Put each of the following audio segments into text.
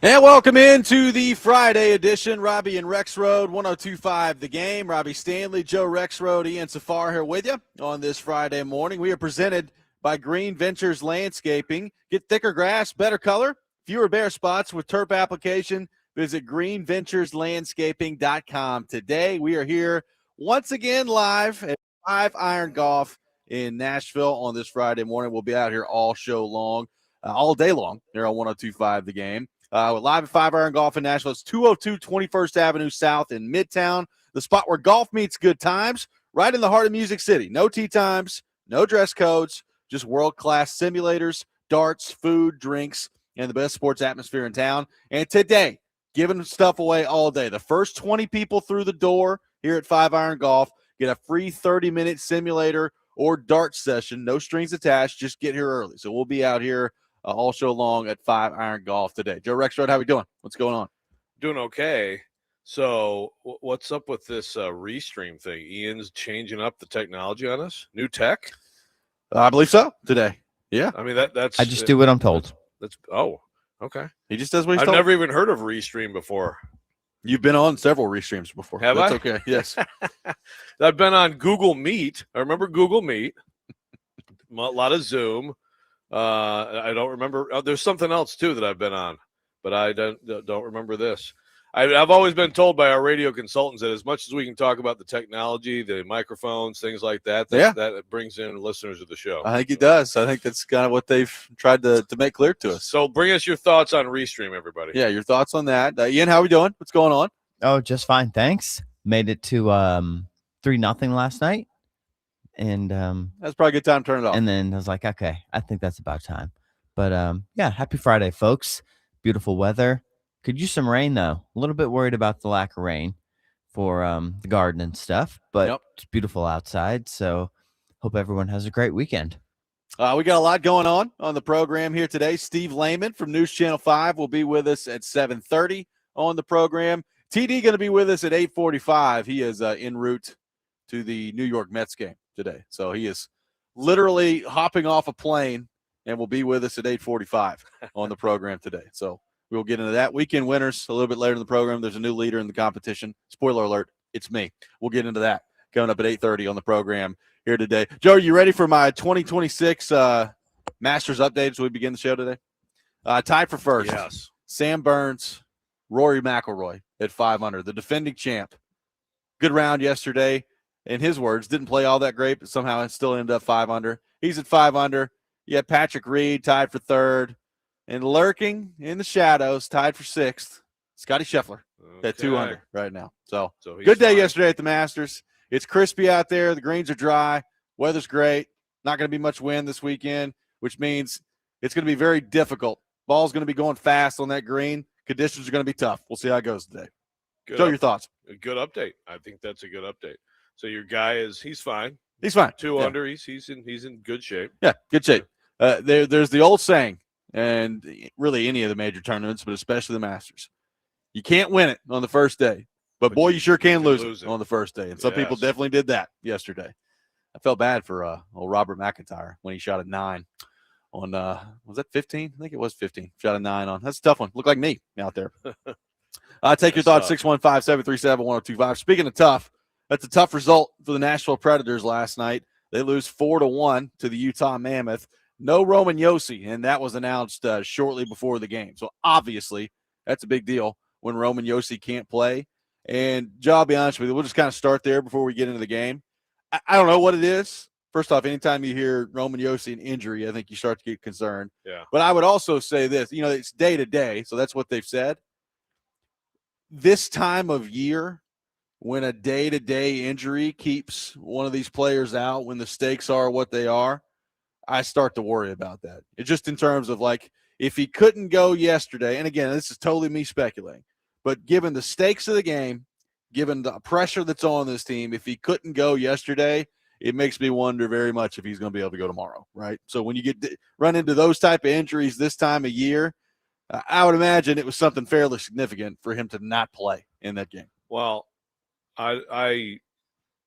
And welcome into the Friday edition. Robby and Rexrode, 102.5 The Game. Robby Stanley, Joe Rexrode, Ian Safar here with you on this Friday morning. We are presented by Green Ventures Landscaping. Get thicker grass, better color, fewer bare spots with turf application. Visit greenventureslandscaping.com. Today we are here once again live at 5 Iron Golf in Nashville on this Friday morning. We'll be out here all show long, all day long here on 102.5 The Game. We're live at 5 Iron Golf in Nashville. It's 202 21st Avenue South in Midtown, the spot where golf meets good times, right in the heart of Music City. No tee times, no dress codes, just world-class simulators, darts, food, drinks, and the best sports atmosphere in town. And today, giving stuff away all day. The first 20 people through the door here at 5 Iron Golf get a free 30-minute simulator or dart session. No strings attached. Just get here early. So we'll be out here all show long at 5 Iron Golf today. Joe Rexrode, how we doing? What's going on? Doing okay. So what's up with this Restream thing? Ian's changing up the technology on us? New tech? I believe so today. Yeah. I mean, that's... I just do what I'm told. That's oh, okay. He just does what he's I've told. never even heard of Restream before. You've been on several Restreams before. Have That's I? okay. Yes. I've been on Google Meet. I remember Google Meet. A lot of Zoom. I don't remember. There's something else too that I've been on, but I don't remember this. I've always been told by our radio consultants that as much as we can talk about the technology, the microphones, things like that, that brings in listeners of the show. I think it does. I think that's kind of what they've tried to make clear to us. So bring us your thoughts on Restream, everybody. Yeah, your thoughts on that. Ian, how we doing? What's going on? Oh, just fine. Thanks. Made it to 3-0 last night. And that's probably a good time to turn it off. And then I was like, okay, I think that's about time. But yeah, happy Friday, folks. Beautiful weather. Could use some rain though. A little bit worried about the lack of rain for the garden and stuff, but It's beautiful outside. So hope everyone has a great weekend. We got a lot going on the program here today. Steve Layman from News Channel 5 will be with us at 7:30 on the program. TD going to be with us at 8:45. He is en route to the New York Mets game today. So he is literally hopping off a plane and will be with us at 8:45 on the program today. So we'll get into that. Weekend winners a little bit later in the program. There's a new leader in the competition. Spoiler alert, it's me. We'll get into that coming up at 8:30 on the program here today. Joe, are you ready for my 2026 Masters update as we begin the show today? Tied for first. Yes. Sam Burns, Rory McIlroy at 5 under, the defending champ. Good round yesterday. In his words, didn't play all that great, but somehow it still ended up 5 under. He's at 5 under. You have Patrick Reed tied for third. And lurking in the shadows, tied for sixth, Scotty Scheffler at 2 under right now. So good day yesterday at the Masters. It's crispy out there. The greens are dry. Weather's great. Not going to be much wind this weekend, which means it's going to be very difficult. Ball's going to be going fast on that green. Conditions are going to be tough. We'll see how it goes today. Joe, your thoughts? A good update. I think that's a good update. So your guy he's fine. He's fine. 2 under. He's in good shape. Yeah, good shape. There's the old saying, and really any of the major tournaments, but especially the Masters. You can't win it on the first day, but boy, you sure can lose it on the first day. And some people definitely did that yesterday. I felt bad for old Robert McIntyre when he shot a 9 on was that 15? I think it was 15. Shot a 9 on. That's a tough one. Looked like me out there. Take your thoughts, 615-737-1025. Speaking of tough, that's a tough result for the Nashville Predators last night. They lose 4-1 to the Utah Mammoth. No Roman Josi, and that was announced shortly before the game. So obviously, that's a big deal when Roman Josi can't play. And Joe, I'll be honest with you, we'll just kind of start there before we get into the game. I don't know what it is. First off, anytime you hear Roman Josi an injury, I think you start to get concerned. Yeah. But I would also say this, it's day to day, so that's what they've said. This time of year, when a day-to-day injury keeps one of these players out, when the stakes are what they are, I start to worry about that. It's just in terms of, like, if he couldn't go yesterday, and again, this is totally me speculating, but given the stakes of the game, given the pressure that's on this team, if he couldn't go yesterday, it makes me wonder very much if he's going to be able to go tomorrow, right? So when you run into those type of injuries this time of year, I would imagine it was something fairly significant for him to not play in that game. Well,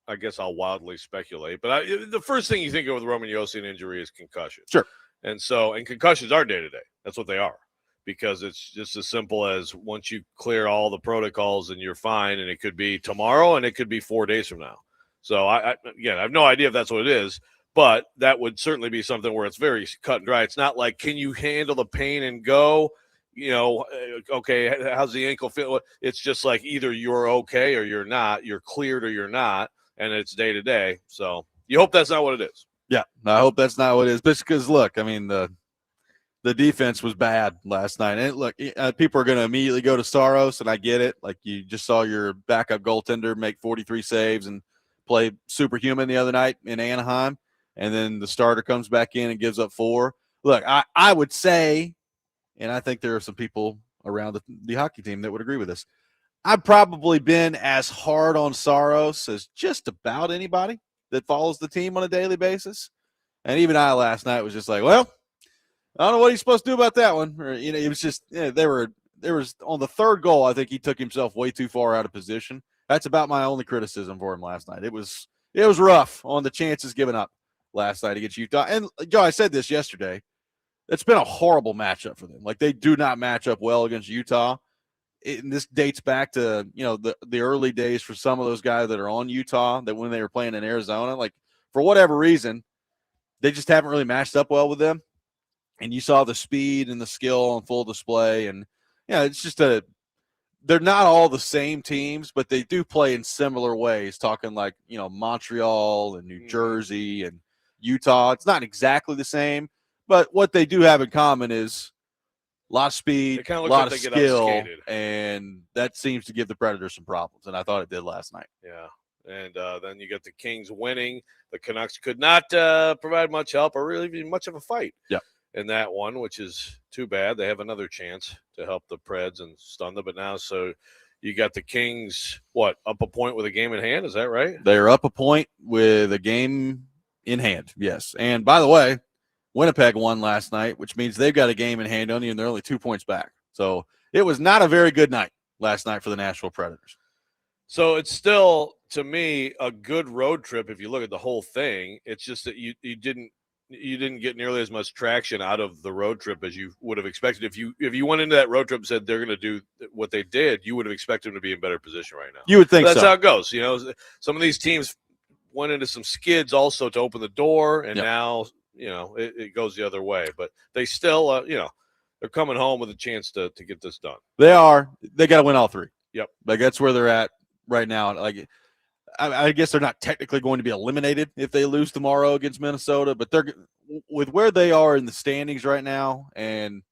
I guess I'll wildly speculate, but the first thing you think of with Roman Josi an injury is concussion. Sure. And concussions are day-to-day. That's what they are. because it's just as simple as once you clear all the protocols and you're fine, and it could be tomorrow and it could be 4 days from now. So again, I have no idea if that's what it is, but that would certainly be something where it's very cut and dry. It's not like, can you handle the pain and go? Okay, how's the ankle feel? It's just like either you're okay or you're not, you're cleared or you're not, and it's day to day. So you hope that's not what it is. Yeah, I hope that's not what it is. Because look, I mean, the defense was bad last night. And look, people are going to immediately go to Saros, and I get it. Like, you just saw your backup goaltender make 43 saves and play superhuman the other night in Anaheim, and then the starter comes back in and gives up 4. Look, I would say, and I think there are some people around the hockey team that would agree with this, I've probably been as hard on Saros as just about anybody that follows the team on a daily basis. And even I last night was just like, well, I don't know what he's supposed to do about that one. Or, it was just, there was on the third goal, I think he took himself way too far out of position. That's about my only criticism for him last night. It was rough on the chances given up last night against Utah. And Joe, I said this yesterday. It's been a horrible matchup for them. Like, they do not match up well against Utah. And this dates back to, the early days for some of those guys that are on Utah, that when they were playing in Arizona, like, for whatever reason, they just haven't really matched up well with them. And you saw the speed and the skill on full display. And, it's just they're not all the same teams, but they do play in similar ways, talking like, Montreal and New Jersey and Utah. It's not exactly the same, but what they do have in common is a lot of speed, a lot of skill, and that seems to give the Predators some problems, and I thought it did last night. Yeah, and then you get the Kings winning. The Canucks could not provide much help or really be much of a fight in that one, which is too bad. They have another chance to help the Preds and stun them, but now so you got the Kings, up a point with a game in hand? Is that right? They're up a point with a game in hand, yes. And by the way, Winnipeg won last night, which means they've got a game in hand only, and they're only 2 points back. So it was not a very good night last night for the Nashville Predators. So it's still, to me, a good road trip if you look at the whole thing. It's just that you didn't get nearly as much traction out of the road trip as you would have expected. If you went into that road trip and said they're going to do what they did, you would have expected them to be in better position right now. You would think that's so. How it goes. Some of these teams went into some skids also to open the door, and now it goes the other way. But they still, they're coming home with a chance to get this done. They are. They got to win all 3. Yep. Like, that's where they're at right now. Like, I guess they're not technically going to be eliminated if they lose tomorrow against Minnesota, but they're with where they are in the standings right now and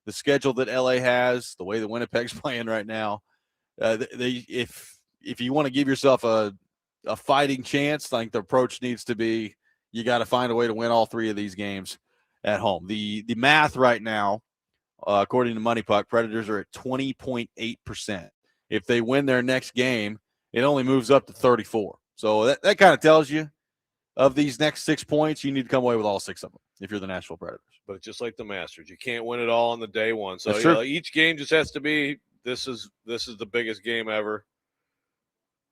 the schedule that LA has, the way that Winnipeg's playing right now. If you want to give yourself a fighting chance, like, the approach needs to be, you got to find a way to win all 3 of these games at home. The math right now, according to Money Puck, Predators are at 20.8%. If they win their next game, it only moves up to 34. So that kind of tells you, of these next 6 points, you need to come away with all 6 of them if you're the Nashville Predators. But it's just like the Masters. You can't win it all on the day one. So each game just has to be, this is the biggest game ever.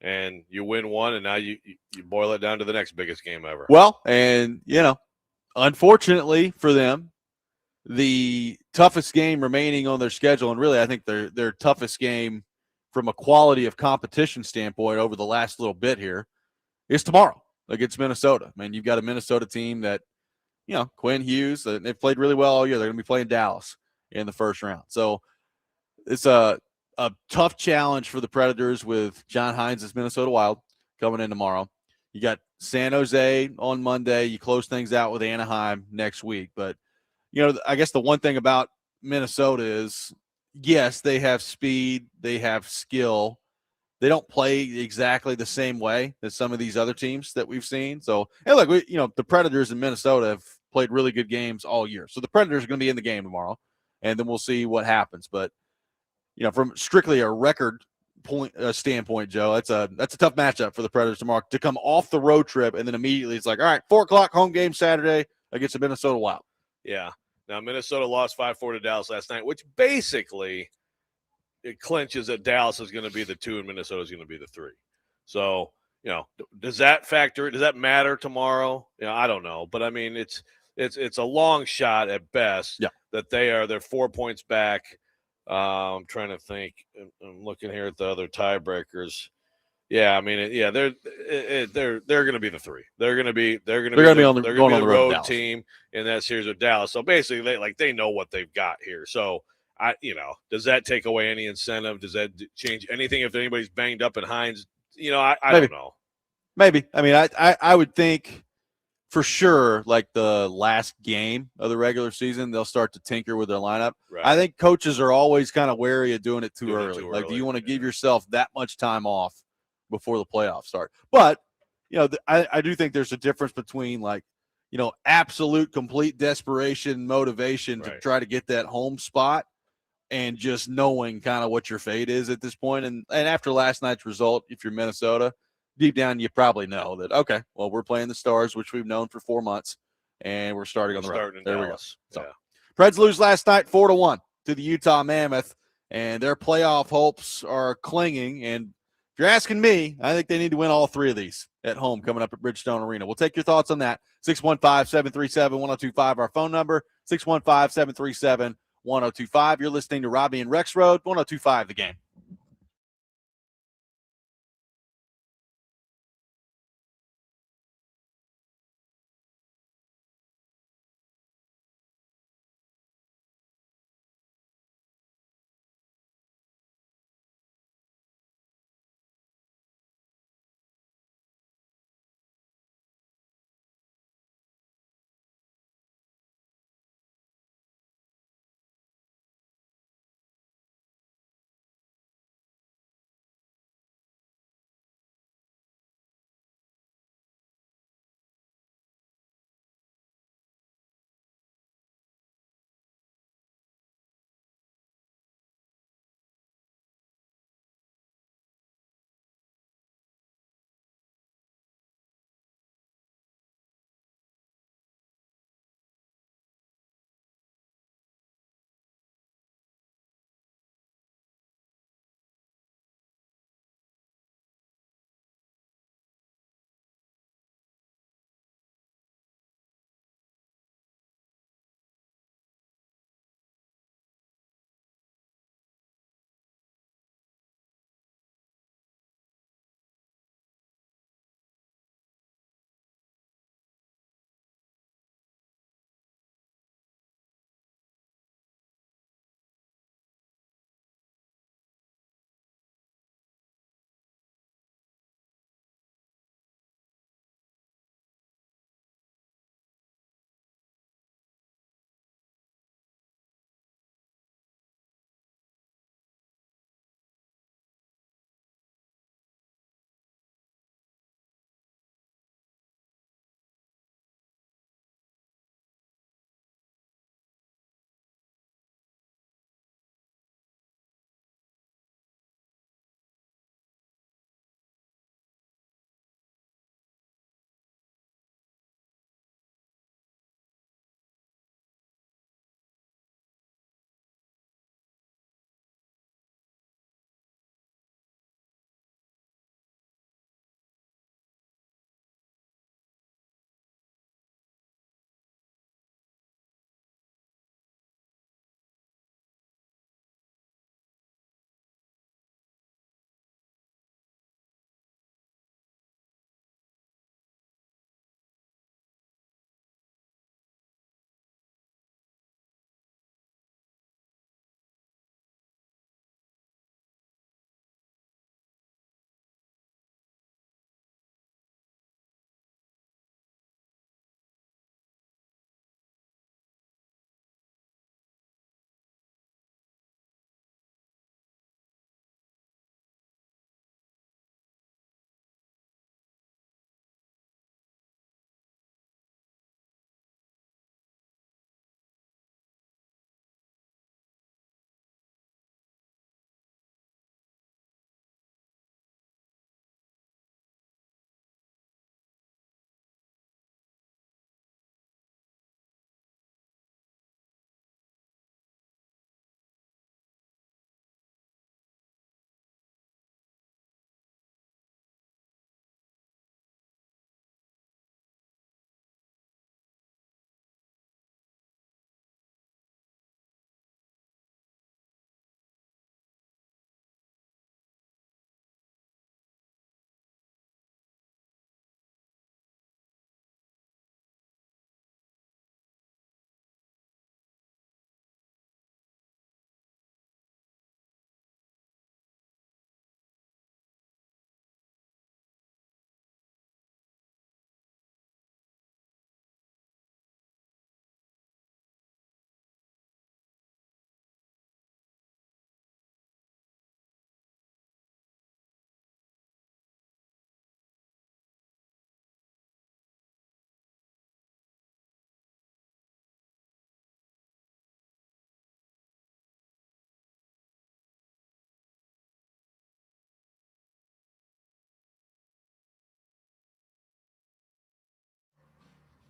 And you win one, and now you boil it down to the next biggest game ever. Well, and, unfortunately for them, the toughest game remaining on their schedule, and really I think their toughest game from a quality of competition standpoint over the last little bit here, is tomorrow against Minnesota. I mean, you've got a Minnesota team that, Quinn Hughes, they've played really well all year. They're going to be playing Dallas in the first round. So it's a tough challenge for the Predators with John Hines' Minnesota Wild coming in tomorrow. You got San Jose on Monday. You close things out with Anaheim next week. But, I guess the one thing about Minnesota is, yes, they have speed, they have skill. They don't play exactly the same way as some of these other teams that we've seen. So, hey, look, the Predators in Minnesota have played really good games all year. So the Predators are going to be in the game tomorrow, and then we'll see what happens. But, from strictly a record point standpoint, Joe, that's a tough matchup for the Predators tomorrow to come off the road trip, and then immediately it's like, all right, 4:00 home game Saturday against the Minnesota Wild. Yeah. Now, Minnesota lost 5-4 to Dallas last night, which basically it clinches that Dallas is going to be the 2 and Minnesota is going to be the 3. So, does that factor? Does that matter tomorrow? I don't know. But, I mean, it's a long shot at best. Yeah. that they're 4 points back. I'm trying to think. I'm looking here at the other tiebreakers. Yeah, I mean, they're going to be the 3. They're going to be going to be the road Dallas. team in that series with Dallas. So basically, they know what they've got here. So does that take away any incentive? Does that change anything if anybody's banged up in Hines? I don't know. Maybe. I mean, I would think for sure, like the last game of the regular season, they'll start to tinker with their lineup. Right. I think coaches are always kind of wary of doing it too early. Like, do you want to give yourself that much time off before the playoffs start? But, I do think there's a difference between absolute complete desperation, motivation to try to get that home spot and just knowing kind of what your fate is at this point. And after last night's result, if you're Minnesota, deep down you probably know that, okay, well, we're playing the Stars, which we've known for 4 months, and we're starting on the road. There we go. So, Preds lose last night 4-1 to the Utah Mammoth, and their playoff hopes are clinging. And if you're asking me, I think they need to win all 3 of these at home coming up at Bridgestone Arena. We'll take your thoughts on that. 615-737-1025, our phone number, 615-737-1025. You're listening to Robby and Rexrode, 1025 The Game.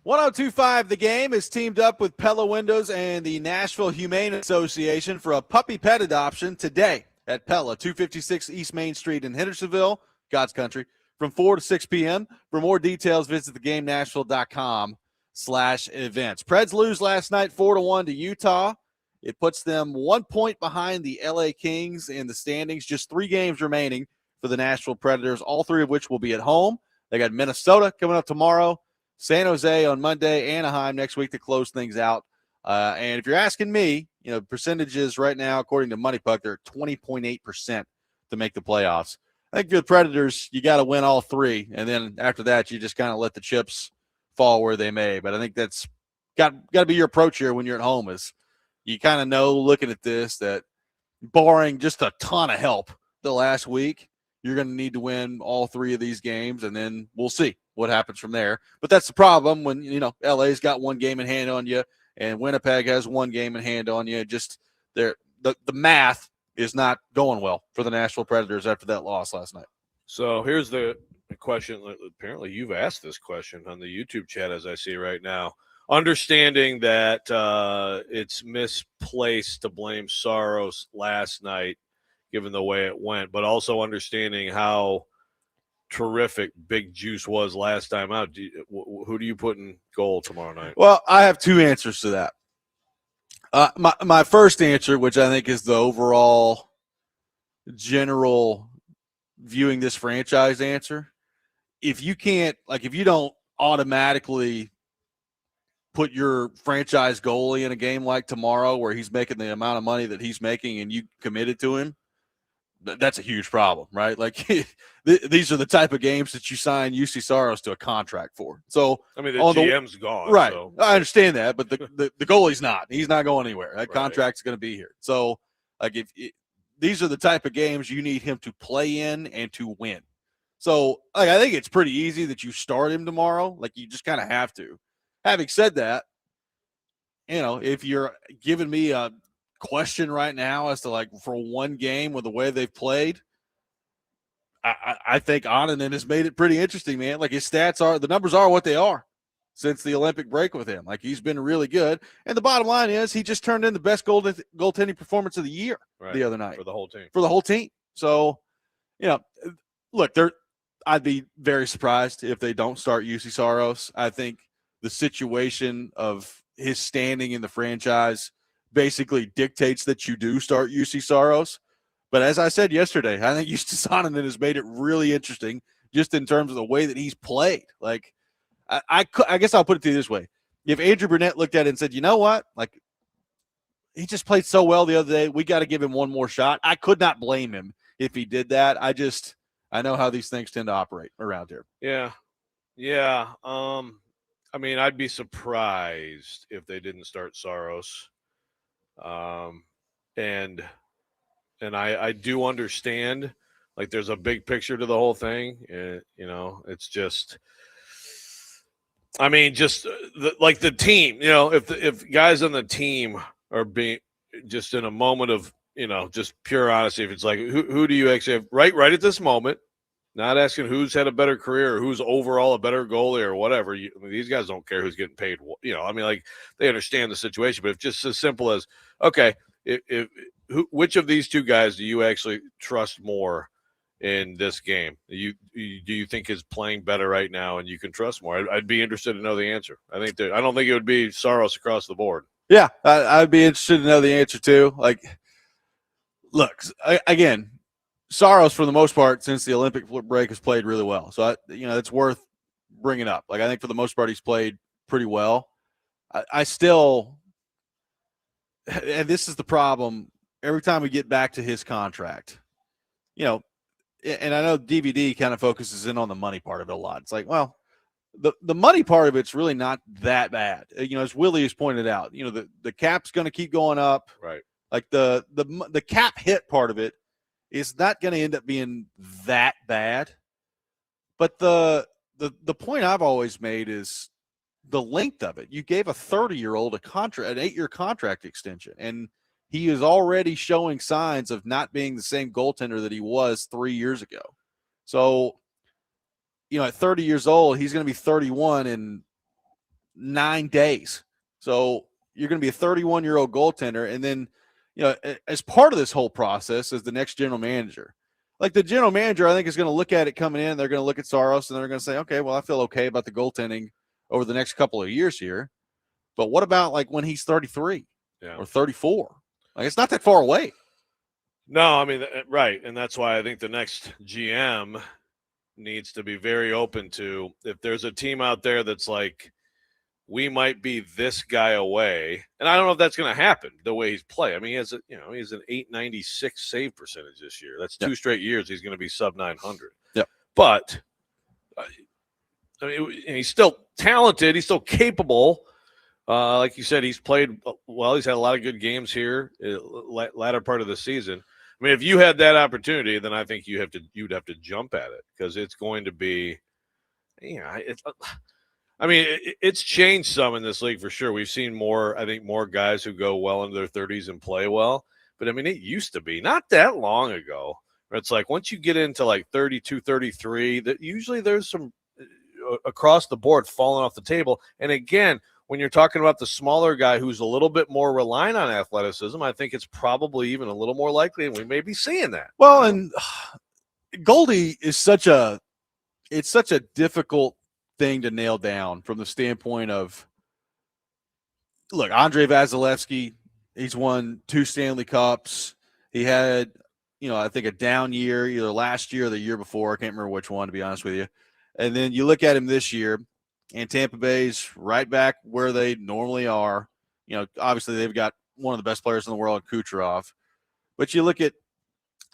1025 The Game is teamed up with Pella Windows and the Nashville Humane Association for a puppy pet adoption today at Pella, 256 East Main Street in Hendersonville, God's country, from 4 to 6 p.m. For more details, visit thegamenashville.com/events. Preds lose last night 4-1 to Utah. It puts them 1 point behind the LA Kings in the standings. Just 3 games remaining for the Nashville Predators, all 3 of which will be at home. They got Minnesota coming up tomorrow, San Jose on Monday, Anaheim next week to close things out. And if you're asking me, percentages right now, according to Money Puck, they're 20.8% to make the playoffs. I think for the Predators, you got to win all 3. And then after that, you just kind of let the chips fall where they may. But I think that's got to be your approach here when you're at home, is you kind of know, looking at this, that barring just a ton of help the last week, you're going to need to win all 3 of these games, and then we'll see what happens from there. But that's the problem when, LA's got 1 game in hand on you and Winnipeg has 1 game in hand on you. Just the math is not going well for the Nashville Predators after that loss last night. So here's the question. Apparently you've asked this question on the YouTube chat as I see right now. Understanding that it's misplaced to blame Saros last night, given the way it went, but also understanding how terrific Big Juice was last time out. Who do you put in goal tomorrow night? Well, I have 2 answers to that. My first answer, which I think is the overall general viewing this franchise answer, if you don't automatically put your franchise goalie in a game like tomorrow where he's making the amount of money that he's making and you committed to him, that's a huge problem, right? Like these are the type of games that you sign UC Saros to a contract for. So I mean, the GM's gone, right? So. I understand that, but the goalie's not. He's not going anywhere. That contract's going to be here. So, like, these are the type of games you need him to play in and to win. So, like, I think it's pretty easy that you start him tomorrow. Like, you just kind of have to. Having said that, if you're giving me a question right now as to, like, for 1 game with the way they've played, I think Onanen has made it pretty interesting, man. Like, his the numbers are what they are since the Olympic break with him. Like, he's been really good. And the bottom line is he just turned in the best goaltending performance of the year the other night. For the whole team. So, look, I'd be very surprised if they don't start UC Saros. I think the situation of his standing in the franchise basically dictates that you do start UC Saros. But as I said yesterday, I think Justus Onanen has made it really interesting just in terms of the way that he's played. Like, I guess I'll put it to you this way. If Andrew Burnett looked at it and said, you know what? Like, he just played so well the other day, we got to give him 1 more shot. I could not blame him if he did that. I know how these things tend to operate around here. Yeah. I mean, I'd be surprised if they didn't start Saros. And I do understand, like, there's a big picture to the whole thing. It's just, I mean, just the team, if guys on the team are being just in a moment of, just pure honesty, if it's like, who do you actually have right at this moment, not asking who's had a better career or who's overall a better goalie or whatever. These guys don't care who's getting paid. Like, they understand the situation, but if just as simple as, okay, which of these 2 guys do you actually trust more in this game? Do you think is playing better right now and you can trust more? I'd be interested to know the answer. I don't think it would be Saros across the board. Yeah, I'd be interested to know the answer too. Like, look, again, Saros, for the most part, since the Olympic break, has played really well. So, it's worth bringing up. Like, I think for the most part, he's played pretty well. I still, and this is the problem, every time we get back to his contract, and I know DVD kind of focuses in on the money part of it a lot. It's like, well, the money part of it's really not that bad. As Willie has pointed out, the cap's going to keep going up. Right. Like, the cap hit part of it is not going to end up being that bad. But the point I've always made is the length of it. You gave a 30-year-old an 8-year contract extension, and he is already showing signs of not being the same goaltender that he was 3 years ago. So, at 30 years old, he's going to be 31 in 9 days. So you're going to be a 31-year-old goaltender. And then, as part of this whole process is the next general manager. Like the general manager, I think, is going to look at it coming in. They're going to look at Saros, and they're going to say, okay, well, I feel okay about the goaltending over the next couple of years here. But what about like when he's 33 or 34? Like it's not that far away. No, I mean, right. And that's why I think the next GM needs to be very open to if there's a team out there that's like, we might be this guy away. And I don't know if that's going to happen the way he's played. I mean, he's an 896 save percentage this year. That's 2 straight years. He's going to be sub 900. Yeah. But I mean, and he's still talented. He's still capable. Like you said, he's played well. He's had a lot of good games here, latter part of the season. I mean, if you had that opportunity, then I think you'd have to jump at it because it's going to be, it's changed some in this league for sure. We've seen more guys who go well into their 30s and play well. But I mean, it used to be not that long ago where it's like once you get into like 32, 33, that usually there's some across the board falling off the table. And again, when you're talking about the smaller guy who's a little bit more reliant on athleticism, I think it's probably even a little more likely, and we may be seeing that. Well, and Goldie is such a difficult thing to nail down from the standpoint of, look, Andrei Vasilevsky, he's won 2 Stanley Cups. He had, I think a down year either last year or the year before. I can't remember which one, to be honest with you. And then you look at him this year, and Tampa Bay's right back where they normally are. Obviously they've got one of the best players in the world, Kucherov. But you look at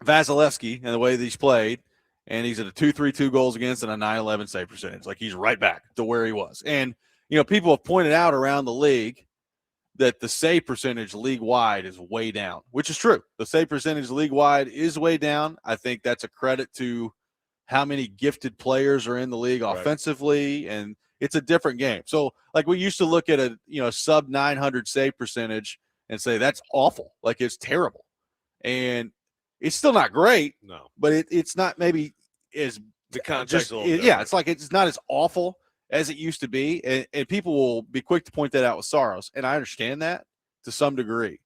Vasilevsky and the way that he's played, and he's at a 2.32 goals against and a 9.11 save percentage. Like he's right back to where he was. And, people have pointed out around the league that the save percentage league-wide is way down, which is true. The save percentage league-wide is way down. I think that's a credit to how many gifted players are in the league offensively, and it's a different game. So, like, we used to look at a sub 900 save percentage and say that's awful, like it's terrible, and it's still not great. No, but it's not maybe as the context. It's like it's not as awful as it used to be, and people will be quick to point that out with Saros, and I understand that to some degree.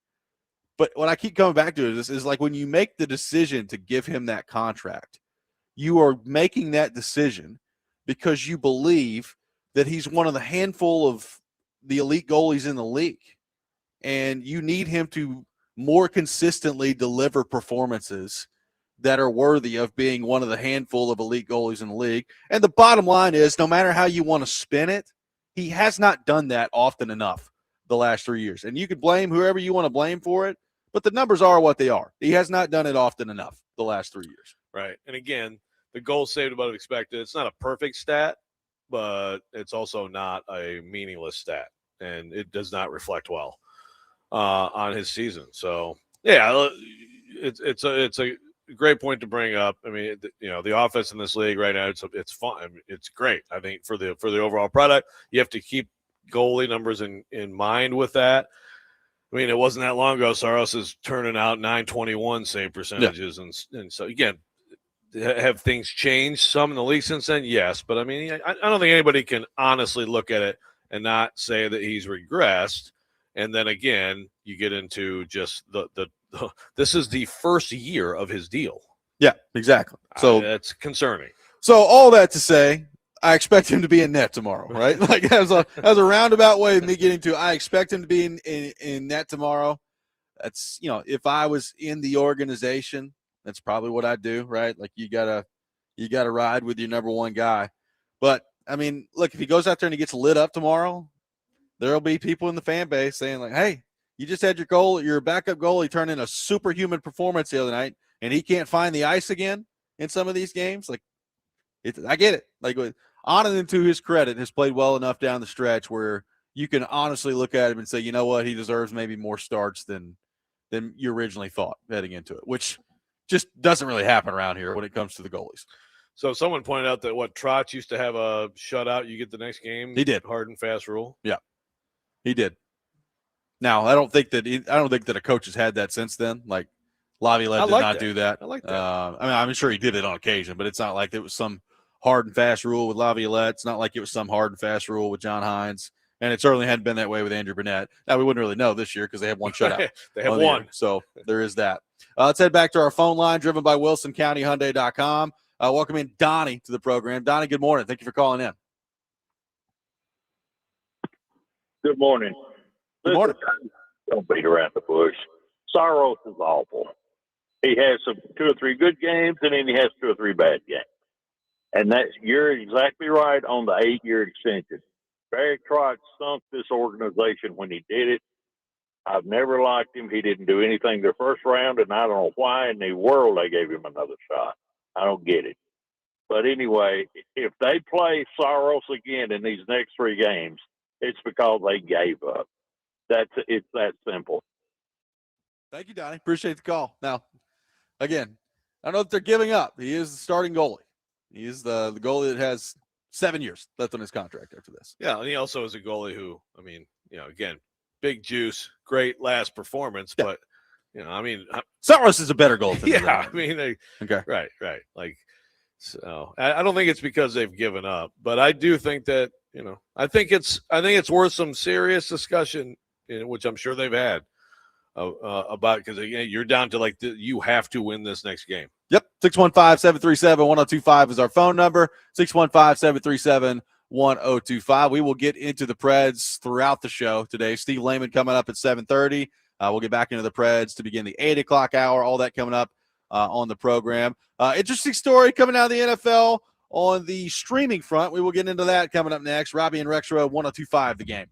But what I keep coming back to is like when you make the decision to give him that contract, you are making that decision because you believe that he's one of the handful of the elite goalies in the league, and you need him to more consistently deliver performances that are worthy of being one of the handful of elite goalies in the league. And the bottom line is, no matter how you want to spin it, he has not done that often enough the last 3 years. And you could blame whoever you want to blame for it, but the numbers are what they are. He has not done it often enough the last 3 years. Right. And again, the goals saved above expected. It's not a perfect stat, but it's also not a meaningless stat, and it does not reflect well on his season. So, yeah, it's a great point to bring up. I mean, the offense in this league right now, it's fun. I mean, it's great. I think for the overall product, you have to keep goalie numbers in mind with that. I mean, it wasn't that long ago Saros is turning out 921 save percentages, and so again, have things changed some in the league since then? Yes, but I mean, I don't think anybody can honestly look at it and not say that he's regressed. And then again, you get into just this is the first year of his deal. Yeah, exactly. So that's concerning. So all that to say, I expect him to be in net tomorrow, right? Like as a roundabout way of me getting to, I expect him to be in net tomorrow. That's, if I was in the organization, that's probably what I'd do, right? Like you gotta ride with your number one guy. But I mean, look, if he goes out there and he gets lit up tomorrow, there'll be people in the fan base saying like, "Hey, you just had your backup goalie turn in a superhuman performance the other night, and he can't find the ice again in some of these games." Like, I get it. Like, Onanen, to his credit, has played well enough down the stretch where you can honestly look at him and say, you know what, he deserves maybe more starts than you originally thought heading into it, which just doesn't really happen around here when it comes to the goalies. So someone pointed out that Trotz used to have a shutout. You get the next game. He did. Hard and fast rule. Yeah, he did. Now, I don't think that a coach has had that since then. Like Laviolette did not do that. I like that. I mean, I'm sure he did it on occasion, but it's not like it was some hard and fast rule with Laviolette. It's not like it was some hard and fast rule with John Hines. And it certainly hadn't been that way with Andrew Burnett. Now, we wouldn't really know this year because they have one shutout. They have on the one. year. So there is that. Let's head back to our phone line, driven by WilsonCountyHyundai.com. Welcome in Donnie to the program. Donnie, good morning. Thank you for calling in. Good morning. Good morning. Don't beat around the bush. Saros is awful. He has two or three good games, and then he has two or three bad games. And you're exactly right on the 8-year extension. Barry Trotz sunk this organization when he did it. I've never liked him. He didn't do anything the first round, and I don't know why in the world they gave him another shot. I don't get it. But anyway, if they play Saros again in these next 3 games, it's because they gave up. It's that simple. Thank you, Donnie. Appreciate the call. Now, again, I don't know if they're giving up. He is the starting goalie. He is the goalie that has 7 years left on his contract after this. Yeah, and he also is a goalie who, I mean, again, big juice, great last performance, yeah. but I mean, Saros is a better goaltender. Yeah, I mean, okay, right. Like, so I don't think it's because they've given up, but I do think that I think it's worth some serious discussion, which I'm sure they've had about, because you're down to you have to win this next game. Yep, 615-737-1025 is our phone number. 615-737-1025. We will get into the Preds throughout the show today. Steve Layman coming up at 7:30. We'll get back into the Preds to begin the 8 o'clock hour. All that coming up on the program. Interesting story coming out of the NFL on the streaming front. We will get into that coming up next. Robby and Rexrode 1025 the game.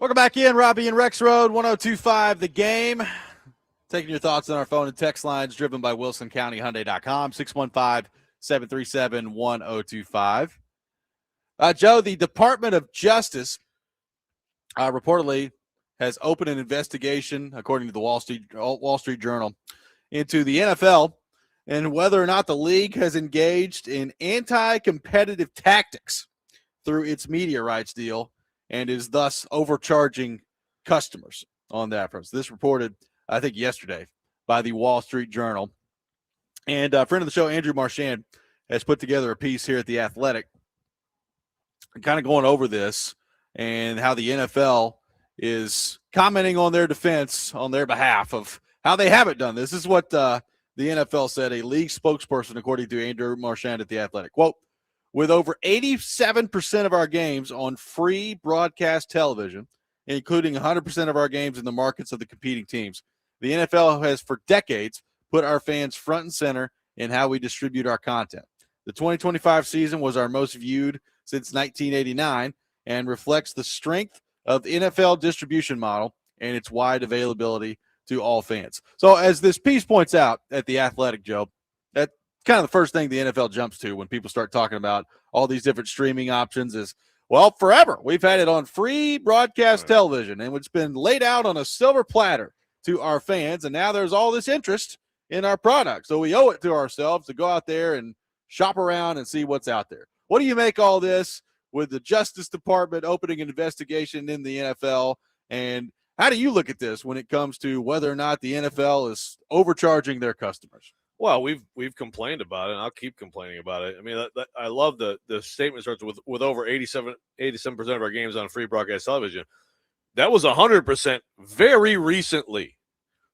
Welcome back in, Robby and Rexrode, 1025 The Game. Taking your thoughts on our phone and text lines driven by WilsonCountyHyundai.com, 615-737-1025. Joe, the Department of Justice reportedly has opened an investigation, according to the Wall Street Journal, into the NFL and whether or not the league has engaged in anti-competitive tactics through its media rights deal and is thus overcharging customers on that front. So this reported, I think, yesterday by the Wall Street Journal. And a friend of the show, Andrew Marchand, has put together a piece here at The Athletic kind of going over this and how the NFL is commenting on their defense on their behalf of how they haven't done this. This is what the NFL said, a league spokesperson, according to Andrew Marchand at The Athletic. Quote, with over 87% of our games on free broadcast television, including 100% of our games in the markets of the competing teams, the NFL has for decades put our fans front and center in how we distribute our content. The 2025 season was our most viewed since 1989 and reflects the strength of the NFL distribution model and its wide availability to all fans. So as this piece points out at The Athletic, Joe, that's kind of the first thing the NFL jumps to when people start talking about all these different streaming options is, well, forever we've had it on free broadcast television, and it's been laid out on a silver platter to our fans, and now there's all this interest in our product. So we owe it to ourselves to go out there and shop around and see what's out there. What do you make all this with the Justice Department opening an investigation in the NFL? And how do you look at this when it comes to whether or not the NFL is overcharging their customers? Well, we've complained about it, and I'll keep complaining about it. I mean, I love the statement starts with over 87% of our games on free broadcast television. That was 100% very recently.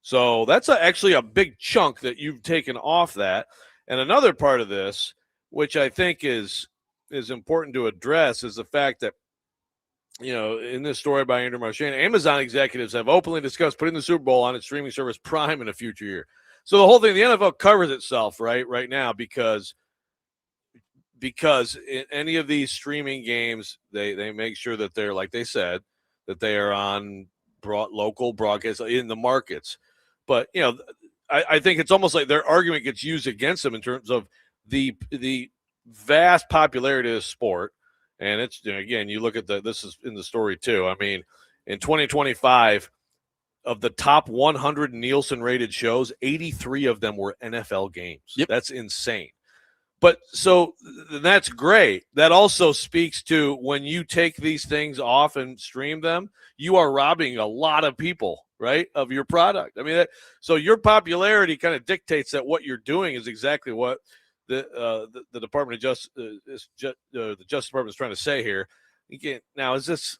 So that's actually a big chunk that you've taken off that. And another part of this, which I think is important to address, is the fact that, you know, in this story by Andrew Marchand, Amazon executives have openly discussed putting the Super Bowl on its streaming service Prime in a future year. So the whole thing, the NFL covers itself right now because in any of these streaming games, they make sure that they're, like they said, that they are on local broadcasts in the markets. But, you know, I think it's almost like their argument gets used against them in terms of the vast popularity of the sport. And it's, again, you look at this is in the story too. I mean, in 2025, of the top 100 Nielsen rated shows, 83 of them were NFL games. Yep. That's insane. But so that's great. That also speaks to when you take these things off and stream them, you are robbing a lot of people, right, of your product. I mean, so your popularity kind of dictates that what you're doing is exactly what the Department of Justice, the Justice Department is trying to say here. Again, now, is this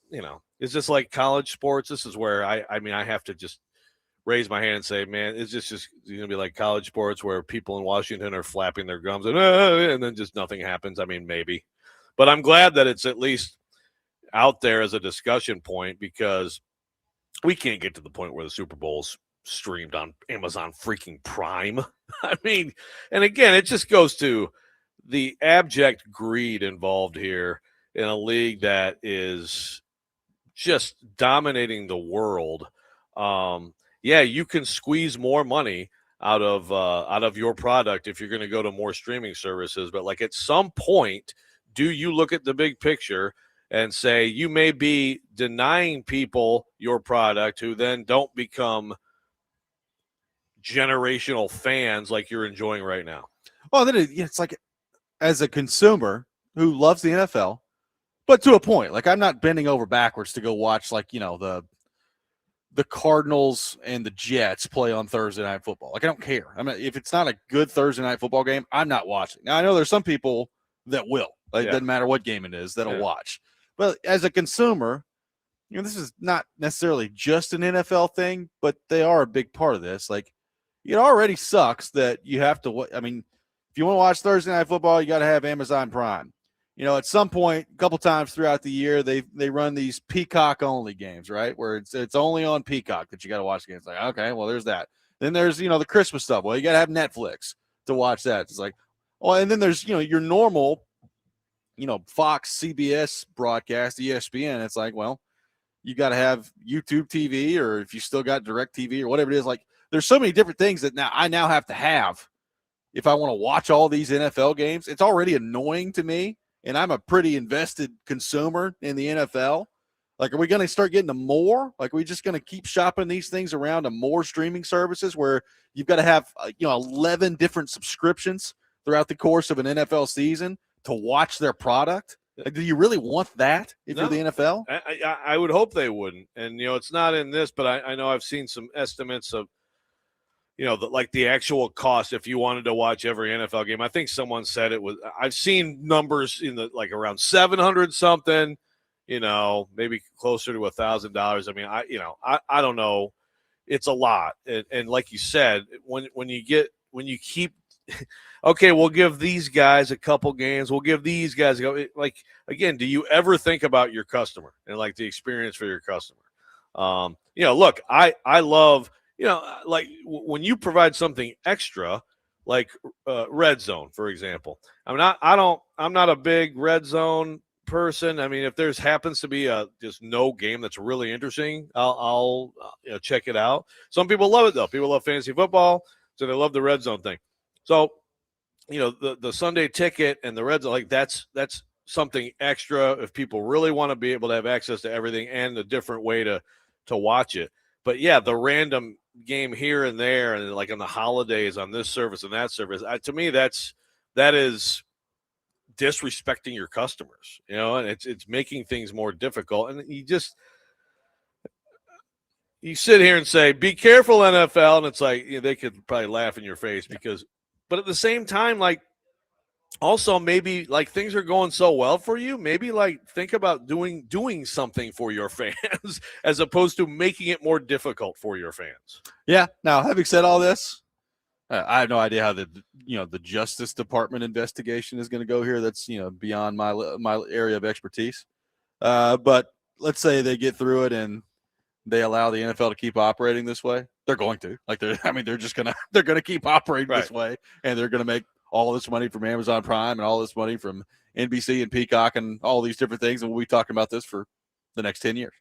like college sports? This is where I mean, I have to just raise my hand and say, man, is this just going to be like college sports where people in Washington are flapping their gums and then just nothing happens? I mean, maybe. But I'm glad that it's at least out there as a discussion point, because we can't get to the point where the Super Bowl's streamed on Amazon freaking Prime. I mean, and again, it just goes to the abject greed involved here in a league that is just dominating the world. Yeah, you can squeeze more money out of your product if you're going to go to more streaming services. But like, at some point, do you look at the big picture and say you may be denying people your product who then don't become generational fans like you're enjoying right now? Well, then it's like, as a consumer who loves the NFL, but to a point, like, I'm not bending over backwards to go watch, like, you know, the Cardinals and the Jets play on Thursday Night Football. Like, I don't care. I mean, if it's not a good Thursday Night Football game, I'm not watching. Now, I know there's some people that will. Like, it doesn't matter what game it is, that'll watch. But as a consumer, you know, this is not necessarily just an NFL thing, but they are a big part of this. Like, it already sucks that you have to – I mean, if you want to watch Thursday Night Football, you got to have Amazon Prime. You know, at some point, a couple times throughout the year, they run these Peacock-only games, right, where it's only on Peacock that you got to watch the games. Like, okay, well, there's that. Then there's, you know, the Christmas stuff. Well, you got to have Netflix to watch that. It's like, oh, and then there's, you know, your normal, you know, Fox, CBS broadcast, ESPN. It's like, well, you got to have YouTube TV, or if you still got Direct TV or whatever it is. Like, there's so many different things that I now have to have if I want to watch all these NFL games. It's already annoying to me, and I'm a pretty invested consumer in the NFL. Like, are we going to start getting to more? Like, are we just going to keep shopping these things around to more streaming services where you've got to have 11 different subscriptions throughout the course of an NFL season to watch their product? Like, do you really want that if you're the NFL? I would hope they wouldn't. And, it's not in this, but I know I've seen some estimates of, the actual cost if you wanted to watch every NFL game. I think someone said it was – I've seen numbers in the around 700 something, maybe closer to $1,000. I mean, I don't know. It's a lot. And like you said, when you keep – okay, we'll give these guys a couple games. We'll give these guys again, do you ever think about your customer and the experience for your customer? Look, I love – when you provide something extra, like Red Zone, for example. I'm not a big Red Zone person. I mean, if there's happens to be just no game that's really interesting, I'll check it out. Some people love it though. People love fantasy football, so they love the Red Zone thing. So, the Sunday ticket and the Red Zone, that's something extra if people really want to be able to have access to everything and a different way to watch it. But yeah, the random game here and there, and on the holidays on this service and that service, to me that is disrespecting your customers, and it's making things more difficult. And you sit here and say, "Be careful, NFL," and it's they could probably laugh in your face but at the same time, also maybe things are going so well for you, maybe think about doing something for your fans as opposed to making it more difficult for your fans. Yeah. Now, having said all this, I have no idea how the Justice Department investigation is going to go here. That's beyond my area of expertise. But let's say they get through it and they allow the NFL to keep operating this way. They're going to they're just they're gonna keep operating this way, and they're gonna make all this money from Amazon Prime and all this money from NBC and Peacock and all these different things. And we'll be talking about this for the next 10 years.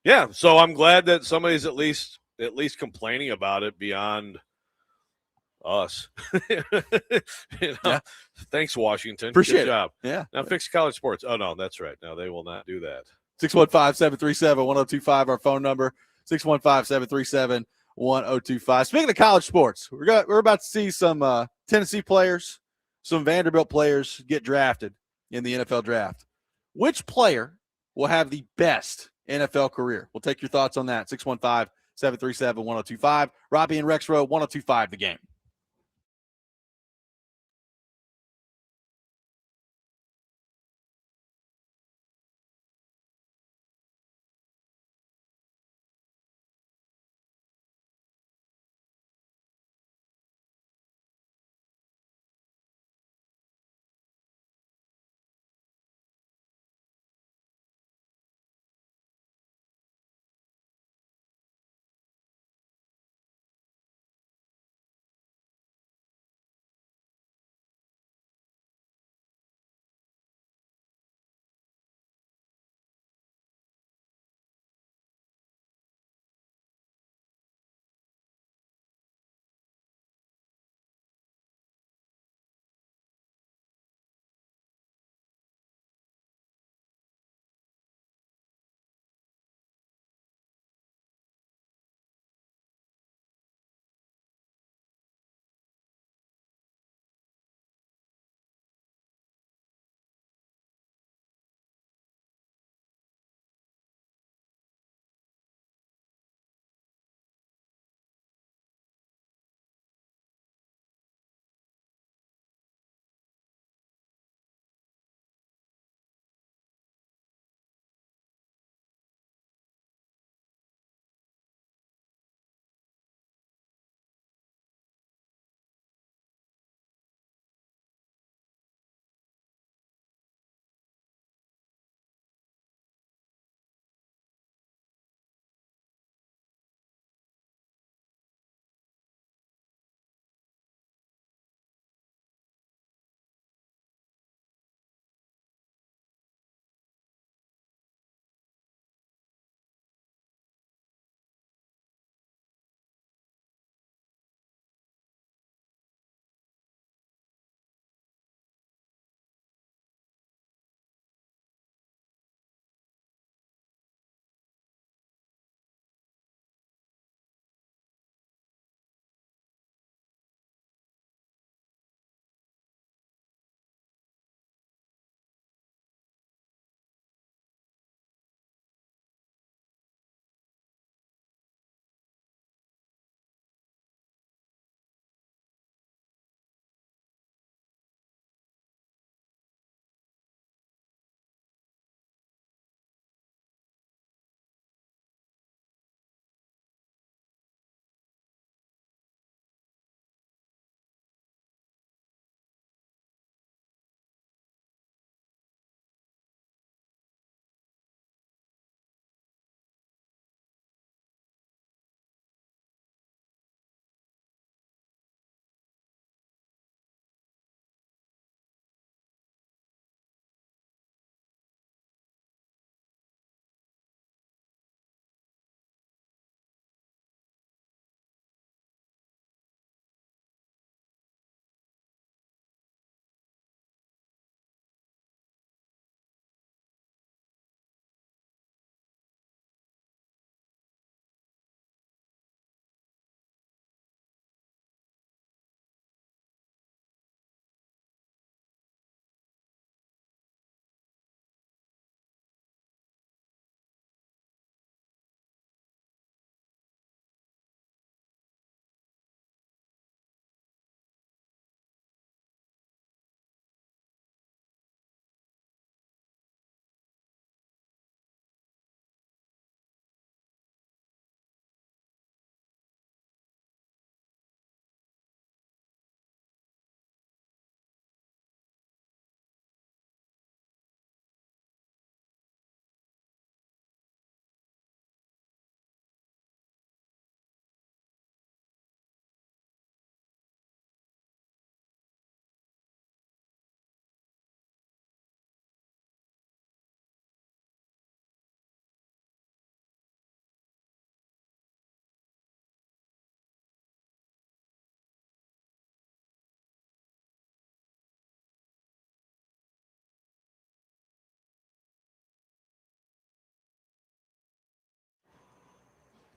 Yeah. So I'm glad that somebody's at least complaining about it beyond us. Yeah. Thanks, Washington. Appreciate Good job. it. Yeah. Now fix college sports. Oh no, that's right. No, they will not do that. 615-737-1025, our phone number. 615-737-1025. Speaking of college sports, we're about to see some Tennessee players, some Vanderbilt players get drafted in the NFL draft. Which player will have the best NFL career? We'll take your thoughts on that. 615-737-1025. Robby and Rexrode, 1025 The Game.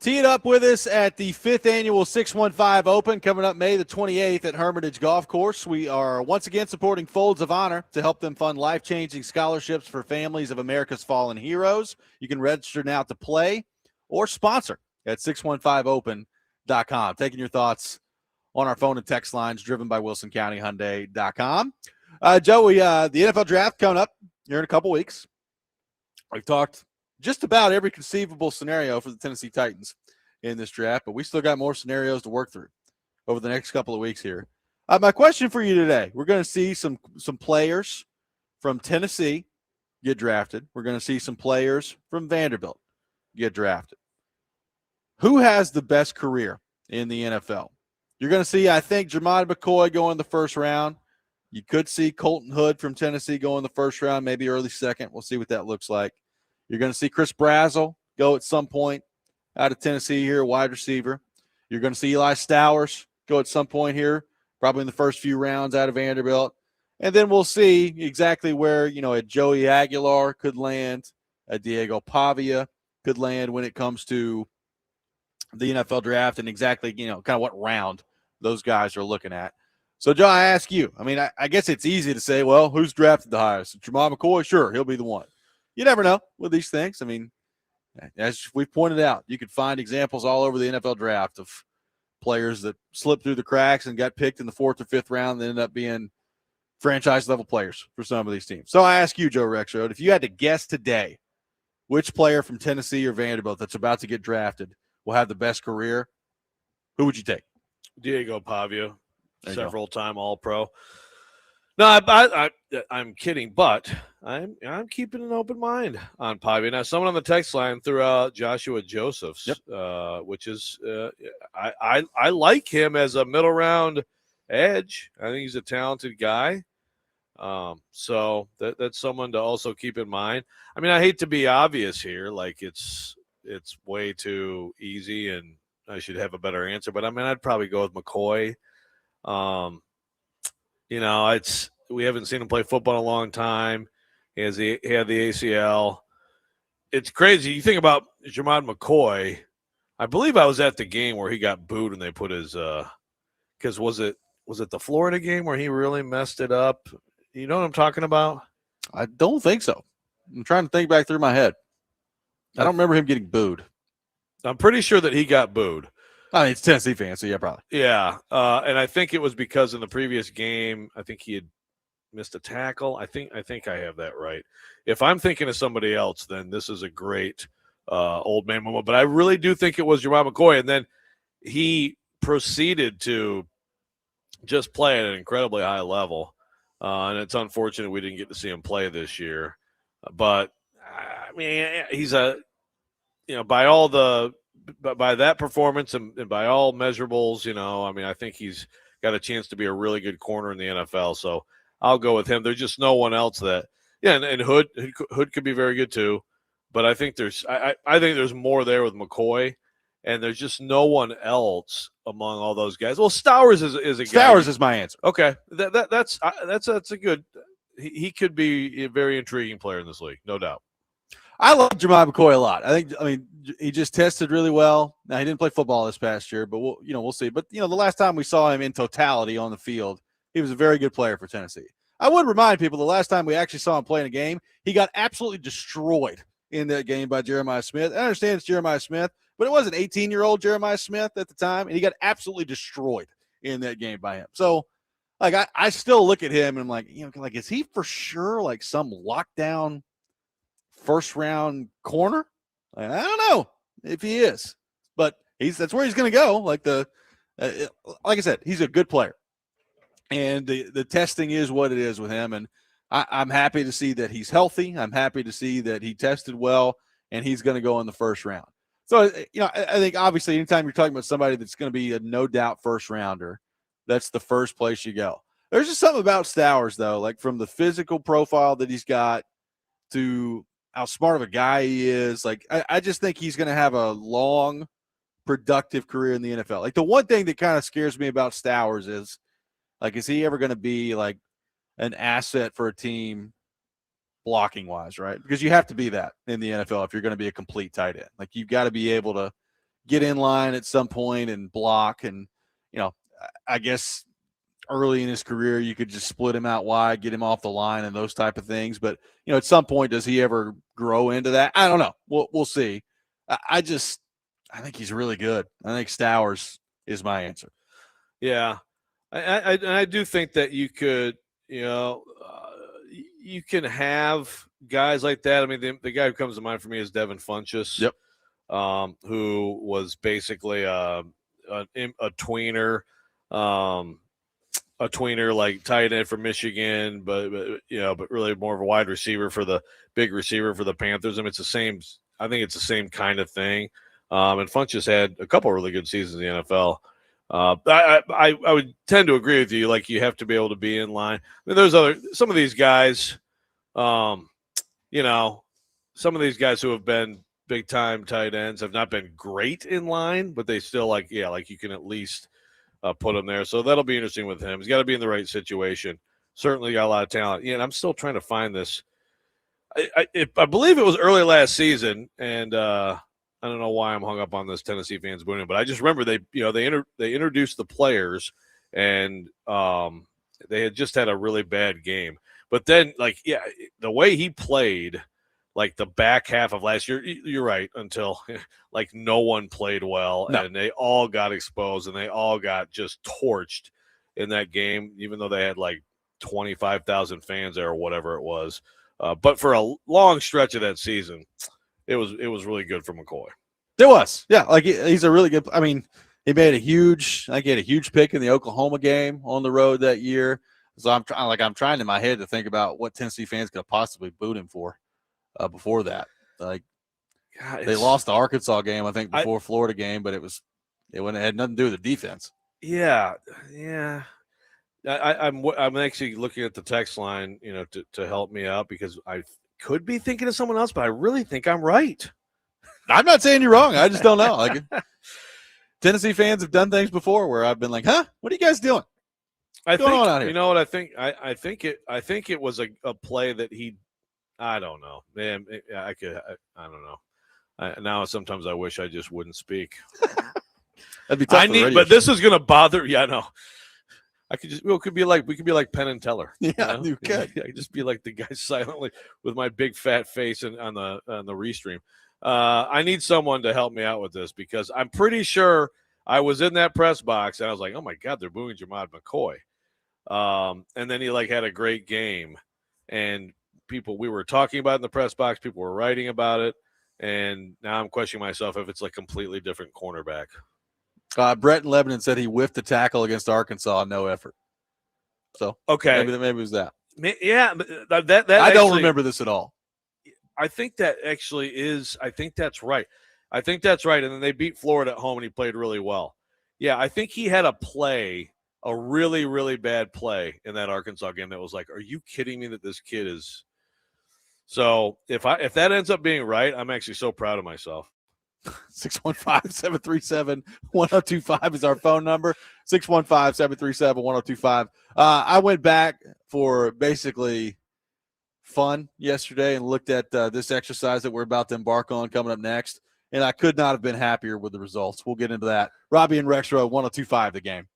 Tee it up with us at the 5th annual 615 Open coming up May the 28th at Hermitage Golf Course. We are once again supporting Folds of Honor to help them fund life-changing scholarships for families of America's fallen heroes. You can register now to play or sponsor at 615open.com. Taking your thoughts on our phone and text lines driven by WilsonCountyHyundai.com. Joey, the NFL draft coming up here in a couple weeks. We've talked just about every conceivable scenario for the Tennessee Titans in this draft, but we still got more scenarios to work through over the next couple of weeks here. My question for you today, we're going to see some players from Tennessee get drafted. We're going to see some players from Vanderbilt get drafted. Who has the best career in the NFL? You're going to see, I think, Jermod McCoy go in the first round. You could see Colton Hood from Tennessee go in the first round, maybe early second. We'll see what that looks like. You're going to see Chris Brazzell go at some point out of Tennessee here, wide receiver. You're going to see Eli Stowers go at some point here, probably in the first few rounds out of Vanderbilt. And then we'll see exactly where, a Joey Aguilar could land, a Diego Pavia could land when it comes to the NFL draft and exactly, kind of what round those guys are looking at. So, Joe, I ask you, I guess it's easy to say, well, who's drafted the highest? Jermod McCoy? Sure, he'll be the one. You never know with these things. As we've pointed out, you could find examples all over the NFL draft of players that slipped through the cracks and got picked in the 4th or 5th round and ended up being franchise-level players for some of these teams. So I ask you, Joe Rexrode, if you had to guess today which player from Tennessee or Vanderbilt that's about to get drafted will have the best career, who would you take? Diego Pavia, several-time All-Pro. No, I'm kidding, but I'm keeping an open mind on Pavia. Now, someone on the text line threw out Joshua Josephs, which is I like him as a middle round edge. I think he's a talented guy. So that's someone to also keep in mind. I hate to be obvious here, like it's way too easy, and I should have a better answer. But I'd probably go with McCoy. We haven't seen him play football in a long time. He had the ACL. It's crazy. You think about Jermod McCoy. I believe I was at the game where he got booed and they put his because was it the Florida game where he really messed it up? You know what I'm talking about? I don't think so. I'm trying to think back through my head. I don't remember him getting booed. I'm pretty sure that he got booed. It's Tennessee fans, so yeah, probably. Yeah, and I think it was because in the previous game, I think he had missed a tackle. I think I have that right. If I'm thinking of somebody else, then this is a great old man moment. But I really do think it was Jermod McCoy, and then he proceeded to just play at an incredibly high level. And it's unfortunate we didn't get to see him play this year. But he's by that performance and by all measurables, I think he's got a chance to be a really good corner in the NFL. So I'll go with him. There's just no one else that, and Hood could be very good too. But I think I think there's more there with McCoy, and there's just no one else among all those guys. Well, Stowers is a guy. Stowers is my answer. Okay, that's a good. He could be a very intriguing player in this league, no doubt. I love Jermod McCoy a lot. He just tested really well. Now, he didn't play football this past year, but we'll see. But the last time we saw him in totality on the field, he was a very good player for Tennessee. I would remind people the last time we actually saw him play in a game, he got absolutely destroyed in that game by Jeremiah Smith. I understand it's Jeremiah Smith, but it was an 18-year-old Jeremiah Smith at the time, and he got absolutely destroyed in that game by him. So, I still look at him and I'm like, is he for sure some lockdown first-round corner? I don't know if he is, but that's where he's going to go. Like I said, he's a good player, and the testing is what it is with him. And I'm happy to see that he's healthy. I'm happy to see that he tested well, and he's going to go in the first round. So I think obviously anytime you're talking about somebody that's going to be a no doubt first rounder, that's the first place you go. There's just something about Stowers though, like from the physical profile that he's got to how smart of a guy he is. I just think he's going to have a long, productive career in the NFL. The one thing that kind of scares me about Stowers is he ever going to be an asset for a team blocking wise, right? Because you have to be that in the NFL if you're going to be a complete tight end. You've got to be able to get in line at some point and block. And, I guess early in his career, you could just split him out wide, get him off the line and those type of things. But, at some point, does he ever grow into that? I don't know. We'll see. I think he's really good. I think Stowers is my answer. Yeah. I do think that you could, you can have guys like that. I mean, the guy who comes to mind for me is Devin Funchess. Yep. Who was basically a tweener, like tight end for Michigan, but really more of a wide receiver for the big receiver for the Panthers. I mean, I think it's the same kind of thing. And Funchess had a couple really good seasons in the NFL. I would tend to agree with you. Like, you have to be able to be in line. I mean, some of these guys, some of these guys who have been big time tight ends have not been great in line, but they still you can at least put him there. So that'll be interesting with him. He's got to be in the right situation. Certainly got a lot of talent. Yeah, and I'm still trying to find this. I believe it was early last season, and I don't know why I'm hung up on this Tennessee fans booing, but I just remember they introduced the players, and they had just had a really bad game. But then, the way he played, like the back half of last year, you're right, until no one played well, and they all got exposed, and they all got just torched in that game, even though they had 25,000 fans there or whatever it was. But for a long stretch of that season, it was really good for McCoy. It was, yeah. He's a really good. I mean, he made a huge pick in the Oklahoma game on the road that year. So I'm trying in my head to think about what Tennessee fans could have possibly booed him for before that. They lost the Arkansas game, I think, before Florida game, but it had nothing to do with the defense. Yeah. I'm actually looking at the text line, to help me out, because I could be thinking of someone else, but I really think I'm right. I'm not saying you're wrong. I just don't know. Tennessee fans have done things before where I've been like, "Huh? What are you guys doing? What's going on out here?" You know what I think? I think it was a play that he. I don't know, man. I don't know. Now sometimes I wish I just wouldn't speak. That'd be tough. But this is gonna bother. Yeah, I know. We could be like Penn and Teller. Yeah, you could. I could just be like the guy silently with my big fat face on the restream. I need someone to help me out with this, because I'm pretty sure I was in that press box and I was like, oh my God, they're booing Jamad McCoy. And then he had a great game, and we were talking about it in the press box, people were writing about it, and now I'm questioning myself if it's completely different cornerback. Brett in Lebanon said he whiffed the tackle against Arkansas, no effort. So okay, maybe it was that. Yeah, that I don't remember this at all. I think that actually is. I think that's right. And then they beat Florida at home, and he played really well. Yeah, I think he had a really, really bad play in that Arkansas game that was are you kidding me that this kid is? So if that ends up being right, I'm actually so proud of myself. 615-737-1025 is our phone number. 615-737-1025. I went back for basically fun yesterday and looked at this exercise that we're about to embark on coming up next, and I could not have been happier with the results. We'll get into that. Robby and Rexrode, 1025 The Game.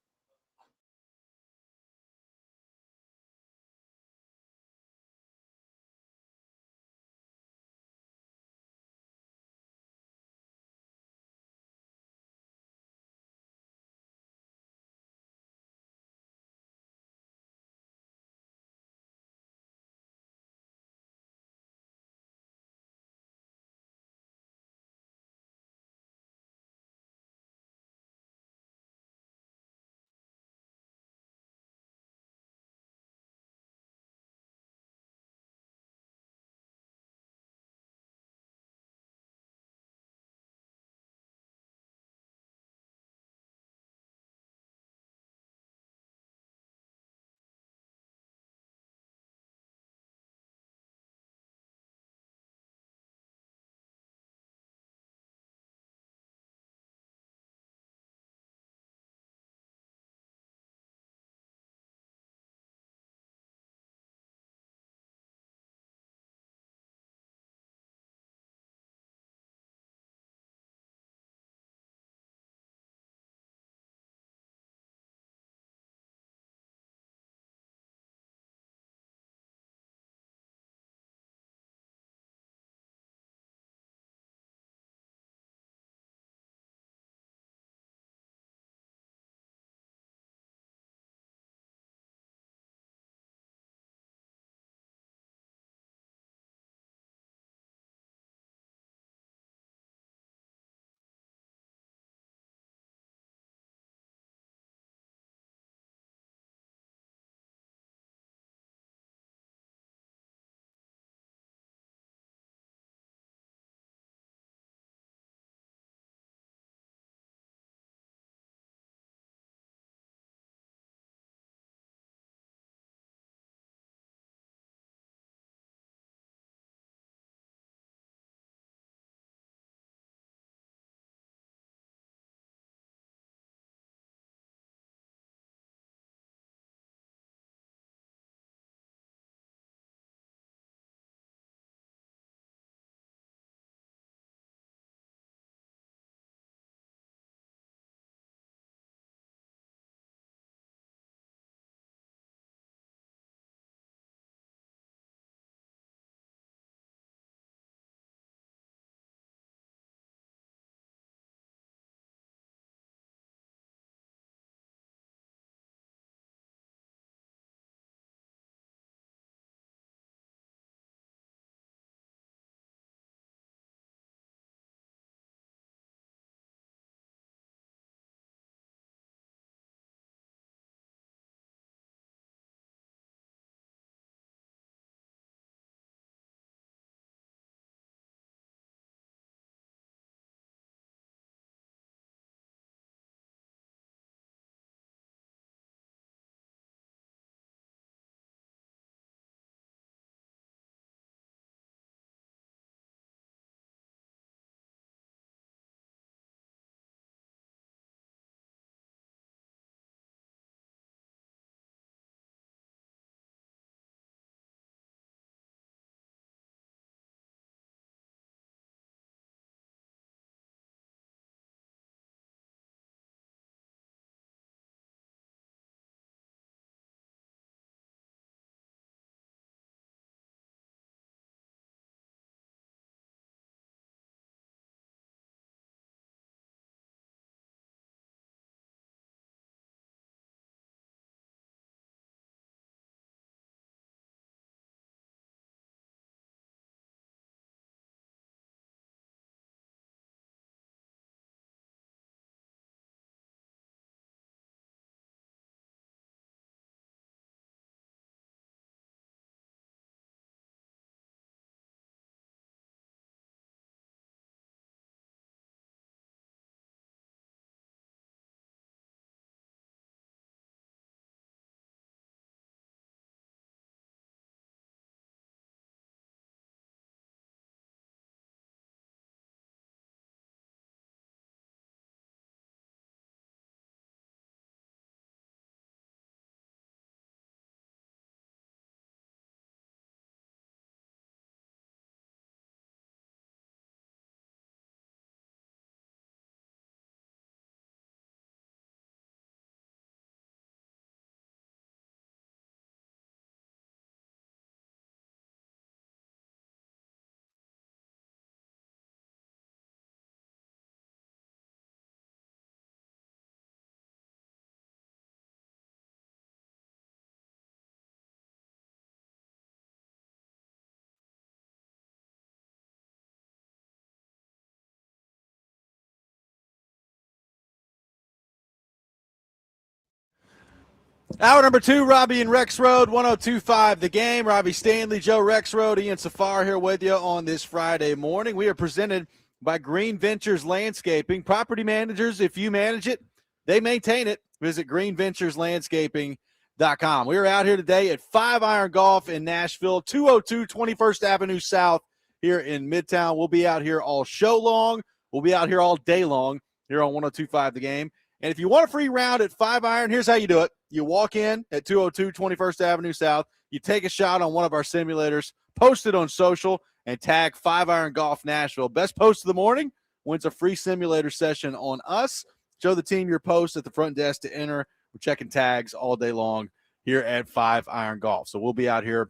Hour number 2, Robby and Rexrode, 102.5 The Game. Robbie Stanley, Joe Rexrode, Ian Safar here with you on this Friday morning. We are presented by Green Ventures Landscaping. Property managers, if you manage it, they maintain it. Visit greenventureslandscaping.com. We are out here today at 5 Iron Golf in Nashville, 202 21st Avenue South here in Midtown. We'll be out here all show long. We'll be out here all day long here on 102.5 The Game. And if you want a free round at 5 Iron, here's how you do it. You walk in at 202 21st Avenue South. You take a shot on one of our simulators, post it on social, and tag 5 Iron Golf Nashville. Best post of the morning wins a free simulator session on us. Show the team your post at the front desk to enter. We're checking tags all day long here at 5 Iron Golf. So we'll be out here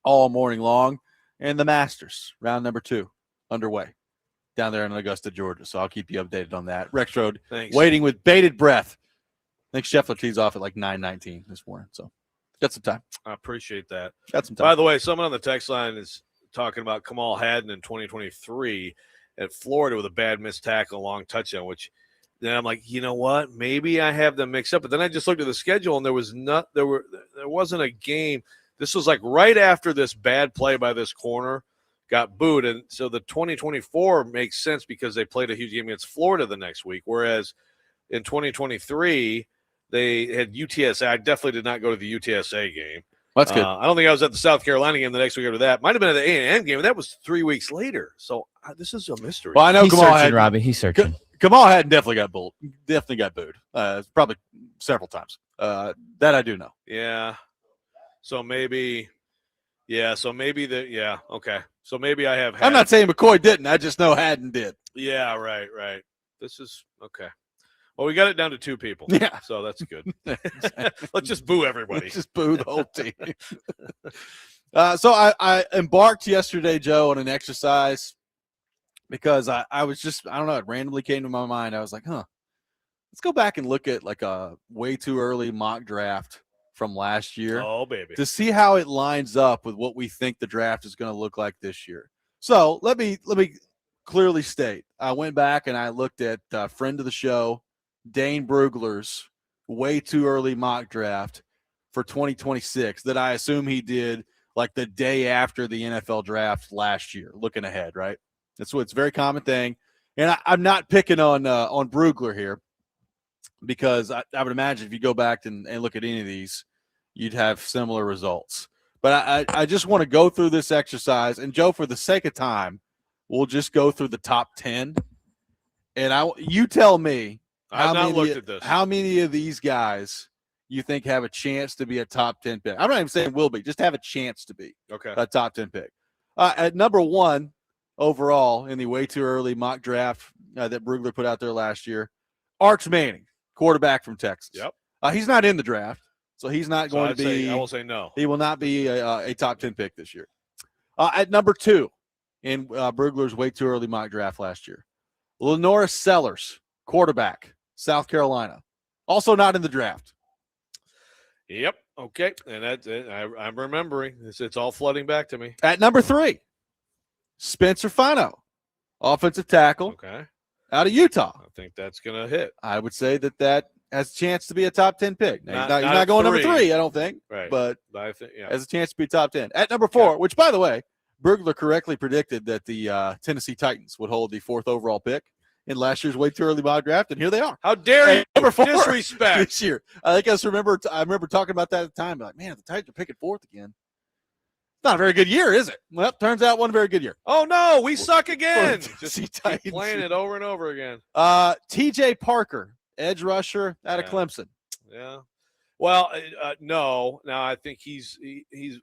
all morning long. And the Masters, round number 2, underway down there in Augusta, Georgia. So I'll keep you updated on that. Rexrode waiting with bated breath. I think Scheffler tees off at like 9:19 this morning. So got some time. I appreciate that. Got some time. By the way, someone on the text line is talking about Kamal Hadden in 2023 at Florida with a bad missed tackle, long touchdown, which then I'm like, you know what? Maybe I have them mixed up. But then I just looked at the schedule and there wasn't a game. This was like right after this bad play by this corner got booed. And so the 2024 makes sense because they played a huge game against Florida the next week. Whereas in 2023, they had UTSA. I definitely did not go to the UTSA game. That's good. I don't think I was at the South Carolina game the next week after that. Might have been at the A&M game, and that was 3 weeks later. So this is a mystery. Well, I know He's Kamal searching, Hadden, Robbie. He's searching. Kamal Hadden definitely got booed. Probably several times. That I do know. Yeah. So maybe okay. So maybe I have. I'm not saying McCoy didn't. I just know Hadden did. Yeah. Right. This is okay. Well, we got it down to 2 people. Yeah. So that's good. Let's just boo everybody. Let's just boo the whole team. So I embarked yesterday, Joe, on an exercise because I was just, I don't know, it randomly came to my mind. I was like, let's go back and look at like a way too early mock draft from last year. Oh, baby. To see how it lines up with what we think the draft is going to look like this year. So let me clearly state, I went back and I looked at friend of the show, Dane Brugler's way too early mock draft for 2026 that I assume he did like the day after the NFL draft last year, looking ahead, right? That's what's a very common thing. And I'm not picking on Brugler here because I would imagine if you go back and look at any of these, you'd have similar results. But I just want to go through this exercise. And, Joe, for the sake of time, we'll just go through the top 10. And you tell me I've not looked at this. How many of these guys you think have a chance to be a top 10 pick? I'm not even saying will be, just have a chance to be a top 10 pick. At number 1 overall in the way too early mock draft that Brugler put out there last year, Arch Manning, quarterback from Texas. Yep. He's not in the draft, so he's not going to be. I will say no. He will not be a top 10 pick this year. At number 2 in Brugler's way too early mock draft last year, Lenora Sellers, quarterback, South Carolina, also not in the draft. Yep. Okay. And I'm remembering. It's all flooding back to me. At number 3, Spencer Fano, offensive tackle, out of Utah. I think that's going to hit. I would say that has a chance to be a top 10 pick. Now, Not you're not going 3. number 3, I don't think. Right. But I think, has a chance to be top 10. At number 4, which, by the way, Brugler correctly predicted that the Tennessee Titans would hold the 4th overall pick in last year's way too early mock draft, and here they are. How dare you? Number 4 disrespect this year. I remember talking about that at the time. Like, man, the Titans are picking 4th again. It's not a very good year, is it? Well, turns out one very good year. Oh no, we suck again. Just keep Titans. playing it over and over again. TJ Parker, edge rusher out of Clemson. Yeah. Well, no. Now I think he's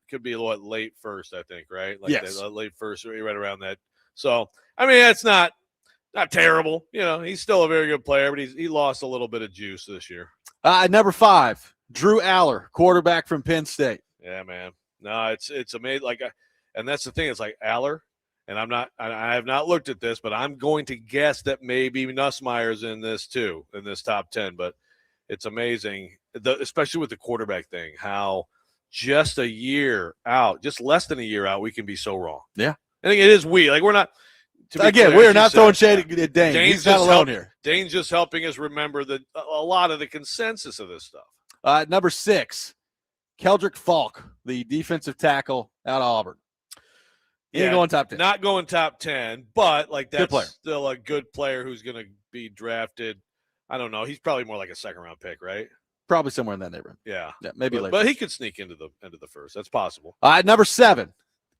could be late first. I think right. Like yes. Late first, right around that. So I mean, that's not terrible. You know, he's still a very good player, but he lost a little bit of juice this year. At number 5, Drew Aller, quarterback from Penn State. Yeah, man. No, it's amazing. And that's the thing. It's like Aller, and I have not looked at this, but I'm going to guess that maybe Nussmeier's in this too, in this top 10. But it's amazing, especially with the quarterback thing, how just a year out, just less than a year out, we can be so wrong. Yeah, I think it is like we're not. Again, we're not throwing shade at Dane. He's not alone here. Dane's just helping us remember a lot of the consensus of this stuff. Number 6, Keldrick Falk, the defensive tackle out of Auburn. He ain't going top 10. Not going top 10, but like Good player. that's still a good player who's going to be drafted. I don't know. He's probably more like a second-round pick, right? Probably somewhere in that neighborhood. Yeah. Maybe but, later. but he could sneak into the end of the first. That's possible. Number 7,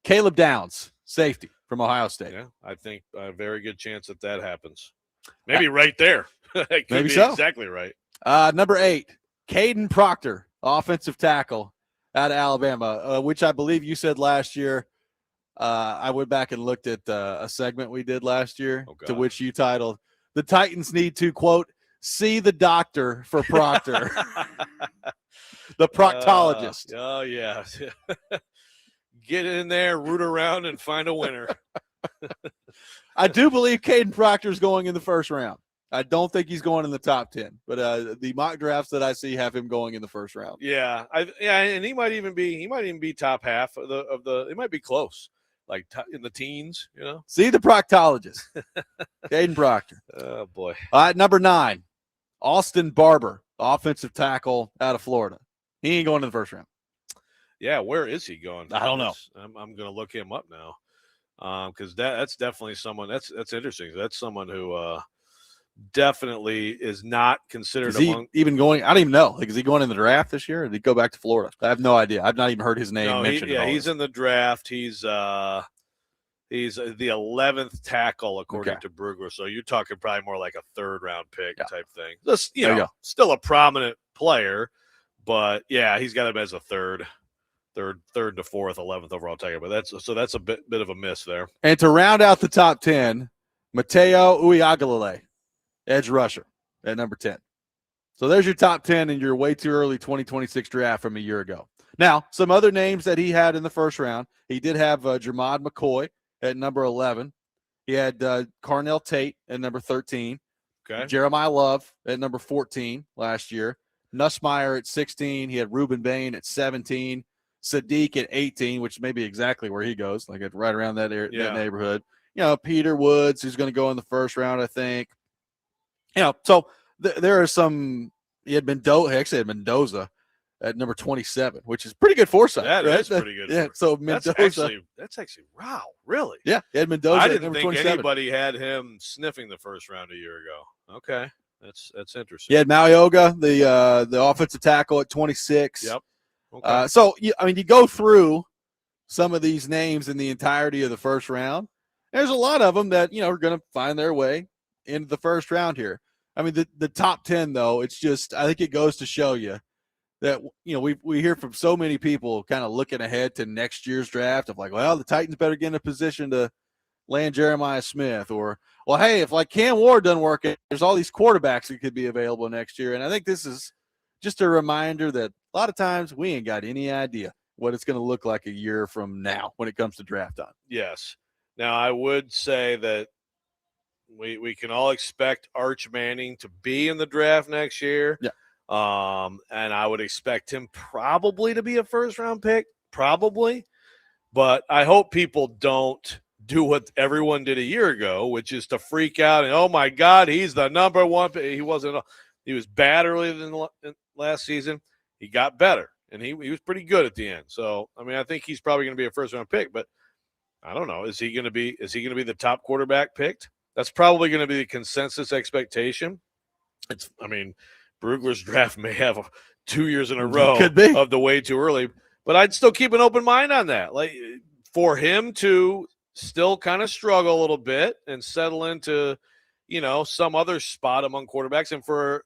Caleb Downs, safety from Ohio State. Yeah, I think a very good chance that happens. Maybe right there. It could Maybe be so. Exactly right. Number 8, Caden Proctor, offensive tackle out of Alabama, which I believe you said last year. I went back and looked at a segment we did last year to which you titled, "The Titans need to, quote, see the doctor for Proctor." The proctologist. Oh, yeah. Get in there, root around, and find a winner. I do believe Caden Proctor is going in the first round. I don't think he's going in the top 10, but the mock drafts that I see have him going in the first round. Yeah, and he might even be top half of the. It might be close, like in the teens. See the proctologist, Caden Proctor. Oh boy. Number 9, Austin Barber, offensive tackle out of Florida. He ain't going in the first round. Yeah, where is he going? I don't know. I'm going to look him up now, because that's definitely someone that's interesting. That's someone who definitely is not considered is he among. Even going? I don't even know. Like, is he going in the draft this year, or did he go back to Florida? I have no idea. I've not even heard his name mentioned. He's in the draft. He's the 11th tackle according to Brugler. So you're talking probably more like a third-round pick type thing. Just, still a prominent player, but yeah, he's got him as a third to fourth, 11th overall tackle. But that's a bit of a miss there. And to round out the top 10, Mateo Uiagalelei, edge rusher at number 10. So there's your top 10 in your way too early 2026 draft from a year ago. Now, some other names that he had in the first round. He did have Jermod McCoy at number 11. He had Carnell Tate at number 13. Okay. Jeremiah Love at number 14 last year. Nussmeier at 16. He had Reuben Bain at 17. Sadiq at 18, which may be exactly where he goes, like right around that neighborhood. Peter Woods, who's going to go in the first round, I think. So there are some. He had Mendoza at number 27, which is pretty good foresight. That right? is pretty good. Yeah. So Mendoza. That's actually wow, really? Yeah, he had Mendoza. I at didn't number think 27. anybody had him sniffing the first round a year ago. Okay, that's interesting. He had Malioga, the offensive tackle, at 26. Yep. Okay. So you go through some of these names in the entirety of the first round. There's a lot of them that are going to find their way into the first round here. I mean, the top 10 though, it's just, I think it goes to show you that we hear from so many people kind of looking ahead to next year's draft of like, well, the Titans better get in a position to land Jeremiah Smith, or well, hey, if like Cam Ward doesn't work, there's all these quarterbacks that could be available next year. And I think this is just a reminder that a lot of times we ain't got any idea what it's going to look like a year from now when it comes to draft time. Yes. Now, I would say that we can all expect Arch Manning to be in the draft next year. Yeah. And I would expect him probably to be a first-round pick, probably. But I hope people don't do what everyone did a year ago, which is to freak out and, oh, my God, he's the number one pick. He was bad earlier than last season. He got better, and he was pretty good at the end. So, I mean, I think he's probably going to be a first-round pick, but I don't know. Is he going to be the top quarterback picked? That's probably going to be the consensus expectation. Brugler's draft may have 2 years in a row of the way too early, but I'd still keep an open mind on that. Like, for him to still kind of struggle a little bit and settle into, some other spot among quarterbacks, and for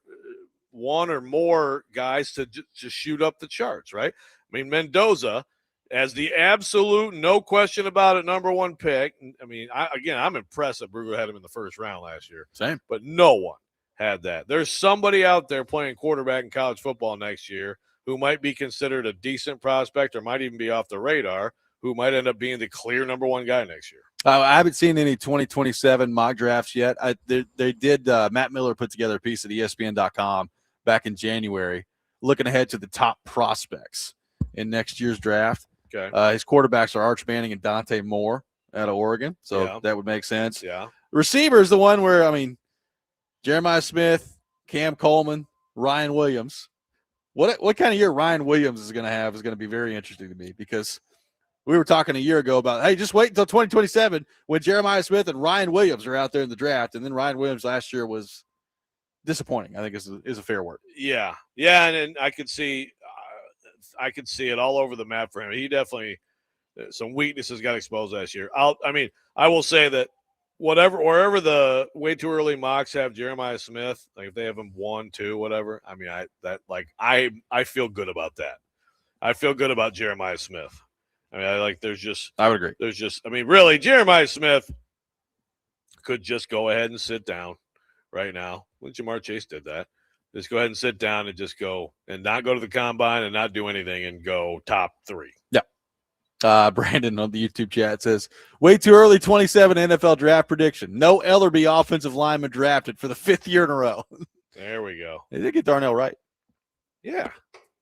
one or more guys to just shoot up the charts, right? I mean, Mendoza, as the absolute, no question about it, number one pick. I mean, I'm impressed that Brugler had him in the first round last year. Same. But no one had that. There's somebody out there playing quarterback in college football next year who might be considered a decent prospect or might even be off the radar, who might end up being the clear number one guy next year. I haven't seen any 2027 mock drafts yet. They did. Matt Miller put together a piece at ESPN.com back in January, looking ahead to the top prospects in next year's draft. Okay. His quarterbacks are Arch Manning and Dante Moore out of Oregon, so that would make sense. Yeah. Receiver is the one where, Jeremiah Smith, Cam Coleman, Ryan Williams. What kind of year Ryan Williams is going to have is going to be very interesting to me, because we were talking a year ago about, hey, just wait until 2027 when Jeremiah Smith and Ryan Williams are out there in the draft. And then Ryan Williams last year was disappointing, I think is a fair word. Yeah. Yeah. And I could see it all over the map for him. He definitely, some weaknesses got exposed last year. I will say that wherever the way too early mocks have Jeremiah Smith, like if they have him 1, 2, whatever. I mean, I feel good about that. I feel good about Jeremiah Smith. I mean, I would agree. Really, Jeremiah Smith could just go ahead and sit down right now. When Jamar Chase did that, just go ahead and sit down and just go and not go to the combine and not do anything and go top 3. Yeah. Brandon on the YouTube chat says, way too early 27 NFL draft prediction. No Ellerby offensive lineman drafted for the 5th year in a row. There we go. They did get Darnell Wright. Yeah.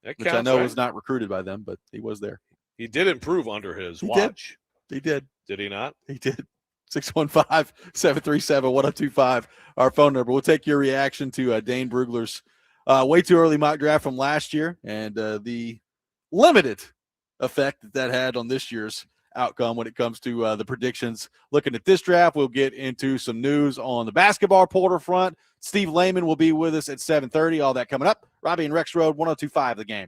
Which I know was not recruited by them, but he was there. He did improve under his watch. He did. Did he not? He did. 615-737-1025, our phone number. We'll take your reaction to Dane Brugler's way too early mock draft from last year and the limited effect that had on this year's outcome when it comes to the predictions. Looking at this draft, we'll get into some news on the basketball portal front. Steve Layman will be with us at 7:30. All that coming up. Robby and Rexrode, 102.5 The Game.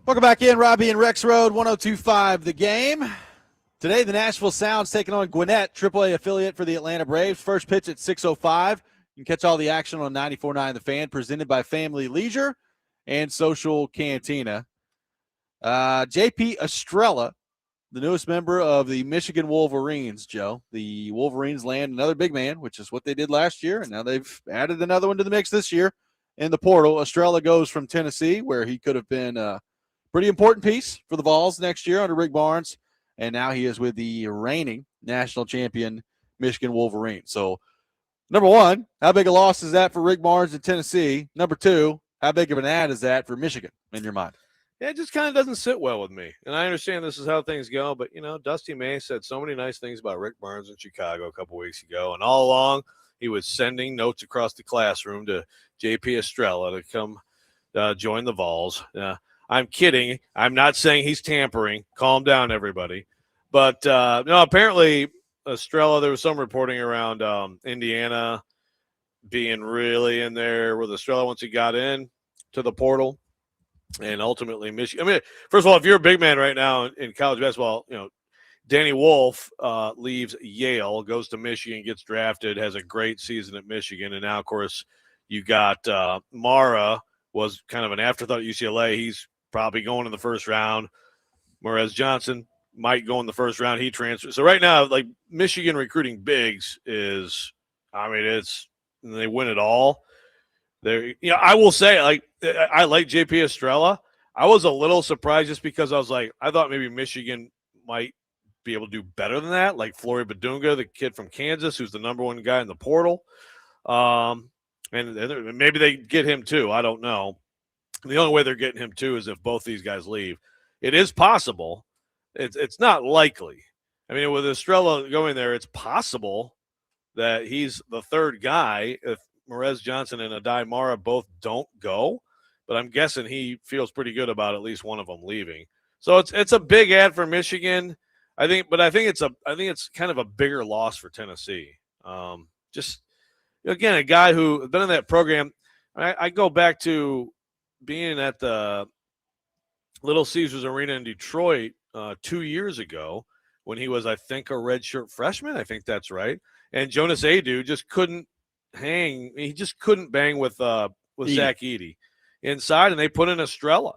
Welcome back in, Robby and Rexrode, 102.5 The Game. Today, the Nashville Sound's taking on Gwinnett, AAA affiliate for the Atlanta Braves. First pitch at 6:05. You can catch all the action on 94.9 The Fan, presented by Family Leisure and Social Cantina. JP Estrella, the newest member of the Michigan Wolverines, Joe. The Wolverines land another big man, which is what they did last year, and now they've added another one to the mix this year in the portal. Estrella goes from Tennessee, where he could have been a pretty important piece for the Vols next year under Rick Barnes, and now he is with the reigning national champion Michigan Wolverines. So, number one, how big a loss is that for Rick Barnes in Tennessee? Number two, how big of an ad is that for Michigan in your mind? Yeah, it just kind of doesn't sit well with me. And I understand this is how things go, but, Dusty May said so many nice things about Rick Barnes in Chicago a couple weeks ago. And all along, he was sending notes across the classroom to JP Estrella to come join the Vols. I'm kidding. I'm not saying he's tampering. Calm down, everybody. But, no, apparently Estrella, there was some reporting around Indiana being really in there with Estrella once he got in to the portal. And ultimately, Michigan. I mean, first of all, if you're a big man right now in college basketball, Danny Wolf leaves Yale, goes to Michigan, gets drafted, has a great season at Michigan. And now, of course, you got Mara was kind of an afterthought at UCLA. He's probably going in the first round. Whereas Johnson might go in the first round. He transfers. So right now, like Michigan recruiting bigs is, they win it all. I will say, I like JP Estrella. I was a little surprised just because I thought maybe Michigan might be able to do better than that, like Flory Badunga, the kid from Kansas, who's the number one guy in the portal. And maybe they get him too. I don't know. The only way they're getting him too is if both these guys leave. It is possible. It's not likely. I mean, with Estrella going there, it's possible that he's the third guy if Morez Johnson and Adai Mara both don't go, but I'm guessing he feels pretty good about at least one of them leaving. So it's a big ad for Michigan, I think it's kind of a bigger loss for Tennessee. Just again, a guy who been in that program. I go back to being at the Little Caesars Arena in Detroit 2 years ago when he was, I think, a redshirt freshman. I think that's right. And Jonas Adu just couldn't hang. He just couldn't bang with Zach Edey inside, and they put in Estrella.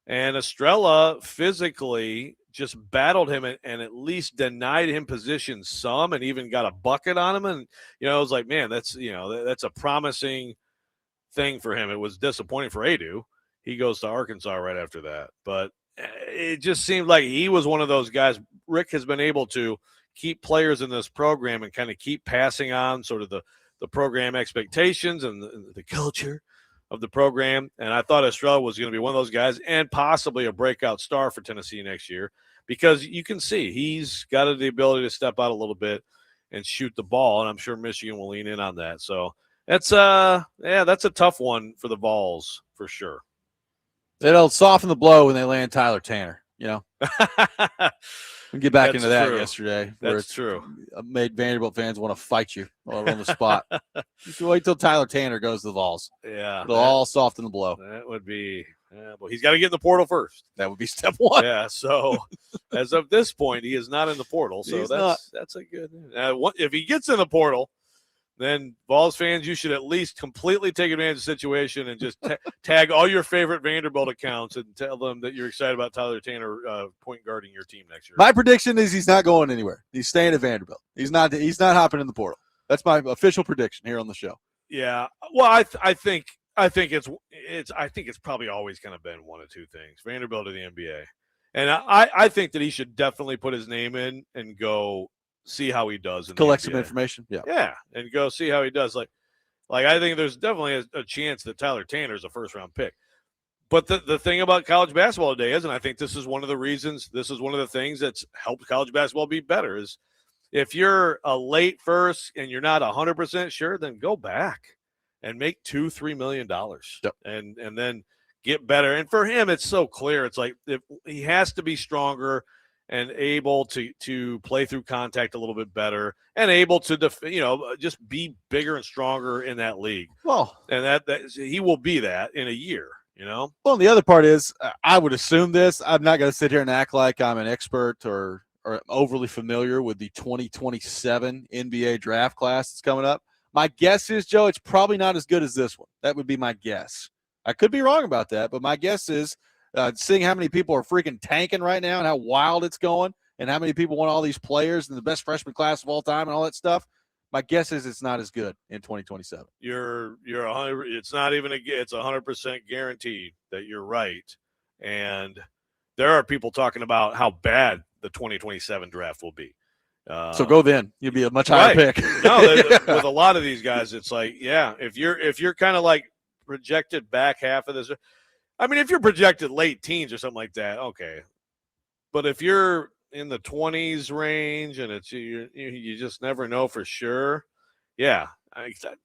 And Estrella physically just battled him and at least denied him position some and even got a bucket on him. And, it was like, man, that's a promising thing for him. It was disappointing for Adu. He goes to Arkansas right after that. But it just seemed like he was one of those guys. Rick has been able to keep players in this program and kind of keep passing on sort of the program expectations and the culture of the program. And I thought Estrella was going to be one of those guys and possibly a breakout star for Tennessee next year because you can see he's got the ability to step out a little bit and shoot the ball. And I'm sure Michigan will lean in on that. So that's a tough one for the Vols for sure. It'll soften the blow when they land Tyler Tanner, We get back into that true. Yesterday. That's true. Made Vanderbilt fans want to fight you all on the spot. Just wait till Tyler Tanner goes to the Vols. Yeah. It'll all soften the blow. That would be well, he's got to get in the portal first. That would be step one. Yeah. So as of this point, he is not in the portal. So that's a good if he gets in the portal, then Vols fans, you should at least completely take advantage of the situation and just tag all your favorite Vanderbilt accounts and tell them that you're excited about Tyler Tanner point guarding your team next year. My prediction is he's not going anywhere. He's staying at Vanderbilt. He's not hopping in the portal. That's my official prediction here on the show. Yeah. Well, I think it's probably always kind of been one of two things: Vanderbilt or the NBA. And I think that he should definitely put his name in and go see how he does. Collect some information. Yeah, and go see how he does. Like I think there's definitely a chance that Tyler Tanner is a first-round pick. But the thing about college basketball today is, and I think this is one of the reasons, this is one of the things that's helped college basketball be better, is if you're a late first and you're not 100% sure, then go back and make $2-3 million and then get better. And for him, it's so clear. It's like if he has to be stronger and able to play through contact a little bit better and able to, just be bigger and stronger in that league. Well, and that he will be that in a year. You know? Well, the other part is I would assume this. I'm not going to sit here and act like I'm an expert or overly familiar with the 2027 NBA draft class that's coming up. My guess is, Joe, it's probably not as good as this one. That would be my guess. I could be wrong about that, but my guess is seeing how many people are freaking tanking right now and how wild it's going and how many people want all these players and the best freshman class of all time and all that stuff. My guess is it's not as good in 2027. You're 100. It's not even it's 100% guaranteed that you're right. And there are people talking about how bad the 2027 draft will be. So go then. You'll be a much higher right. pick. No, with a lot of these guys, it's like, yeah, if you're kind of like projected back half of this, I mean, if you're projected late teens or something like that, okay. But if you're in the 20s range and it's you just never know for sure. Yeah,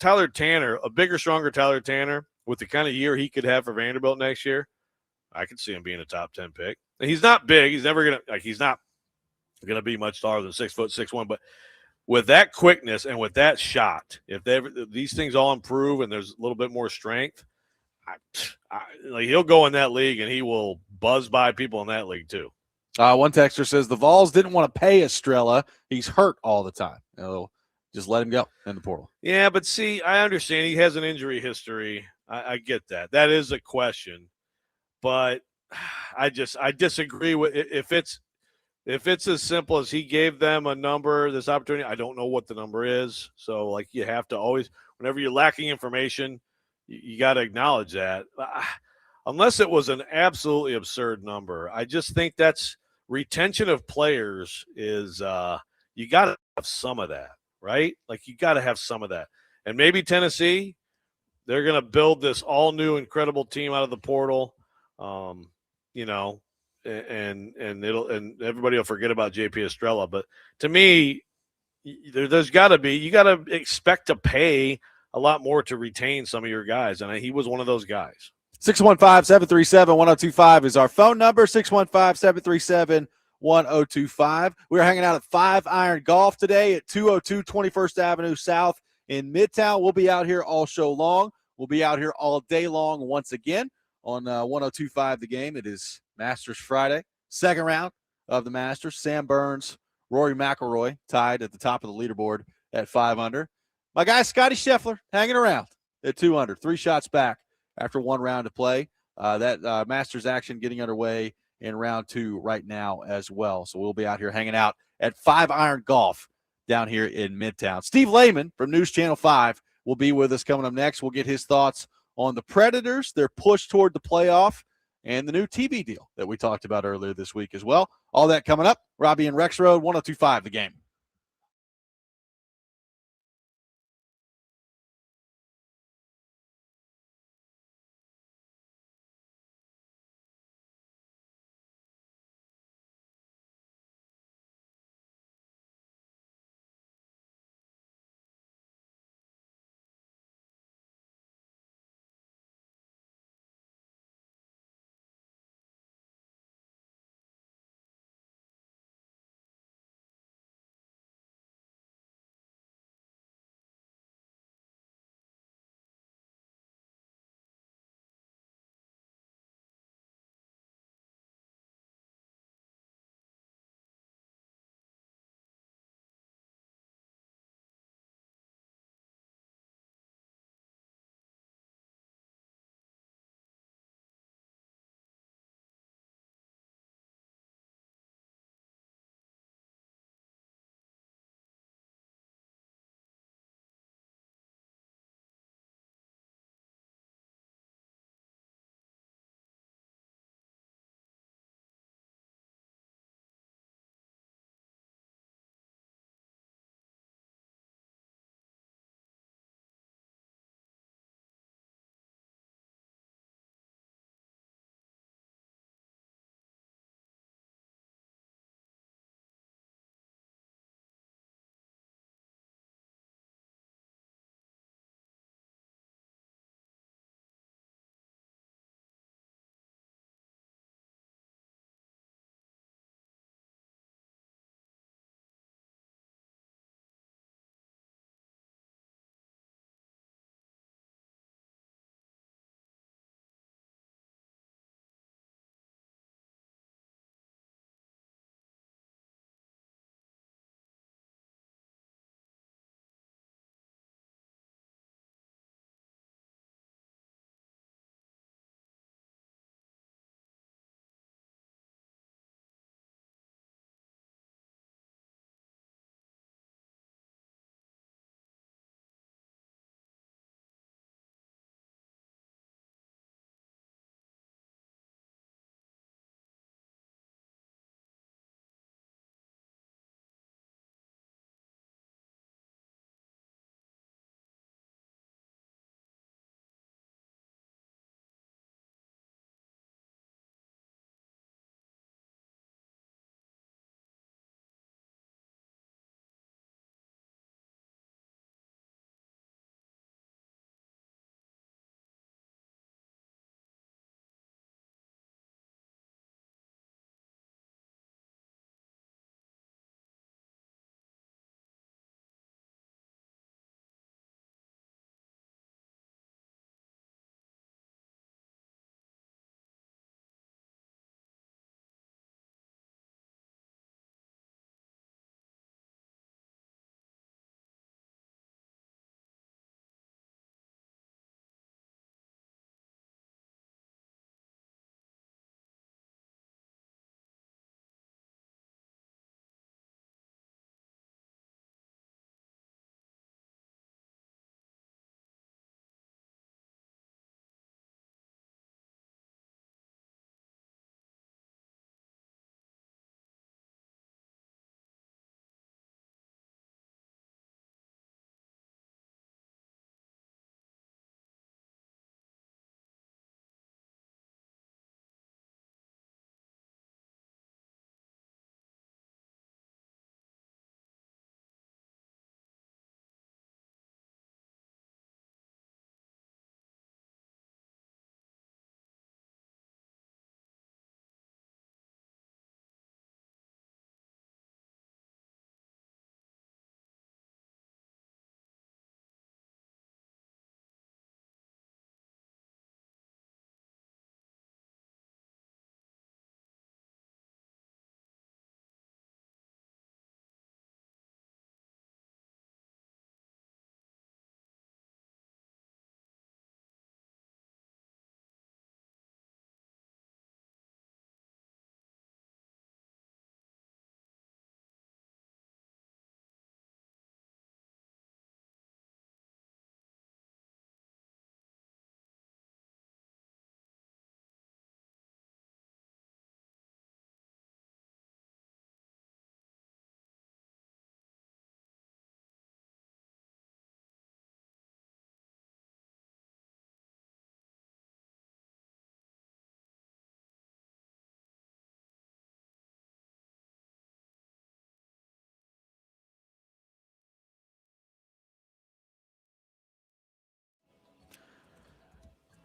Tyler Tanner, a bigger, stronger Tyler Tanner with the kind of year he could have for Vanderbilt next year, I could see him being a top 10 pick. And he's not big. He's never he's not gonna be much taller than 6'6'1", but with that quickness and with that shot, if these things all improve and there's a little bit more strength, like he'll go in that league and he will buzz by people in that league too. One texter says the Vols didn't want to pay Estrella. He's hurt all the time. Just let him go in the portal. Yeah, but see, I understand he has an injury history. I get that. That is a question, but I disagree with if it's as simple as he gave them a number, this opportunity. I don't know what the number is, so like you have to always, whenever you're lacking information, you got to acknowledge that. Unless it was an absolutely absurd number, I just think that's retention of players is you got to have some of that. Right? Like you got to have some of that. And maybe Tennessee, they're going to build this all new incredible team out of the portal. You know, and everybody will forget about JP Estrella. But to me, there's got to be, you got to expect to pay a lot more to retain some of your guys. And he was one of those guys. 615-737-1025 is our phone number. 615-737-1025. We're hanging out at 5 Iron Golf today at 202 21st Avenue South in Midtown. We'll be out here all show long. We'll be out here all day long once again on 1025 The Game. It is Masters Friday, second round of the Masters. Sam Burns, Rory McIlroy tied at the top of the leaderboard at 5 under. My guy Scotty Scheffler hanging around at 2 under, 3 shots back after 1 round to play. That Masters action getting underway in round 2 right now as well. So we'll be out here hanging out at 5 Iron Golf down here in Midtown. Steve Layman from News Channel 5 will be with us coming up next. We'll get his thoughts on the Predators, their push toward the playoff, and the new TV deal that we talked about earlier this week as well. All that coming up. Robby and Rexrode, 1025 The Game.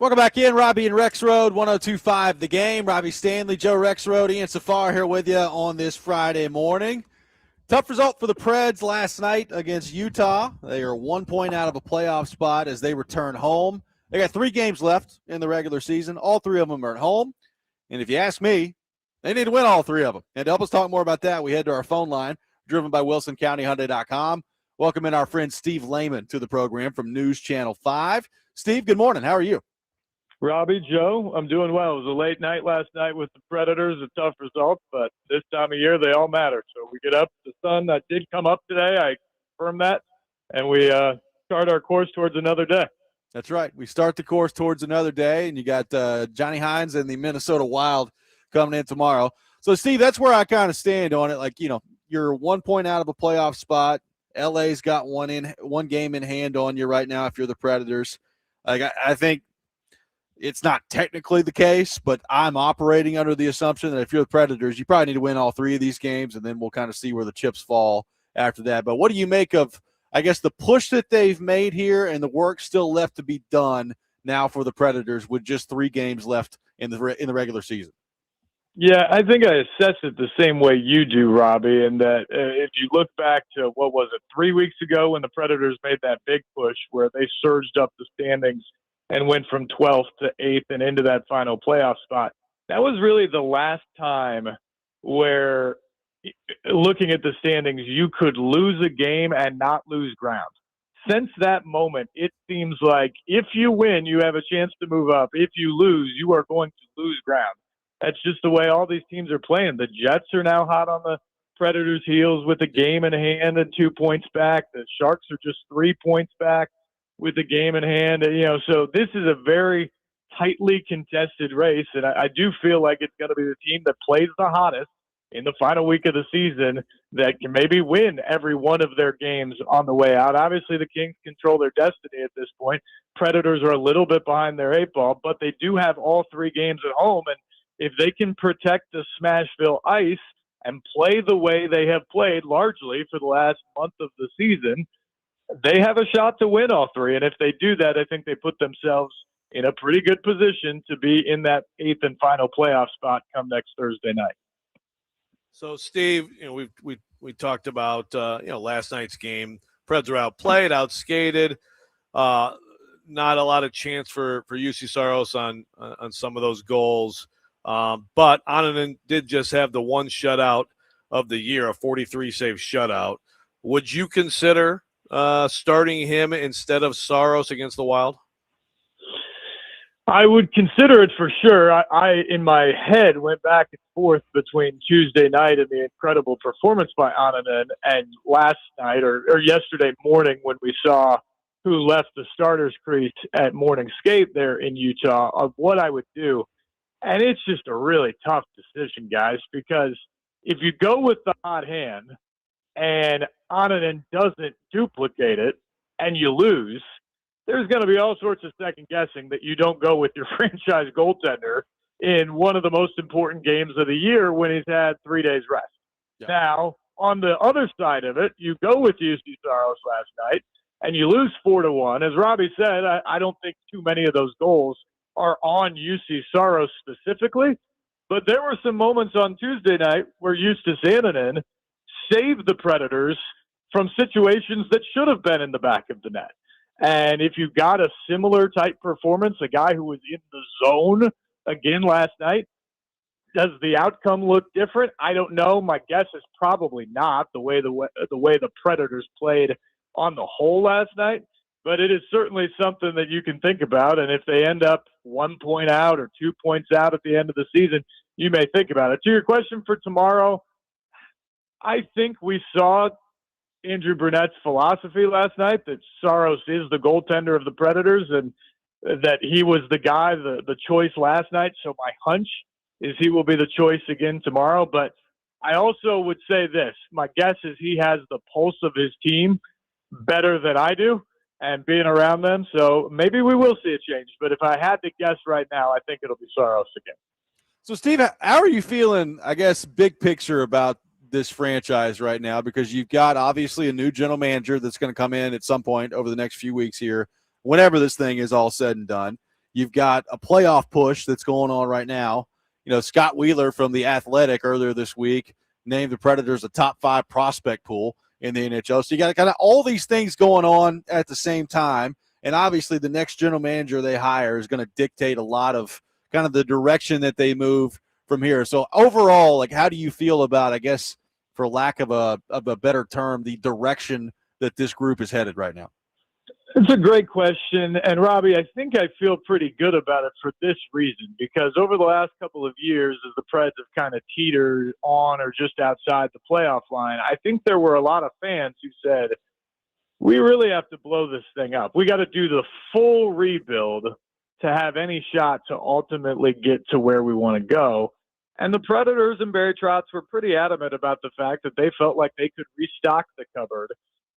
Welcome back in, Robby and Rexrode, 102.5 The Game. Robby Stanley, Joe Rexrode, Ian Safar here with you on this Friday morning. Tough result for the Preds last night against Utah. They are 1 point out of a playoff spot as they return home. They got 3 games left in the regular season. All 3 of them are at home. And if you ask me, they need to win all 3 of them. And to help us talk more about that, we head to our phone line, driven by WilsonCountyHyundai.com. Welcome in our friend Steve Layman to the program from News Channel 5. Steve, good morning. How are you? Robby, Joe, I'm doing well. It was a late night last night with the Predators, a tough result, but this time of year they all matter. So we get up, the sun that did come up today, I confirmed that, and we start our course towards another day. That's right. We start the course towards another day, and you got Johnny Hines and the Minnesota Wild coming in tomorrow. So, Steve, that's where I kind of stand on it. Like, you know, you're 1 point out of a playoff spot. LA's got one game in hand on you right now if you're the Predators. Like, I think it's not technically the case, but I'm operating under the assumption that if you're the Predators, you probably need to win all 3 of these games, and then we'll kind of see where the chips fall after that. But what do you make of, I guess, the push that they've made here and the work still left to be done now for the Predators with just 3 games left in the regular season? Yeah, I think I assess it the same way you do, Robby, and that if you look back to, 3 weeks ago when the Predators made that big push where they surged up the standings and went from 12th to 8th and into that final playoff spot. That was really the last time where, looking at the standings, you could lose a game and not lose ground. Since that moment, it seems like if you win, you have a chance to move up. If you lose, you are going to lose ground. That's just the way all these teams are playing. The Jets are now hot on the Predators' heels with a game in hand and 2 points back. The Sharks are just 3 points back with the game in hand. You know, so this is a very tightly contested race, and I do feel like it's going to be the team that plays the hottest in the final week of the season that can maybe win every one of their games on the way out. Obviously, the Kings control their destiny at this point. Predators are a little bit behind their 8 ball, but they do have all 3 games at home, and if they can protect the Smashville ice and play the way they have played largely for the last month of the season, they have a shot to win all 3. And if they do that, I think they put themselves in a pretty good position to be in that 8th and final playoff spot come next Thursday night. So, Steve, you know, we talked about last night's game. Preds are outplayed, outskated. Not a lot of chance for UC Saros on some of those goals. But Ananen did just have the one shutout of the year, a 43-save shutout. Would you consider starting him instead of Saros against the Wild? I would consider it for sure. I in my head, went back and forth between Tuesday night and the incredible performance by Ananen and last night or yesterday morning when we saw who left the starters crease at morning skate there in Utah of what I would do. And it's just a really tough decision, guys, because if you go with the hot hand and Ananen doesn't duplicate it and you lose, there's going to be all sorts of second guessing that you don't go with your franchise goaltender in one of the most important games of the year when he's had 3 days rest. Yeah. Now, on the other side of it, you go with UC Saros last night and you lose 4-1. As Robby said, I don't think too many of those goals are on UC Saros specifically, but there were some moments on Tuesday night where Justus Ananen saved the Predators from situations that should have been in the back of the net. And if you've got a similar type performance, a guy who was in the zone again last night, does the outcome look different? I don't know. My guess is probably not the way the Predators played on the whole last night. But it is certainly something that you can think about. And if they end up 1 point out or 2 points out at the end of the season, you may think about it. To your question for tomorrow, I think we saw Andrew Burnett's philosophy last night that Saros is the goaltender of the Predators and that he was the guy, the choice last night. So my hunch is he will be the choice again tomorrow. But I also would say this. My guess is he has the pulse of his team better than I do and being around them. So maybe we will see a change. But if I had to guess right now, I think it'll be Saros again. So, Steve, how are you feeling, I guess, big picture about this franchise right now? Because you've got obviously a new general manager that's going to come in at some point over the next few weeks here, whenever this thing is all said and done. You've got a playoff push that's going on right now. Scott Wheeler from The Athletic earlier this week named the Predators a top 5 prospect pool in the NHL. So you got kind of all these things going on at the same time. And obviously the next general manager they hire is going to dictate a lot of kind of the direction that they move from here. So overall, like, how do you feel about, I guess, for lack of a better term, the direction that this group is headed right now? It's a great question. And Robby, I think I feel pretty good about it for this reason, because over the last couple of years, as the Preds have kind of teetered on or just outside the playoff line, I think there were a lot of fans who said, we really have to blow this thing up. We got to do the full rebuild to have any shot to ultimately get to where we want to go. And the Predators and Barry Trotz were pretty adamant about the fact that they felt like they could restock the cupboard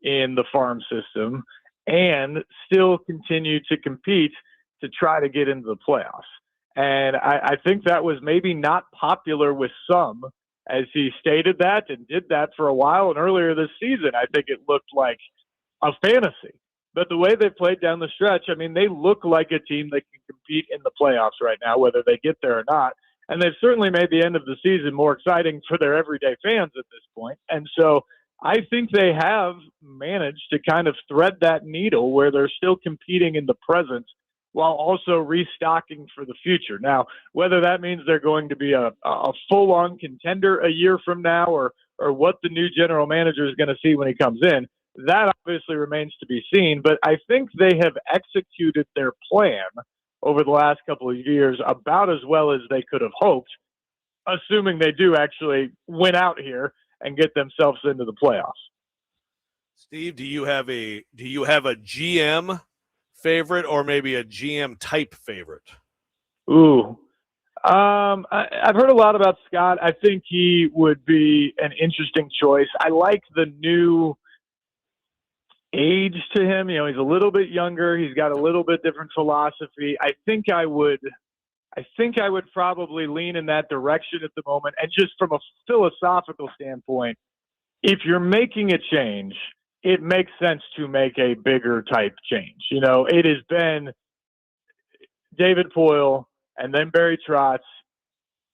in the farm system and still continue to compete to try to get into the playoffs. And I think that was maybe not popular with some, as he stated that and did that for a while. And earlier this season, I think it looked like a fantasy. But the way they played down the stretch, I mean, they look like a team that can compete in the playoffs right now, whether they get there or not. And they've certainly made the end of the season more exciting for their everyday fans at this point. And so I think they have managed to kind of thread that needle where they're still competing in the present while also restocking for the future. Now, whether that means they're going to be a full-on contender a year from now or what the new general manager is going to see when he comes in, that obviously remains to be seen. But I think they have executed their plan over the last couple of years about as well as they could have hoped, assuming they do actually win out here and get themselves into the playoffs. Steve, do you have a GM favorite or maybe a GM type favorite? Ooh. I've heard a lot about Scott. I think he would be an interesting choice. I like the new age to him. He's a little bit younger. He's got a little bit different philosophy. I think I would probably lean in that direction at the moment. And just from a philosophical standpoint, if you're making a change, it makes sense to make a bigger type change. It has been David Poile and then Barry Trotz,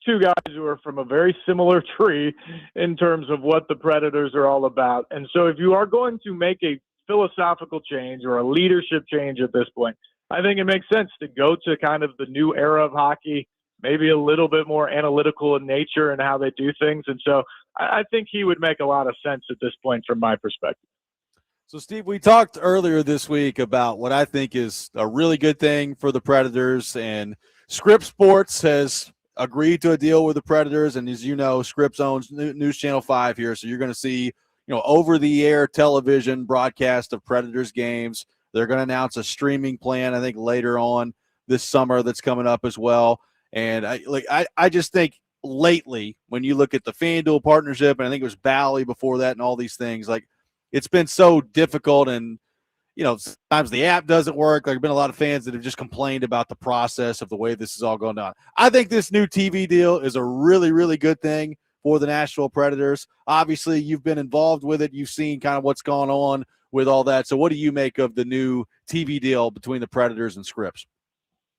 two guys who are from a very similar tree in terms of what the Predators are all about. And so if you are going to make a philosophical change or a leadership change at this point, I think it makes sense to go to kind of the new era of hockey, maybe a little bit more analytical in nature and how they do things. And so I think he would make a lot of sense at this point from my perspective. So, Steve, we talked earlier this week about what I think is a really good thing for the Predators, and Scripps Sports has agreed to a deal with the Predators. And as you know, Scripps owns News Channel 5 here. So you're going to see, over-the-air television broadcast of Predators games. They're going to announce a streaming plan, I think, later on this summer that's coming up as well. And I just think lately, when you look at the FanDuel partnership, and I think it was Bally before that and all these things, like, it's been so difficult, and sometimes the app doesn't work. There have been a lot of fans that have just complained about the process of the way this is all going on. I think this new TV deal is a really, really good thing for the Nashville Predators. Obviously, you've been involved with it. You've seen kind of what's gone on with all that. So what do you make of the new TV deal between the Predators and Scripps?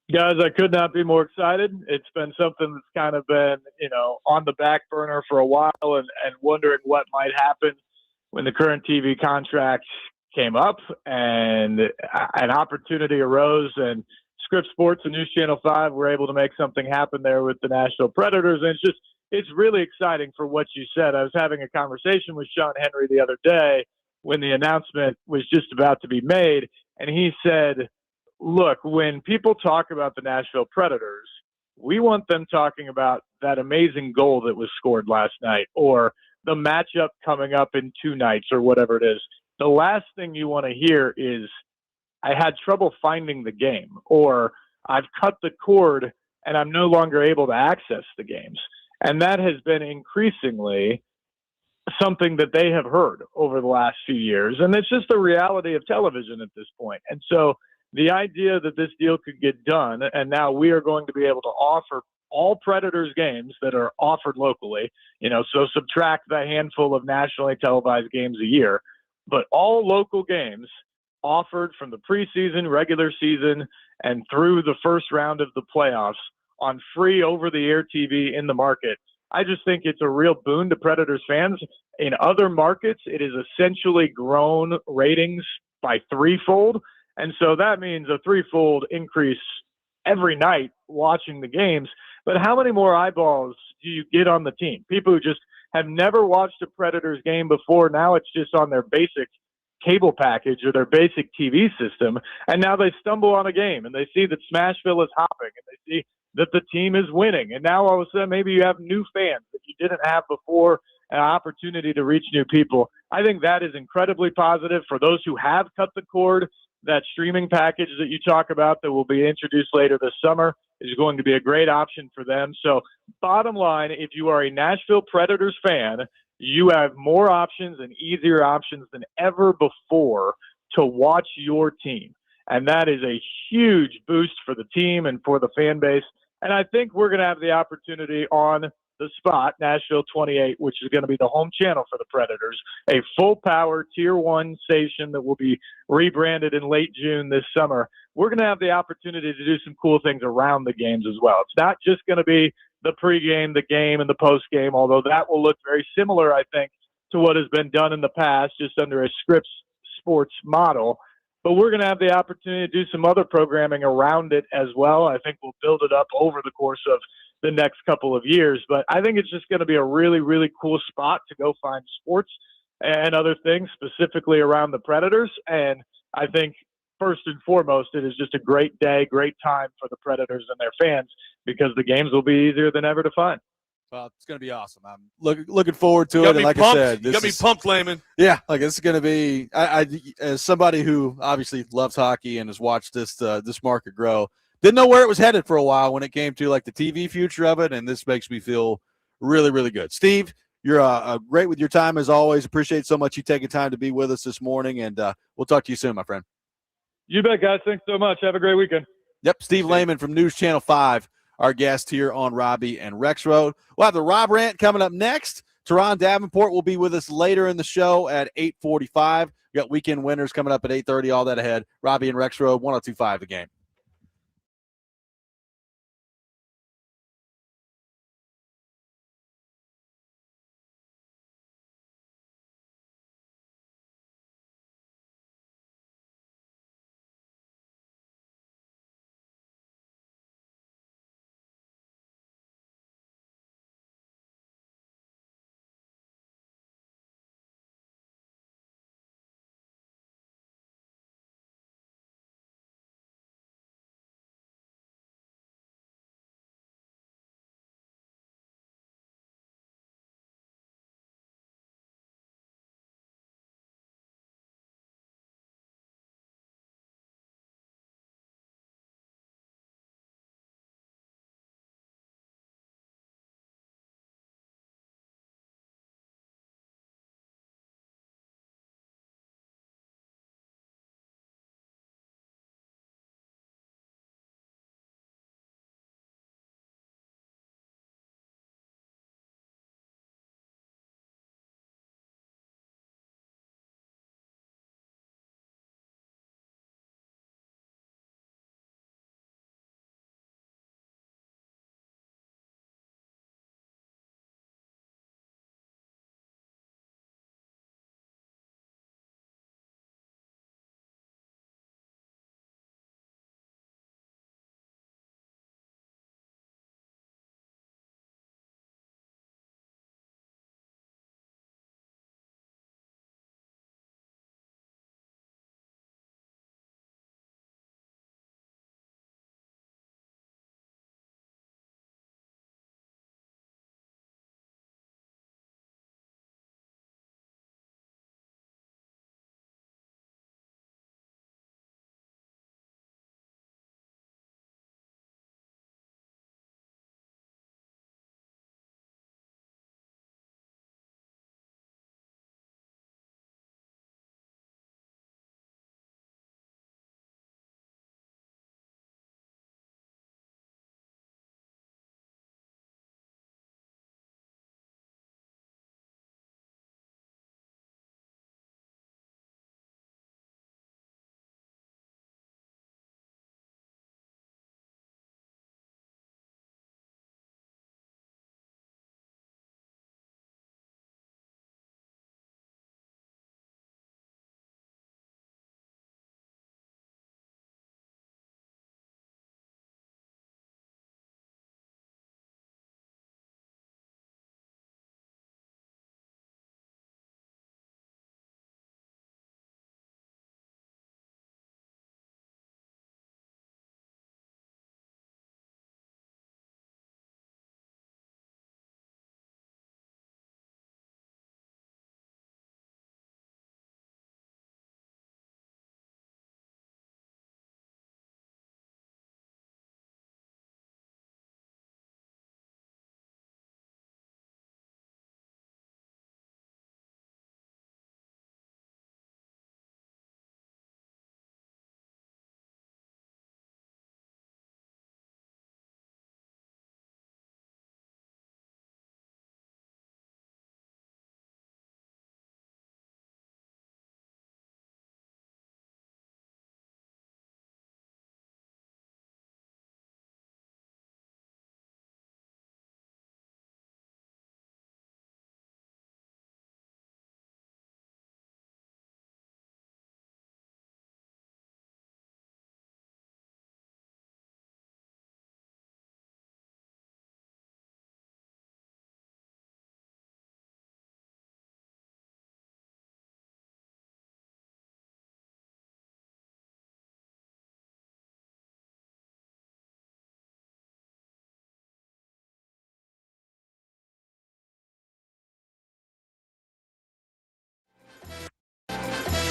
Guys, I could not be more excited. It's been something that's kind of been, on the back burner for a while and wondering what might happen when the current TV contract came up and an opportunity arose, and Scripps Sports and News Channel 5 were able to make something happen there with the Nashville Predators. And it's really exciting for what you said. I was having a conversation with Sean Henry the other day when the announcement was just about to be made, and he said, look, when people talk about the Nashville Predators, we want them talking about that amazing goal that was scored last night or the matchup coming up in 2 nights or whatever it is. The last thing you want to hear is, I had trouble finding the game, or I've cut the cord and I'm no longer able to access the games. And that has been increasingly something that they have heard over the last few years. And it's just the reality of television at this point. And so the idea that this deal could get done, and now we are going to be able to offer all Predators games that are offered locally, so subtract the handful of nationally televised games a year, but all local games offered from the preseason, regular season, and through the first round of the playoffs on free over-the-air TV in the market. I just think it's a real boon to Predators fans. In other markets, it has essentially grown ratings by threefold. And so that means a threefold increase every night watching the games. But how many more eyeballs do you get on the team? People who just have never watched a Predators game before, now it's just on their basic cable package or their basic TV system. And now they stumble on a game and they see that Smashville is hopping and they see that the team is winning. And now all of a sudden, maybe you have new fans that you didn't have before, an opportunity to reach new people. I think that is incredibly positive for those who have cut the cord. That streaming package that you talk about that will be introduced later this summer is going to be a great option for them. So bottom line, if you are a Nashville Predators fan, you have more options and easier options than ever before to watch your team. And that is a huge boost for the team and for the fan base. And I think we're going to have the opportunity on the spot, Nashville 28, which is going to be the home channel for the Predators, a full-power Tier 1 station that will be rebranded in late June this summer. We're going to have the opportunity to do some cool things around the games as well. It's not just going to be the pregame, the game, and the postgame, although that will look very similar, I think, to what has been done in the past, just under a Scripps Sports model. But we're going to have the opportunity to do some other programming around it as well. I think we'll build it up over the course of the next couple of years. But I think it's just going to be a really, really cool spot to go find sports and other things specifically around the Predators. And I think first and foremost, it is just a great day, great time for the Predators and their fans because the games will be easier than ever to find. Well, it's going to be awesome. I'm looking forward to You it. got And me like pumped. I said, You got me pumped, Layman. Yeah, like it's going to be. I as somebody who obviously loves hockey and has watched this market grow, didn't know where it was headed for a while when it came to like the TV future of it, and this makes me feel really, really good. Steve, you're great with your time as always. Appreciate so much you taking time to be with us this morning, and we'll talk to you soon, my friend. You bet, guys. Thanks so much. Have a great weekend. Yep, Steve Layman from News Channel 5, our guest here on Robby and Rexrode. We'll have the Rob Rant coming up next. Terron Davenport will be with us later in the show at 8:45. We got weekend winners coming up at 8:30, all that ahead. Robby and Rexrode, 102.5 The Game.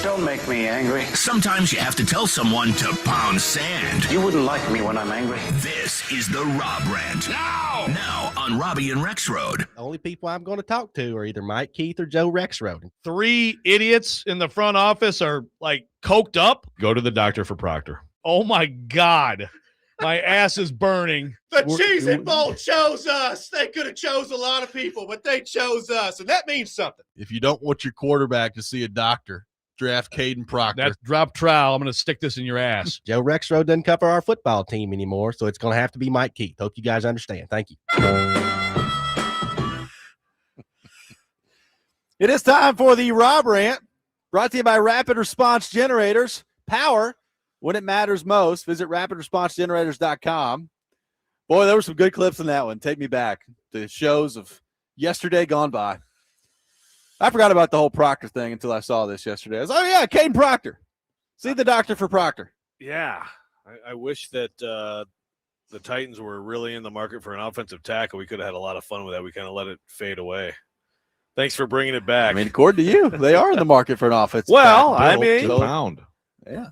Don't make me angry. Sometimes you have to tell someone to pound sand. You wouldn't like me when I'm angry. This is the Rob Rant. Now on Robby and Rexrode. The only people I'm going to talk to are either Mike Keith or Joe Rexrode. 3 idiots in the front office are like coked up. Go to the doctor for Proctor. Oh my God. My ass is burning. The Cheese and Bowl chose us. They could have chose a lot of people, but they chose us, and that means something. If you don't want your quarterback to see a doctor, draft Caden Proctor. That drop trowel. I'm going to stick this in your ass. Joe Rexrode doesn't cover our football team anymore, so it's going to have to be Mike Keith. Hope you guys understand. Thank you. It is time for the Rob Rant, brought to you by Rapid Response Generators. Power when it matters most. Visit rapidresponsegenerators.com. Boy, there were some good clips in that one. Take me back to shows of yesterday gone by. I forgot about the whole Proctor thing until I saw this yesterday. I was like, oh, yeah, Caden Proctor. See the doctor for Proctor. Yeah. I wish that the Titans were really in the market for an offensive tackle. We could have had a lot of fun with that. We kind of let it fade away. Thanks for bringing it back. I mean, according to you, they are in the market for an offensive well, tackle. I mean, pound. Yeah.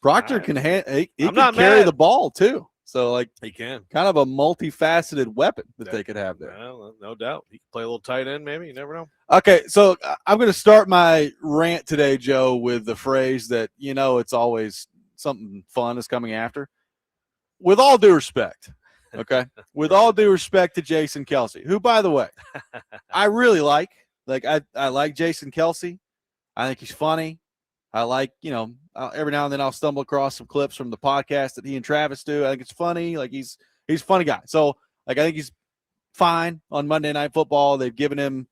Proctor can he I'm can not carry mad. the ball, too. So, like, he can. kind of a multifaceted weapon that they could have there. Well, no doubt. He can play a little tight end, maybe. You never know. Okay, so I'm going to start my rant today, Joe, with the phrase that, it's always something fun is coming after. With all due respect, okay? With all due respect to Jason Kelsey, who, by the way, I really like. Like, I like Jason Kelsey. I think he's funny. I like, every now and then I'll stumble across some clips from the podcast that he and Travis do. I think it's funny. Like, he's a funny guy. So, like, I think he's fine on Monday Night Football. They've given him,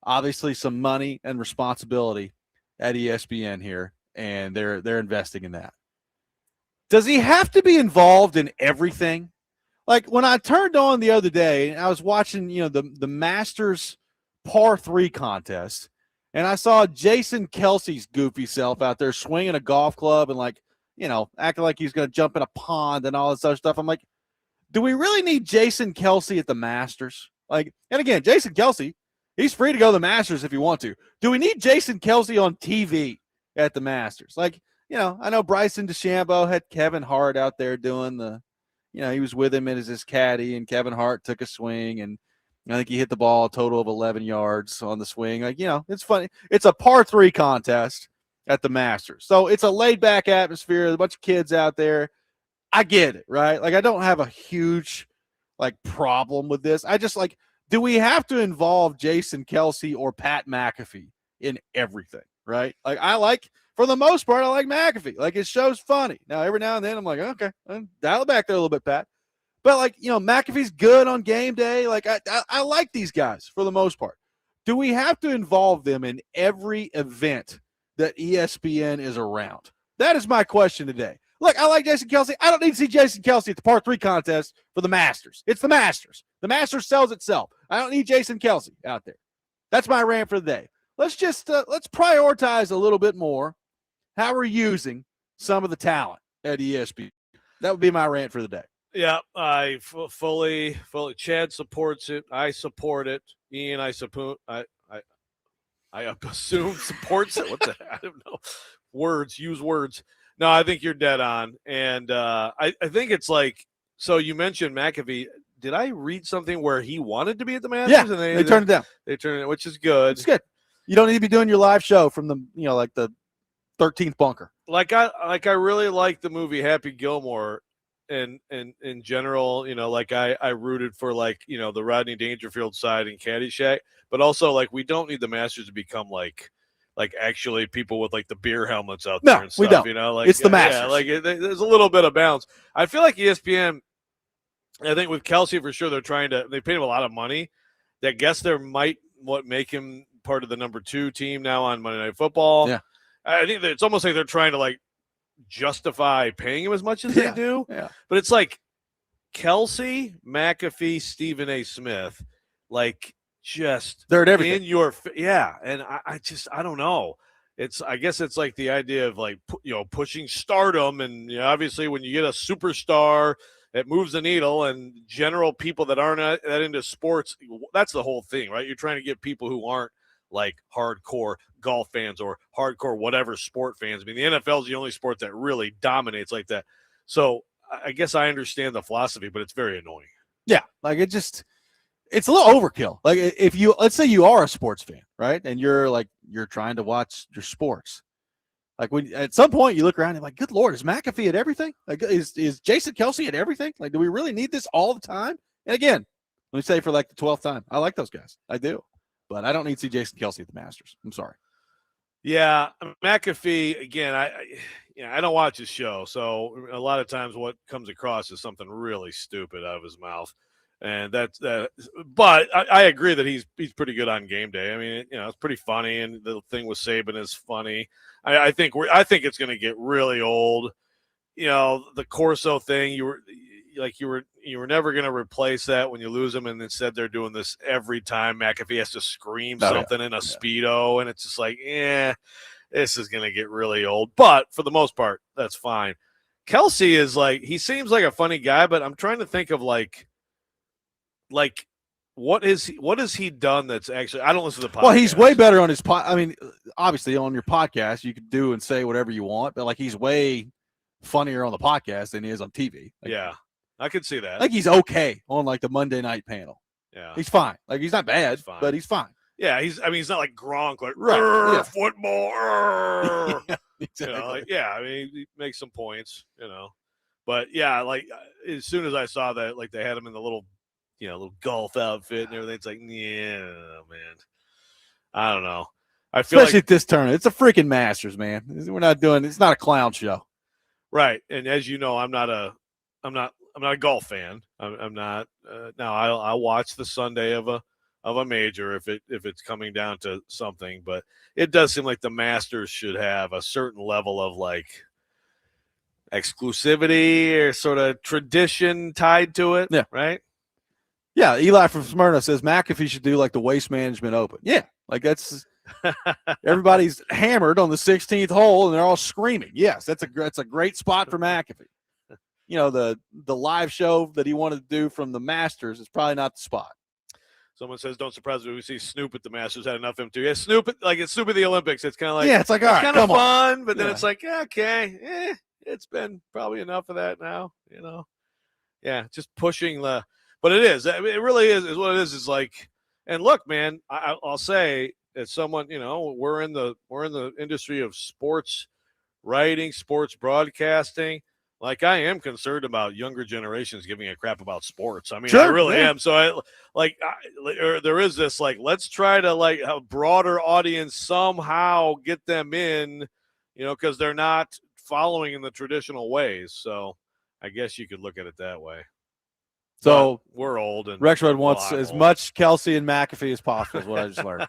obviously, some money and responsibility at ESPN here, and they're investing in that. Does he have to be involved in everything? Like, when I turned on the other day, and I was watching, the Masters Par 3 contest, and I saw Jason Kelsey's goofy self out there swinging a golf club and, acting like he's going to jump in a pond and all this other stuff. I'm like, do we really need Jason Kelsey at the Masters? Like, and again, Jason Kelsey, he's free to go to the Masters if you want to. Do we need Jason Kelsey on TV at the Masters? Like, I know Bryson DeChambeau had Kevin Hart out there doing he was with him as his caddy, and Kevin Hart took a swing, and I think he hit the ball a total of 11 yards on the swing. Like, it's funny. It's a par 3 contest at the Masters. So it's a laid-back atmosphere. There's a bunch of kids out there. I get it, right? Like, I don't have a huge, problem with this. I just, do we have to involve Jason Kelsey or Pat McAfee in everything, right? For the most part, I like McAfee. Like, his show's funny. Now, every now and then, I'm like, okay, dial it back there a little bit, Pat. But, McAfee's good on game day. Like, I like these guys for the most part. Do we have to involve them in every event that ESPN is around? That is my question today. Look, I like Jason Kelsey. I don't need to see Jason Kelsey at the par 3 contest for the Masters. It's the Masters. The Masters sells itself. I don't need Jason Kelsey out there. That's my rant for the day. Let's just let's prioritize a little bit more how we're using some of the talent at ESPN. That would be my rant for the day. Yeah, I fully. Chad supports it. I support it. Ian, I assume supports it. What the heck? I don't know. Use words. No, I think you're dead on. And I think it's so you mentioned McAfee. Did I read something where he wanted to be at the Masters? Yeah, and they turned it down. They turned it, which is good. It's good. You don't need to be doing your live show from the, the 13th bunker. I really like the movie Happy Gilmore. And in general, I rooted for the Rodney Dangerfield side in Caddyshack, but also we don't need the Masters to become like actually people with the beer helmets out there and stuff. We don't. It's the Masters. Yeah, there's a little bit of balance. I feel like ESPN. I think with Kelsey for sure, they paid him a lot of money. I guess there might make him part of the number 2 team now on Monday Night Football. Yeah, I think that it's almost like they're trying to justify paying him as much as they do. Yeah. But it's Kelsey, McAfee, Stephen A. Smith, they're at everything. in your and I don't know. I guess it's the idea of pushing stardom, and obviously when you get a superstar, it moves the needle, and general people that aren't that into sports, that's the whole thing, right? You're trying to get people who aren't like hardcore golf fans or hardcore whatever sport fans. I mean, the NFL is the only sport that really dominates like that. So I guess I understand the philosophy, but it's very annoying. Yeah, like it's a little overkill. Like if you, let's say you are a sports fan, right? And you're trying to watch your sports. Like when at some point you look around and you're like, good Lord, is McAfee at everything? Like is Jason Kelsey at everything? Like, do we really need this all the time? And again, let me say for like the 12th time, I like those guys. I do. But I don't need to see Jason Kelsey at the Masters. I'm sorry. Yeah, McAfee, again, I don't watch his show, so a lot of times what comes across is something really stupid out of his mouth. And that's that. But I agree that he's pretty good on game day. I mean, it's pretty funny, and the thing with Saban is funny. I think it's going to get really old. The Corso thing, you were never going to replace that when you lose him, and instead they're doing this every time McAfee has to scream something in a Speedo, and it's just like, this is going to get really old. But for the most part, that's fine. Kelsey is he seems like a funny guy, but I'm trying to think of like what has he done that's actually, I don't listen to the podcast. Well, he's way better on his I mean, obviously on your podcast you could do and say whatever you want, but he's way funnier on the podcast than he is on TV. Yeah, I could see that. He's okay on the Monday night panel. Yeah, he's fine. He's not bad, but he's fine. Yeah, he's not like Gronk, right? Football. Yeah, exactly. He makes some points, but yeah, as soon as I saw that, they had him in the little golf outfit and everything, it's like, yeah, man, I don't know. I feel especially at this tournament, it's a freaking Masters, man. It's not a clown show. Right, and as you know, I'm not a golf fan. I'm not. Now I'll watch the Sunday of a major if it's coming down to something, but it does seem like the Masters should have a certain level of exclusivity or sort of tradition tied to it. Yeah. Right. Yeah, Eli from Smyrna says McAfee should do the Waste Management Open. Yeah, that's everybody's hammered on the 16th hole and they're all screaming. Yes, that's a great spot for McAfee. The live show that he wanted to do from the Masters is probably not the spot. Someone says, "Don't surprise me. We see Snoop at the Masters had enough of him too." Yeah, Snoop it's Snoop at the Olympics. It's kind of it's all right, kind of fun, on. but then it's okay, it's been probably enough of that now. Just pushing the. But it is. I mean, it really is what it is. Is and look, man, I'll say as someone, we're in the industry of sports writing, sports broadcasting. I am concerned about younger generations giving a crap about sports. I mean, sure, I really am. So there is this let's try to a broader audience somehow get them in, because they're not following in the traditional ways. So I guess you could look at it that way. So but we're old, and Rexrode wants as much Kelsey and McAfee as possible. Is what I just learned.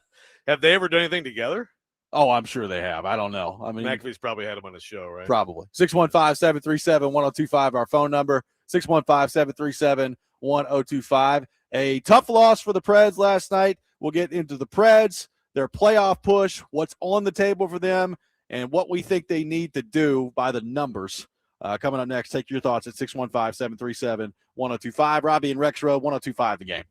Have they ever done anything together? Oh, I'm sure they have. I don't know. I mean, McAfee's probably had him on his show, right? Probably. 615-737-1025, our phone number. 615-737-1025. A tough loss for the Preds last night. We'll get into the Preds, their playoff push, what's on the table for them, and what we think they need to do by the numbers. Coming up next, take your thoughts at 615-737-1025. Robby and Rexrode, 1025 The Game.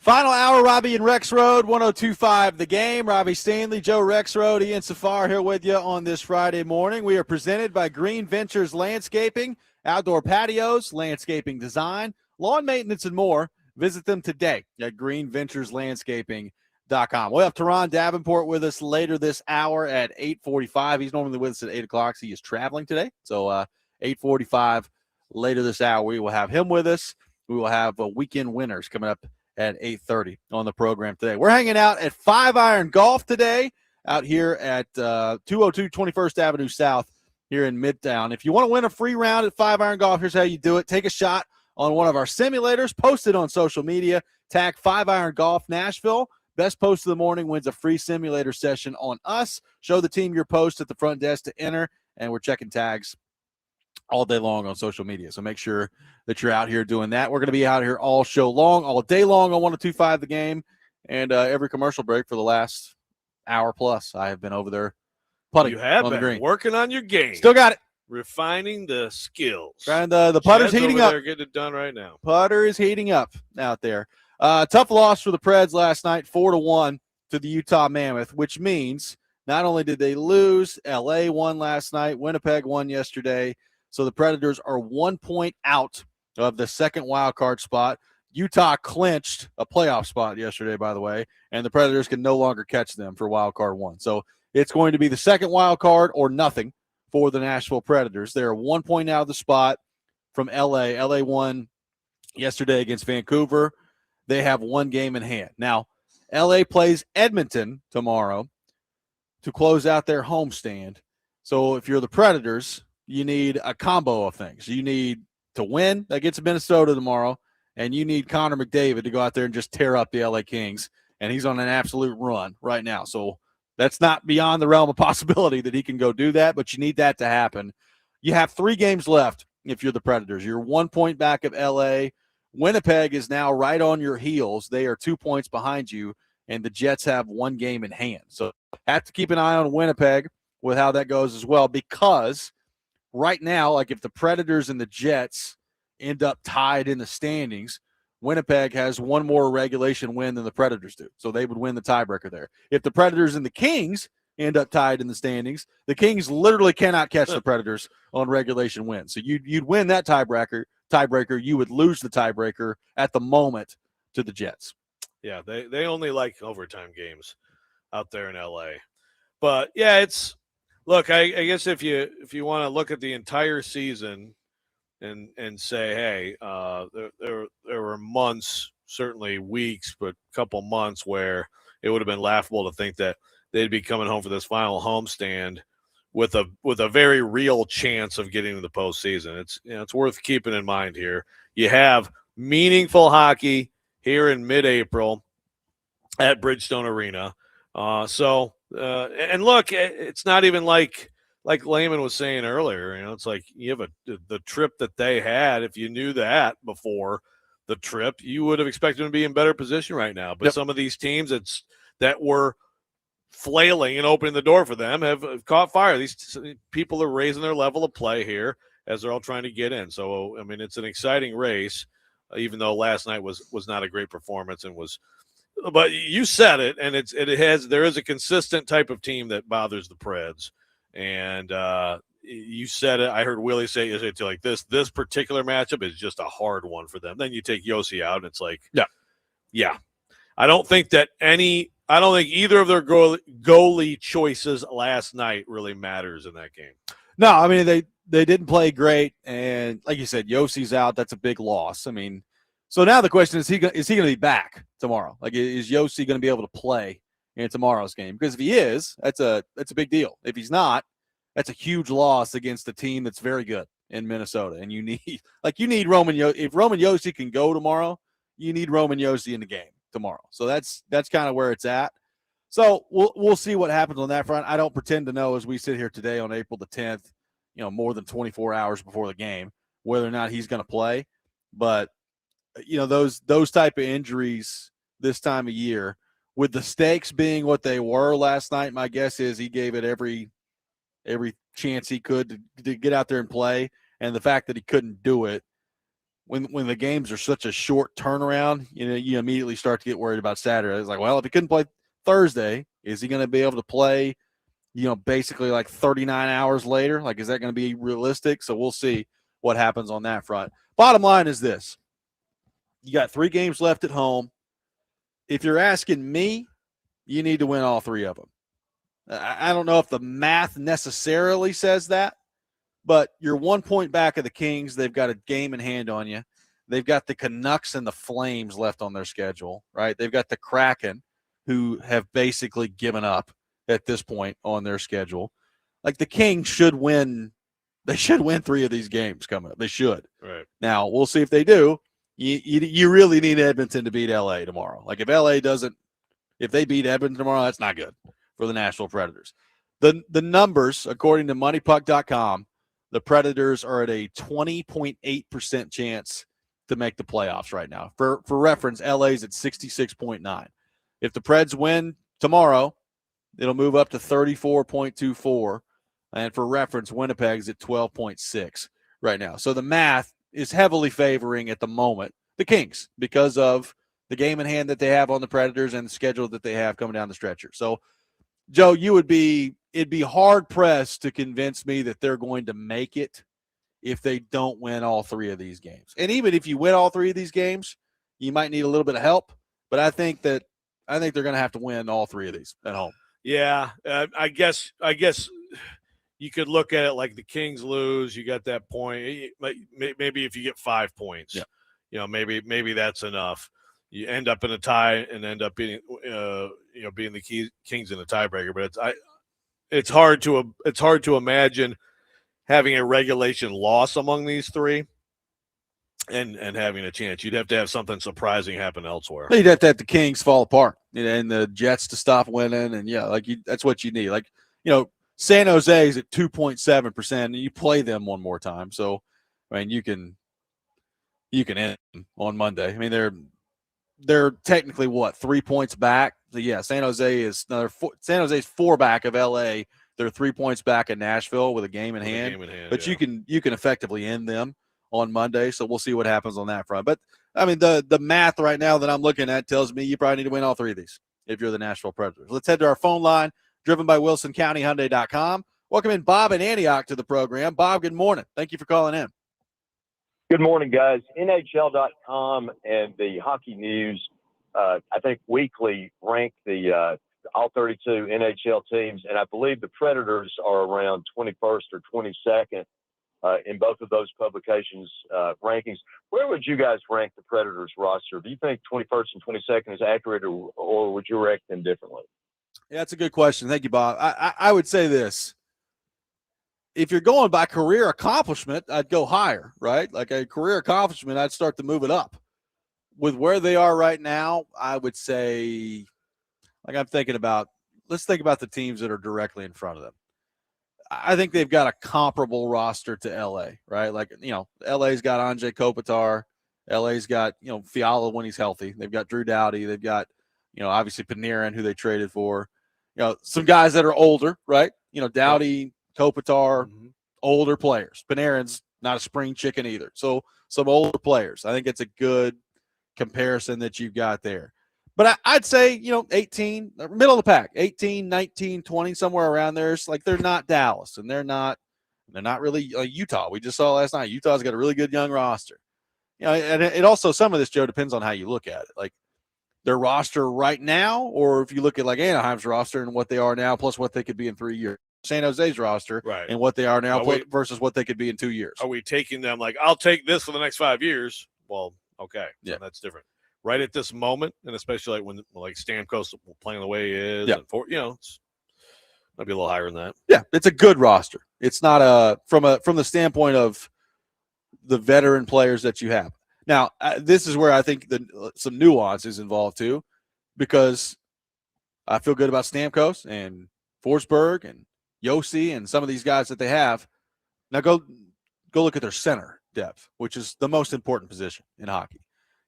Final hour, Robby and Rexrode, 102.5 The Game. Robby Stanley, Joe Rexrode, Ian Safar here with you on this Friday morning. We are presented by Green Ventures Landscaping, outdoor patios, landscaping design, lawn maintenance, and more. Visit them today at greenventureslandscaping.com. We'll have Terron Davenport with us later this hour at 8:45. He's normally with us at 8 o'clock. So he is traveling today. So 8:45 later this hour, we will have him with us. We will have weekend winners coming up at 8:30 on the program today. We're hanging out at 5 Iron Golf today out here at 202 21st Avenue South here in Midtown. If you want to win a free round at 5 Iron Golf, here's how you do it. Take a shot on one of our simulators, post it on social media, tag 5 Iron Golf Nashville. Best post of the morning wins a free simulator session on us. Show the team your post at the front desk to enter, and we're checking tags all day long on social media. So make sure that you're out here doing that. We're going to be out here all show long, all day long on 102.5 The Game, and every commercial break for the last hour plus. I have been over there putting. You have on been the green. working on your game. Still got it. Refining the skills. And the putter's heating up. They're getting it done right now. Putter is heating up out there. Tough loss for the Preds last night, 4-1 to the Utah Mammoth, which means not only did they lose, LA won last night, Winnipeg won yesterday. So the Predators are 1 point out of the second wild card spot. Utah clinched a playoff spot yesterday, by the way, and the Predators can no longer catch them for wild card 1. So it's going to be the second wild card or nothing for the Nashville Predators. They're 1 point out of the spot from LA. LA won yesterday against Vancouver. They have one game in hand. Now, LA plays Edmonton tomorrow to close out their homestand. So if you're the Predators, you need a combo of things. You need to win against Minnesota tomorrow, and you need Connor McDavid to go out there and just tear up the LA Kings, and he's on an absolute run right now. So that's not beyond the realm of possibility that he can go do that, but you need that to happen. You have 3 games left if you're the Predators. You're 1 point back of LA. Winnipeg is now right on your heels. They are 2 points behind you, and the Jets have one game in hand. So have to keep an eye on Winnipeg with how that goes as well, because right now, like if the Predators and the Jets end up tied in the standings, Winnipeg has one more regulation win than the Predators do. So they would win the tiebreaker there. If the Predators and the Kings end up tied in the standings, the Kings literally cannot catch the Predators on regulation wins. So you'd win that tiebreaker. You would lose the tiebreaker at the moment to the Jets. Yeah, they only like overtime games out there in LA. But yeah, it's look, I guess if you want to look at the entire season and say, hey, there were months, certainly weeks, but a couple months where it would have been laughable to think that they'd be coming home for this final homestand with a very real chance of getting to the postseason. It's worth keeping in mind here. You have meaningful hockey here in mid-April at Bridgestone Arena. And look, it's not even like Layman was saying earlier. It's like you have the trip that they had. If you knew that before the trip, you would have expected them to be in better position right now. But some of these teams that were flailing and opening the door for them have caught fire. These people are raising their level of play here as they're all trying to get in. So, I mean, it's an exciting race, even though last night was not a great performance but you said it, and there is a consistent type of team that bothers the Preds. And you said it. I heard Willie say it like this particular matchup is just a hard one for them. Then you take Yossi out, and it's like, yeah. I don't think either of their goalie choices last night really matters in that game. No, I mean, they didn't play great, and like you said, Yossi's out. That's a big loss. I mean, so now the question is he going to be back tomorrow? Like, is Yossi going to be able to play in tomorrow's game? Because if he is, that's a big deal. If he's not, that's a huge loss against a team that's very good in Minnesota. And you need Roman Josi. If Roman Josi can go tomorrow, you need Roman Josi in the game tomorrow. So that's kind of where it's at. So we'll see what happens on that front. I don't pretend to know as we sit here today on April the 10th, more than 24 hours before the game, whether or not he's going to play. But those type of injuries this time of year, with the stakes being what they were last night, my guess is he gave it every chance he could to get out there and play. And the fact that he couldn't do it, when the games are such a short turnaround, you immediately start to get worried about Saturday. It's like, well, if he couldn't play Thursday, is he going to be able to play, basically like 39 hours later? Like, is that going to be realistic? So we'll see what happens on that front. Bottom line is this. You got 3 games left at home. If you're asking me, you need to win all 3 of them. I don't know if the math necessarily says that, but you're 1 point back of the Kings. They've got a game in hand on you. They've got the Canucks and the Flames left on their schedule, right? They've got the Kraken, who have basically given up at this point on their schedule. Like, the Kings should win. They should win 3 of these games coming up. They should. Right. Now, we'll see if they do. You really need Edmonton to beat LA tomorrow. Like, if they beat Edmonton tomorrow, that's not good for the Nashville Predators. The numbers, according to moneypuck.com, the Predators are at a 20.8% chance to make the playoffs right now. For reference, LA's at 66.9. If the Preds win tomorrow, it'll move up to 34.24. And for reference, Winnipeg's at 12.6 right now. So the math is heavily favoring at the moment the Kings because of the game in hand that they have on the Predators and the schedule that they have coming down the stretcher. So, Joe, it'd be hard pressed to convince me that they're going to make it if they don't win all 3 of these games. And even if you win all 3 of these games, you might need a little bit of help. But I think they're going to have to win all 3 of these at home. Yeah, I guess you could look at it like the Kings lose. You got that point. Maybe if you get 5 points, maybe that's enough. You end up in a tie and end up being the Kings in the tiebreaker. But it's hard to imagine having a regulation loss among these 3 and having a chance. You'd have to have something surprising happen elsewhere. You'd have to have the Kings fall apart and the Jets to stop winning. And that's what you need. Like, San Jose is at 2.7%, and you play them one more time. So, I mean, you can end on Monday. I mean, they're technically 3 points back. So yeah, San Jose's 4 back of LA. They're 3 points back in Nashville with a game in hand. But you can effectively end them on Monday. So we'll see what happens on that front. But I mean, the math right now that I'm looking at tells me you probably need to win all 3 of these if you're the Nashville Predators. Let's head to our phone line, driven by WilsonCountyHyundai.com. Welcome in Bob in Antioch to the program. Bob, good morning. Thank you for calling in. Good morning, guys. NHL.com and the Hockey News, I think weekly rank the all 32 NHL teams, and I believe the Predators are around 21st or 22nd in both of those publications' rankings. Where would you guys rank the Predators roster? Do you think 21st and 22nd is accurate, or would you rank them differently? Yeah, that's a good question. Thank you, Bob. I would say this. If you're going by career accomplishment, I'd go higher, right? Like a career accomplishment, I'd start to move it up. With where they are right now, I would say, like let's think about the teams that are directly in front of them. I think they've got a comparable roster to LA, right? Like, LA's got Anze Kopitar. LA's got, Fiala when he's healthy. They've got Drew Doughty. They've got, obviously Panarin, who they traded for. Some guys that are older, right? Doughty, Kopitar, older players. Panarin's not a spring chicken either. So some older players. I think it's a good comparison that you've got there. But I'd say, 18, middle of the pack, 18, 19, 20, somewhere around there. It's like they're not Dallas, and they're not really Utah. We just saw last night. Utah's got a really good young roster. And it also, some of this, Joe, depends on how you look at it. Like their roster right now, or if you look at like Anaheim's roster and what they are now, plus what they could be in 3 years. San Jose's roster and what they are now versus what they could be in 2 years. Are we taking them like, I'll take this for the next 5 years? Well, okay. So that's different. Right at this moment, and especially like when Stamkos playing the way he is, and it's might be a little higher than that. Yeah, it's a good roster. It's not from the standpoint of the veteran players that you have. Now, this is where I think some nuance is involved too, because I feel good about Stamkos and Forsberg and Yossi and some of these guys that they have. Now go look at their center depth, which is the most important position in hockey.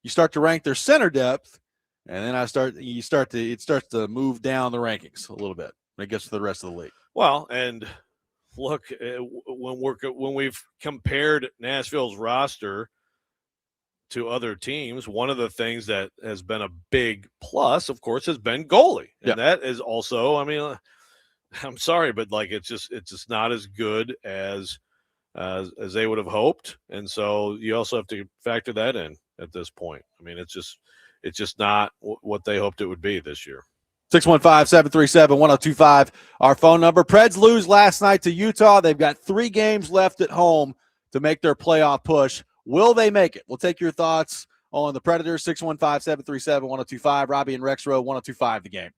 You start to rank their center depth, and then it starts to move down the rankings a little bit when it gets to the rest of the league. Well, and look, when we've compared Nashville's roster to other teams, one of the things that has been a big plus, of course, has been goalie. And that is also, I mean, I'm sorry, but like it's just not as good as they would have hoped. And so you also have to factor that in at this point. I mean, it's just not what they hoped it would be this year. 615-737-1025, our phone number. Preds lose last night to Utah. They've got 3 games left at home to make their playoff push. Will they make it? We'll take your thoughts on the Predators. 615-737-1025. Robby and Rexrode, 1025 The Game.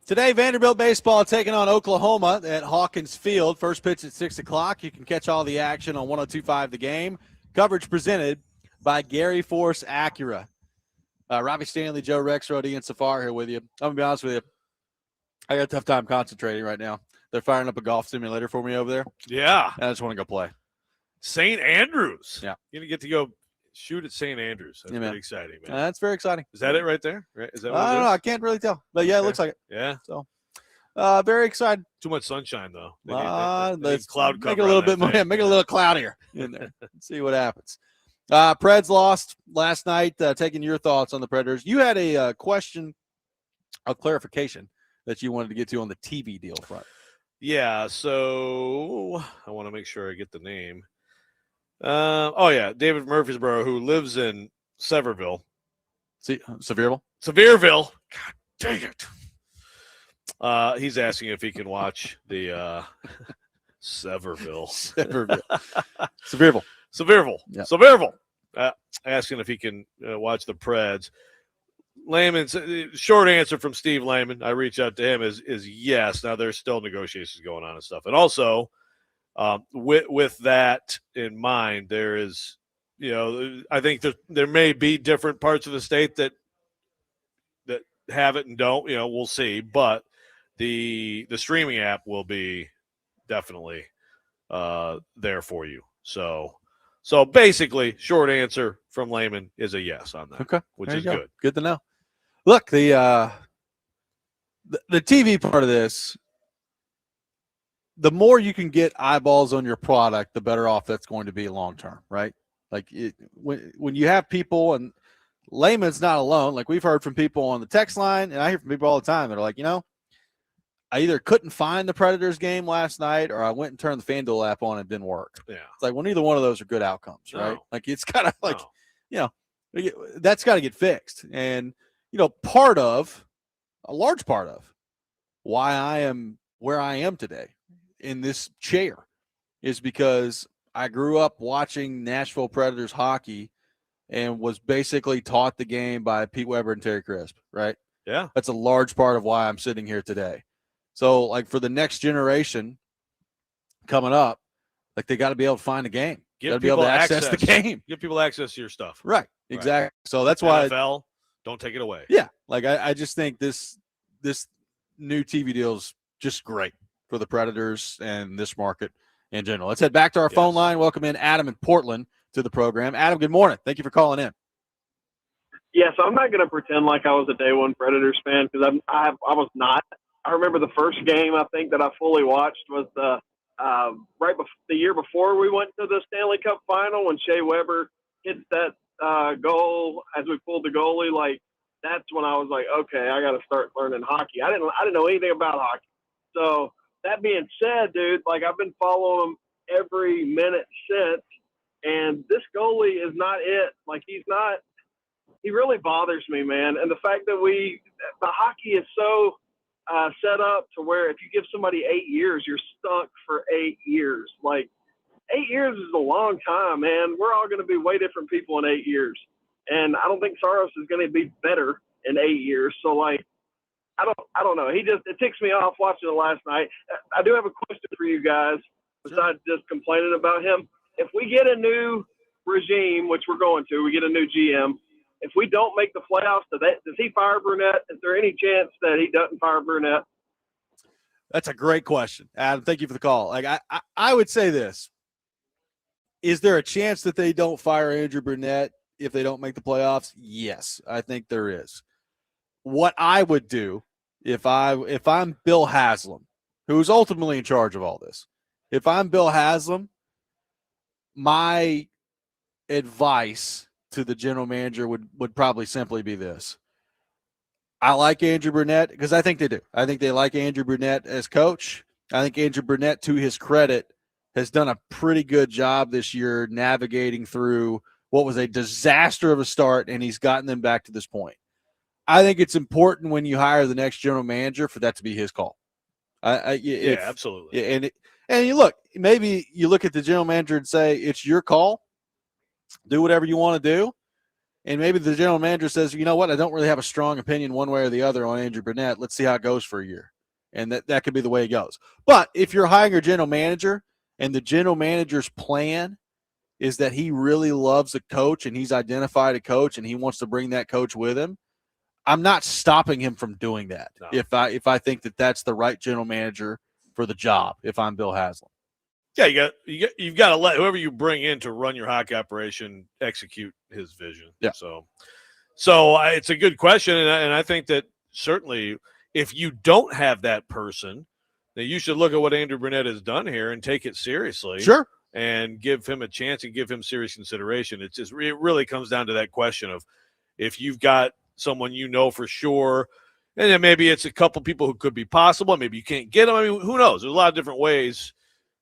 Today, Vanderbilt baseball taking on Oklahoma at Hawkins Field. First pitch at 6 o'clock. You can catch all the action on 102.5 The Game. Coverage presented by Gary Force Acura. Robbie Stanley, Joe Rexrode, Ian Safar here with you. I'm going to be honest with you. I got a tough time concentrating right now. They're firing up a golf simulator for me over there. Yeah. And I just want to go play. St. Andrews. Yeah. You're going to get to go shoot at St. Andrews. That's pretty exciting, man. That's very exciting. Is that it right there? Right? Is that what I don't know. I can't really tell. But, yeah, it looks like it. Yeah. So, very excited. Too much sunshine, though. They Let's need cloud cover. make it a little bit more. Yeah, make it a little cloudier in there. Let's see what happens. Preds lost last night. Taking your thoughts on the Predators. You had a question of clarification that you wanted to get to on the TV deal front. Yeah, so I want to make sure I get the name. David Murfreesboro, who lives in Sevierville. Sevierville? Sevierville. God dang it. He's asking if he can watch the Sevierville. Sevierville. Yep. Sevierville. Asking if he can watch the Preds. Layman's short answer from Steve Layman. I reach out to him is yes. Now there's still negotiations going on and stuff, and also with that in mind, there is, I think there may be different parts of the state that have it and don't. We'll see, but the streaming app will be definitely there for you. So basically, short answer from Layman is a yes on that. Okay, which is good. Good to know. Look, the TV part of this, the more you can get eyeballs on your product, the better off that's going to be long term, right? Like when you have people, and Layman's not alone. Like we've heard from people on the text line, and I hear from people all the time that are like, I either couldn't find the Predators game last night, or I went and turned the FanDuel app on and it didn't work. Yeah, it's like, well, neither one of those are good outcomes, right? No. Like it's kind of like, that's got to get fixed. And a large part of why I am where I am today in this chair is because I grew up watching Nashville Predators hockey and was basically taught the game by Pete Weber and Terry Crisp, right? Yeah. That's a large part of why I'm sitting here today. So, like, for the next generation coming up, like, they got to be able to find a game. Got to be able to access the game. Give people access to your stuff. Right. Exactly. Right. So that's why NFL, don't take it away. Yeah. Like, I just think this new TV deal is just great for the Predators and this market in general. Let's head back to our phone line. Welcome in Adam in Portland to the program. Adam, good morning. Thank you for calling in. Yeah, so I'm not going to pretend like I was a day one Predators fan because I was not. I remember the first game I think that I fully watched was the year before we went to the Stanley Cup final when Shea Weber hits that goal as we pulled the goalie. Like that's when I was like, okay, I got to start learning hockey. I didn't know anything about hockey. So that being said, dude, like I've been following him every minute since, and this goalie is not it. Like he really bothers me, man. And the fact that the hockey is so set up to where if you give somebody 8 years, you're stuck for 8 years. Like 8 years is a long time, man. We're all going to be way different people in 8 years. And I don't think Saros is going to be better in 8 years. So like, I don't know. It ticks me off watching it last night. I do have a question for you guys besides just complaining about him. If we get a new regime, which we're going to, we get a new GM, if we don't make the playoffs, does he fire Brunette? Is there any chance that he doesn't fire Brunette? That's a great question, Adam. Thank you for the call. Like I would say this: is there a chance that they don't fire Andrew Brunette if they don't make the playoffs? Yes, I think there is. What I would do if I'm Bill Haslam, who's ultimately in charge of all this, if I'm Bill Haslam, my advice to the general manager would probably simply be this. I like Andrew Brunette because I think they do. I think they like Andrew Brunette as coach. I think Andrew Brunette, to his credit, has done a pretty good job this year navigating through what was a disaster of a start, and he's gotten them back to this point. I think it's important when you hire the next general manager for that to be his call. Absolutely. And you look, maybe you look at the general manager and say, it's your call. Do whatever you want to do. And maybe the general manager says, you know what, I don't really have a strong opinion one way or the other on Andrew Brunette. Let's see how it goes for a year. And that could be the way it goes. But if you're hiring a general manager and the general manager's plan is that he really loves a coach and he's identified a coach and he wants to bring that coach with him, I'm not stopping him from doing that. No. If I think that that's the right general manager for the job, if I'm Bill Haslam. Yeah, you've got to let whoever you bring in to run your hockey operation execute his vision. Yeah. So it's a good question, and I think that certainly if you don't have that person, then you should look at what Andrew Brunette has done here and take it seriously. Sure. And give him a chance and give him serious consideration. It really comes down to that question of if you've got someone you know for sure, and then maybe it's a couple people who could be possible. Maybe you can't get them. I mean, who knows? There's a lot of different ways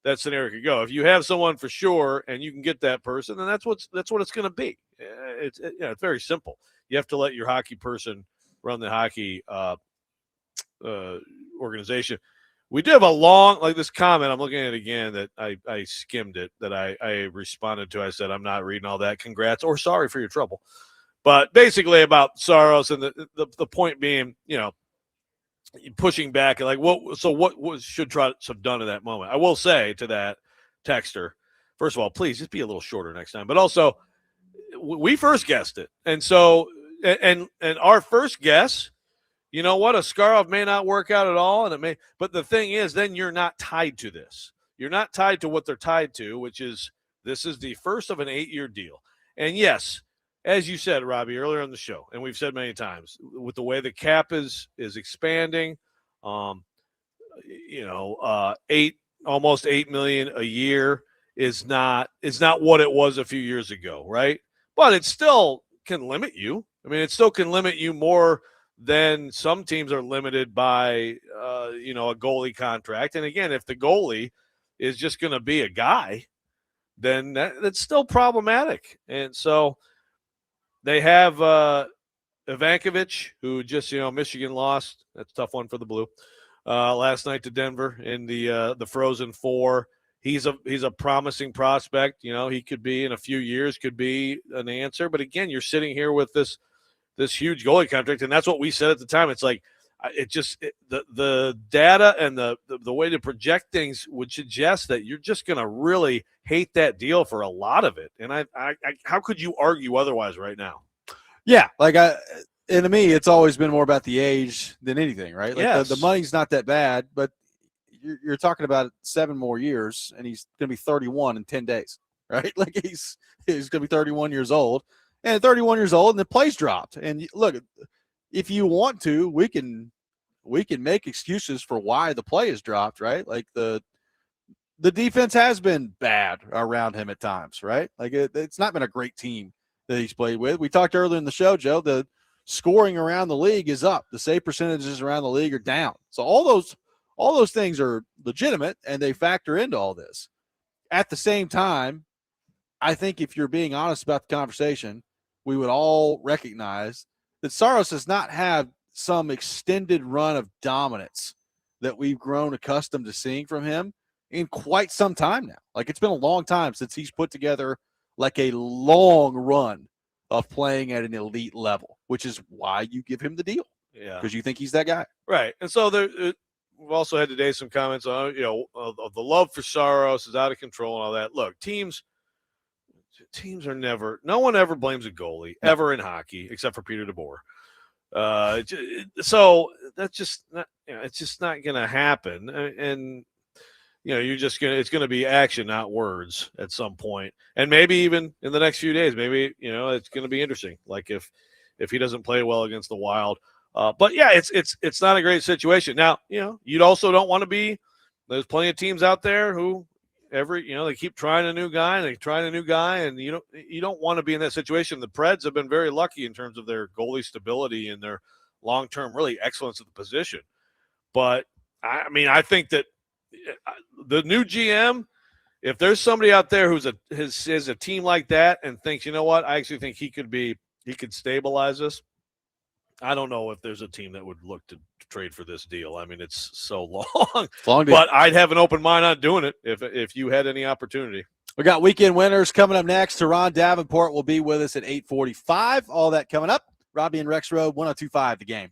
that scenario could go. If you have someone for sure and you can get that person, then that's what it's going to be. It's very simple. You have to let your hockey person run the hockey organization. We did have a long, like this comment, I'm looking at it again, that I skimmed it, that I responded to. I said, I'm not reading all that. Congrats or sorry for your trouble. But basically about Saros and the point being, pushing back and like, what should Trotz have done in that moment? I will say to that texter, first of all, please just be a little shorter next time. But also, we first guessed it. And so, and our first guess, you know what? Askarov may not work out at all, and it may. But the thing is, then you're not tied to this. You're not tied to what they're tied to, which is this is the first of an 8-year deal. And yes, as you said, Robbie, earlier on the show, and we've said many times, with the way the cap is expanding, almost $8 million a year is not what it was a few years ago, right? But it still can limit you. I mean, it still can limit you more than some teams are limited by, a goalie contract. And again, if the goalie is just going to be a guy, then that's still problematic. And so they have Ivankovic, who just, Michigan lost. That's a tough one for the Blue. Last night to Denver in the Frozen Four. He's a promising prospect. He could be in a few years, could be an answer. But again, you're sitting here with this huge goalie contract, and that's what we said at the time. It's like the data and the way to project things would suggest that you're just going to really hate that deal for a lot of it. And I how could you argue otherwise right now? Yeah, and to me, it's always been more about the age than anything, right? Like yes. the money's not that bad, but you're talking about 7 more years, and he's going to be 31 in 10 days, right? Like he's going to be 31 years old. And at 31 years old, and the play's dropped. And look, if you want to, we can make excuses for why the play is dropped, right? Like the defense has been bad around him at times, right? Like it's not been a great team that he's played with. We talked earlier in the show, Joe, the scoring around the league is up. The save percentages around the league are down. So all those things are legitimate, and they factor into all this. At the same time, I think if you're being honest about the conversation, we would all recognize that Saros has not had some extended run of dominance that we've grown accustomed to seeing from him in quite some time now. Like it's been a long time since he's put together like a long run of playing at an elite level, which is why you give him the deal. Yeah. Because you think he's that guy. Right. And so we've also had today some comments on, of the love for Saros is out of control and all that. Look, teams are never – no one ever blames a goalie ever in hockey except for Peter DeBoer. So that's just not – it's just not going to happen. And you're just going to – it's going to be action, not words at some point. And maybe even in the next few days, maybe, it's going to be interesting. Like if he doesn't play well against the Wild. But, yeah, it's not a great situation. Now, you'd also don't want to be – there's plenty of teams out there who – they keep trying a new guy and you don't want to be in that situation. The Preds have been very lucky in terms of their goalie stability and their long-term really excellence at the position. But I think that the new GM, if there's somebody out there who's has a team like that and thinks, you know what, I actually think he could stabilize us. I don't know if there's a team that would look to trade for this deal. I mean, it's so long, long deal. But I'd have an open mind on doing it if you had any opportunity. We got weekend winners coming up next. Terron Davenport will be with us at 8:45. All that coming up. Robby and Rexrode, 102.5 The Game.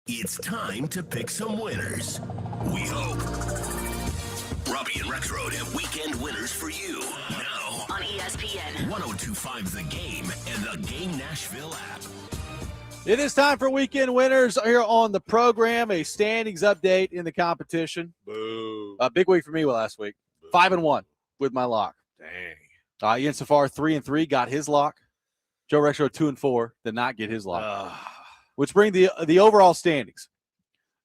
It's time to pick some winners. We hope. Robby and Rexrode have weekend winners for you. Now on ESPN 102.5 The Game and the Game Nashville app. It is time for weekend winners here on the program. A standings update in the competition. Boo. A big week for me last week. 5-1 with my lock. Dang. Ian Safar 3-3 got his lock. Joe Rexrode 2-4 did not get his lock. Which bring the overall standings.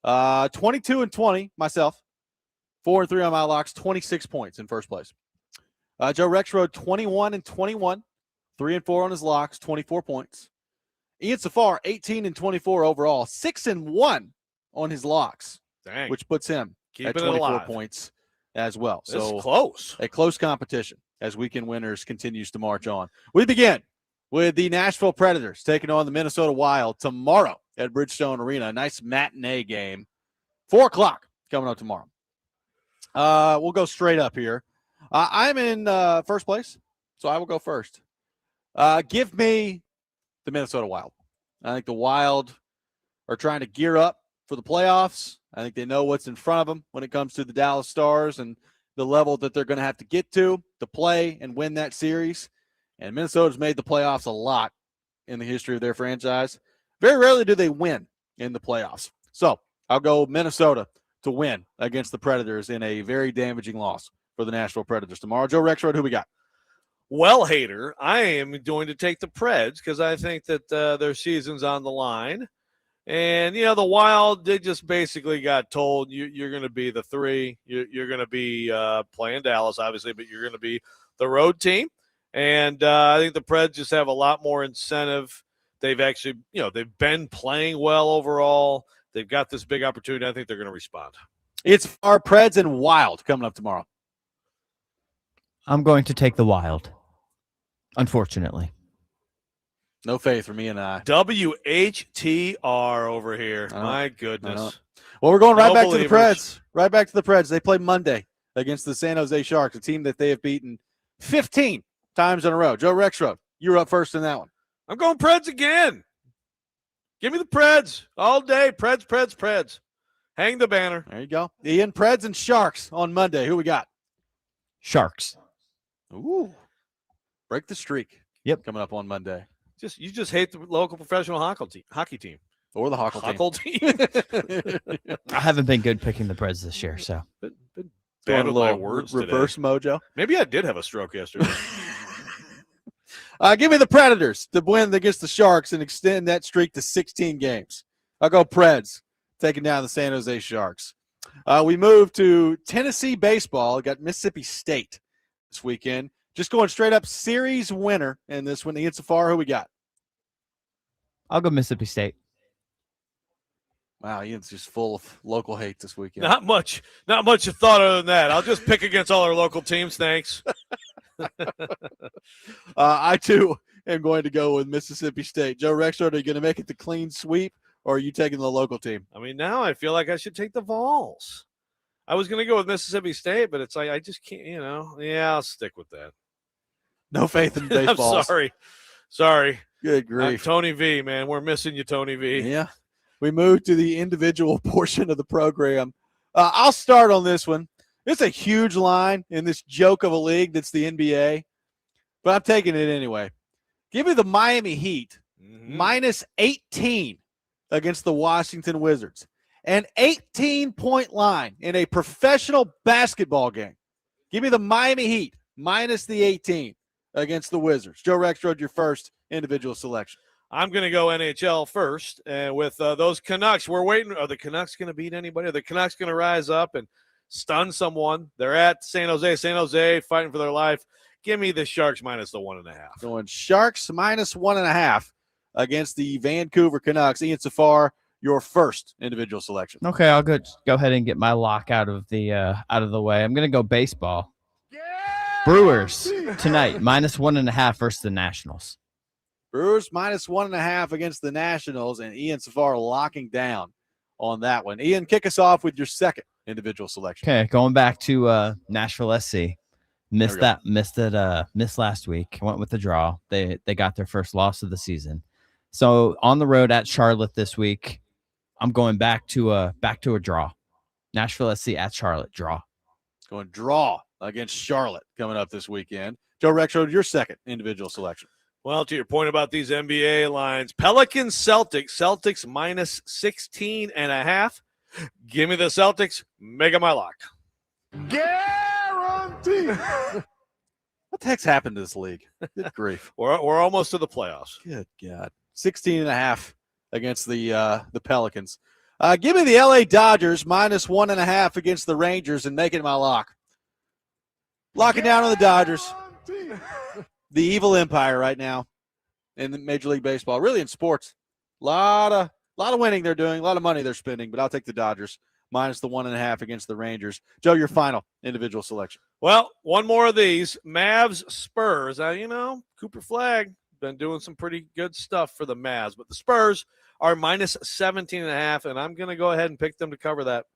22-20 myself. 4-3 on my locks. 26 points in first place. Joe Rexrode 21-21. 3-4 on his locks. 24 points. Ian Safar, 18-24 overall, 6-1 on his locks, Dang. which puts him at 24 points as well. This so is close. A close competition as weekend winners continues to march on. We begin with the Nashville Predators taking on the Minnesota Wild tomorrow at Bridgestone Arena. A nice matinee game. 4 o'clock coming up tomorrow. We'll go straight up here. I'm in first place, so I will go first. Give me the Minnesota Wild. I think the Wild are trying to gear up for the playoffs. I think they know what's in front of them when it comes to the Dallas Stars and the level that they're going to have to get to play and win that series. And Minnesota's made the playoffs a lot in the history of their franchise. Very rarely do they win in the playoffs. So I'll go Minnesota to win against the Predators in a very damaging loss for the Nashville Predators tomorrow. Joe Rexrode, who we got? Well, Hater, I am going to take the Preds because I think that their season's on the line. And, you know, the Wild, they just basically got told you're going to be the 3. You're going to be playing Dallas, obviously, but you're going to be the road team. And I think the Preds just have a lot more incentive. They've actually, you know, they've been playing well overall. They've got this big opportunity. I think they're going to respond. It's our Preds and Wild coming up tomorrow. I'm going to take the Wild. Unfortunately. No faith for me and I. WHTR over here. My goodness. Well, we're going right back to the Preds. Right back to the Preds. They play Monday against the San Jose Sharks, a team that they have beaten 15 times in a row. Joe Rexrode, you're up first in that one. I'm going Preds again. Give me the Preds all day. Preds, Preds, Preds. Hang the banner. There you go. Ian, Preds and Sharks on Monday. Who we got? Sharks. Ooh. Break the streak. Yep. Coming up on Monday. You just hate the local professional hockey team. Or the hockey team. I haven't been good picking the Preds this year, so. Been bad with my words reverse today. mojo. Maybe I did have a stroke yesterday. Give me the Predators to win against the Sharks and extend that streak to 16 games. I'll go Preds, taking down the San Jose Sharks. We move to Tennessee baseball. We got Mississippi State this weekend. Just going straight up series winner in this one. Ian Safar, who we got? I'll go Mississippi State. Wow, Ian's just full of local hate this weekend. Not much of thought other than that. I'll just pick against all our local teams. Thanks. I, too, am going to go with Mississippi State. Joe Rexrode, are you going to make it the clean sweep, or are you taking the local team? I mean, now I feel like I should take the Vols. I was going to go with Mississippi State, but it's like I just can't, you know. Yeah, I'll stick with that. No faith in baseball. I'm sorry. Good grief. Tony V, man. We're missing you, Tony V. Yeah. We move to the individual portion of the program. I'll start on this one. It's a huge line in this joke of a league that's the NBA, but I'm taking it anyway. Give me the Miami Heat minus 18 against the Washington Wizards. An 18-point line in a professional basketball game. Give me the Miami Heat minus the 18 against the Wizards. Joe Rexrode, your first individual selection. I'm going to go NHL first. And with those Canucks, we're waiting. Are the Canucks going to beat anybody? Are the Canucks going to rise up and stun someone? They're at San Jose. San Jose fighting for their life. Give me the Sharks minus the 1.5. Going Sharks minus 1.5 against the Vancouver Canucks. Ian Safar, your first individual selection. Okay, I'll go ahead and get my lock out of the way. I'm going to go baseball. Brewers tonight, minus 1.5 versus the Nationals. Brewers minus 1.5 against the Nationals, and Ian Safar locking down on that one. Ian, kick us off with your second individual selection. Okay, going back to Nashville SC. Missed last week. Went with the draw. They got their first loss of the season. So on the road at Charlotte this week, I'm going back to a draw. Nashville SC at Charlotte, draw. going to draw against Charlotte coming up this weekend. Joe Rexrode, your second individual selection. Well, to your point about these NBA lines, Pelicans, Celtics minus 16.5. Give me the Celtics. Make it my lock. Guarantee. What the heck's happened to this league? Good grief. We're almost to the playoffs. Good God. 16.5 against the Pelicans. Give me the LA Dodgers minus 1.5 against the Rangers and make it my lock. Locking down on the Dodgers. The evil empire right now in the Major League Baseball, really in sports. A lot of winning they're doing, a lot of money they're spending, but I'll take the Dodgers minus the 1.5 against the Rangers. Joe, your final individual selection. Well, one more of these. Mavs, Spurs. Cooper Flagg been doing some pretty good stuff for the Mavs, but the Spurs are minus 17.5, and I'm going to go ahead and pick them to cover that.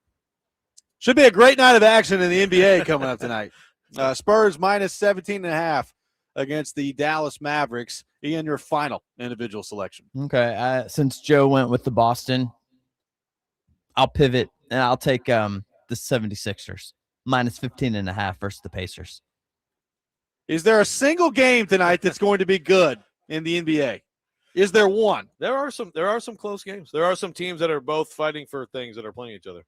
Should be a great night of action in the NBA coming up tonight. Spurs minus 17.5 against the Dallas Mavericks. Ian, your final individual selection. Okay. Since Joe went with the Boston, I'll pivot and I'll take the 76ers minus 15.5 versus the Pacers. Is there a single game tonight that's going to be good in the NBA? Is there one? There are some close games. There are some teams that are both fighting for things that are playing each other.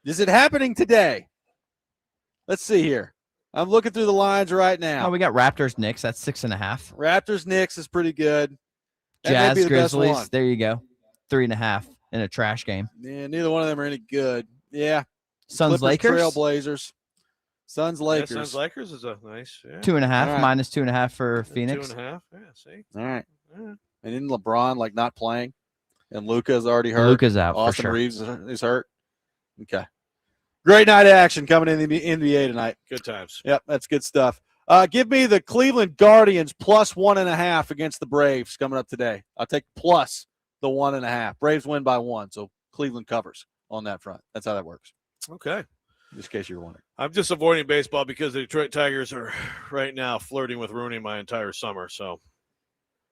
Is it happening today? Let's see here. I'm looking through the lines right now. Oh, we got Raptors, Knicks. That's 6.5. Raptors, Knicks is pretty good. That may Jazz, be the best Grizzlies. one. There you go. 3.5 in a trash game. Yeah, neither one of them are any good. Yeah. Suns, Clippers, Lakers. Trailblazers. Suns, Lakers. Yeah, Suns, Lakers is a nice. Yeah. 2.5 right. minus 2.5 for Phoenix. 2.5. Yeah, see. All right. Yeah. And then LeBron not playing, and Luka's already hurt. Luka's out Austin for sure. Reeves is hurt. Okay. Great night of action coming in the NBA tonight. Good times. Yep, that's good stuff. Give me the Cleveland Guardians plus 1.5 against the Braves coming up today. I'll take plus the 1.5. Braves win by 1, so Cleveland covers on that front. That's how that works. Okay. Just in case you were wondering. I'm just avoiding baseball because the Detroit Tigers are right now flirting with ruining my entire summer. So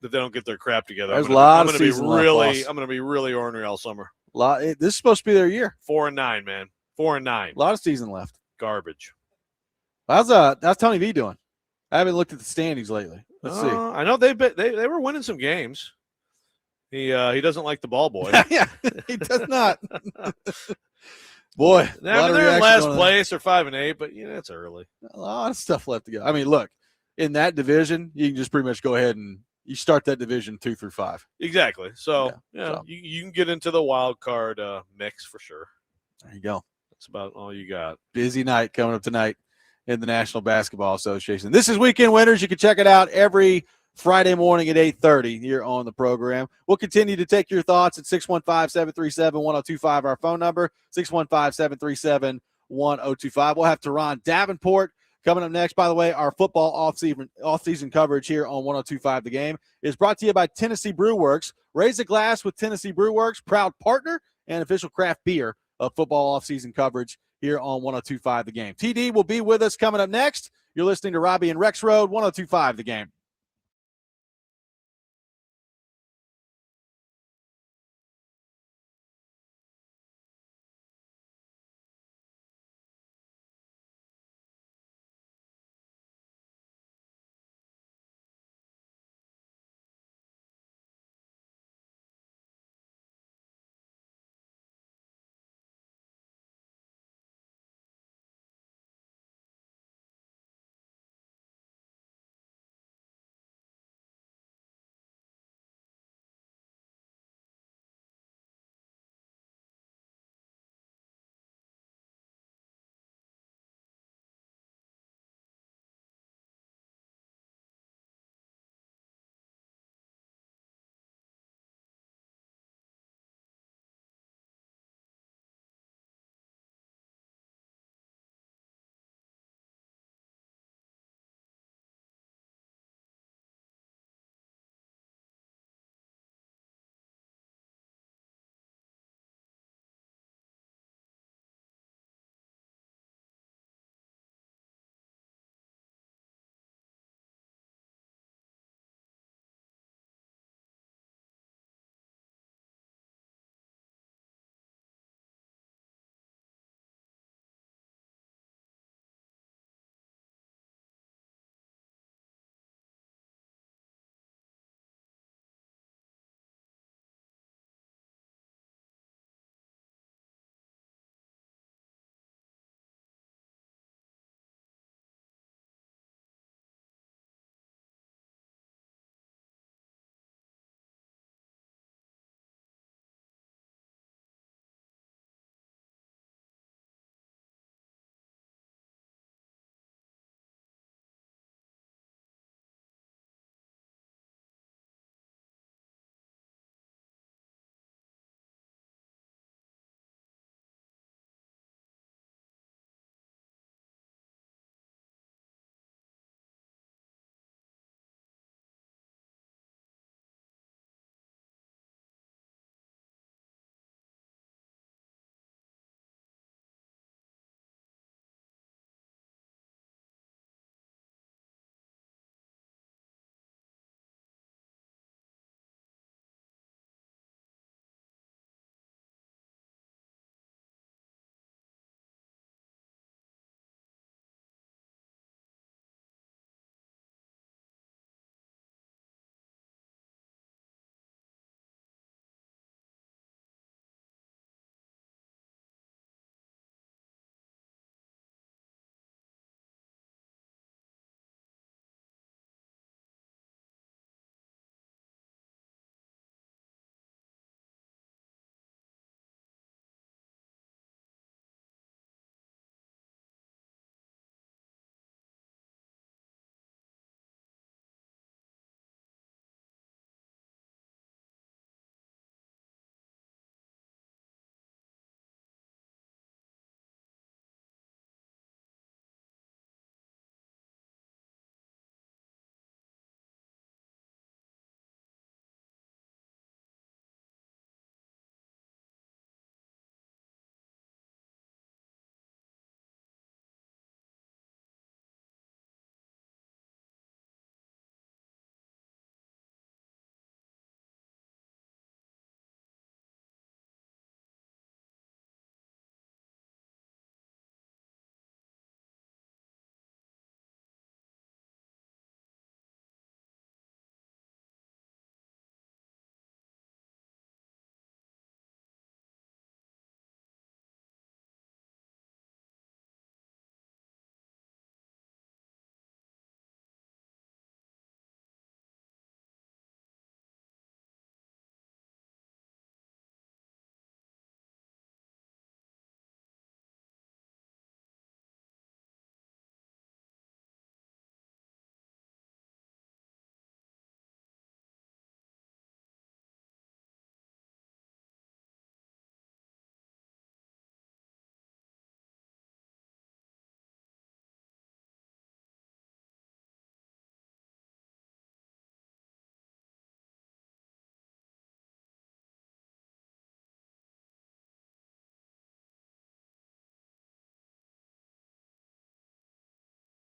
if they don't get their crap together, There's I'm a lot going of to be season left, really, boss. I'm going to be really ornery all summer. This is supposed to be their year. 4-9, man. 4-9. A lot of season left. Garbage. How's Tony V doing? I haven't looked at the standings lately. Let's see. I know they were winning some games. He doesn't like the ball boy. Yeah, he does not. Boy, they're in last place or 5-8, but it's early. A lot of stuff left to go. I mean, look, in that division, you can just pretty much go ahead and you start that division 2 through 5. Exactly. So Yeah, so. You can get into the wild card mix for sure. There you go. That's about all you got. Busy night coming up tonight in the National Basketball Association. This is Weekend Winners. You can check it out every Friday morning at 8:30 here on the program. We'll continue to take your thoughts at 615-737-1025, our phone number, 615-737-1025. We'll have Terron Davenport coming up next. By the way, our football off-season coverage here on 1025 The Game is brought to you by Tennessee Brew Works. Raise a glass with Tennessee Brew Works, proud partner and official craft beer of football off-season coverage here on 1025 The Game. TD will be with us coming up next. You're listening to Robby and Rexrode, 1025 The Game.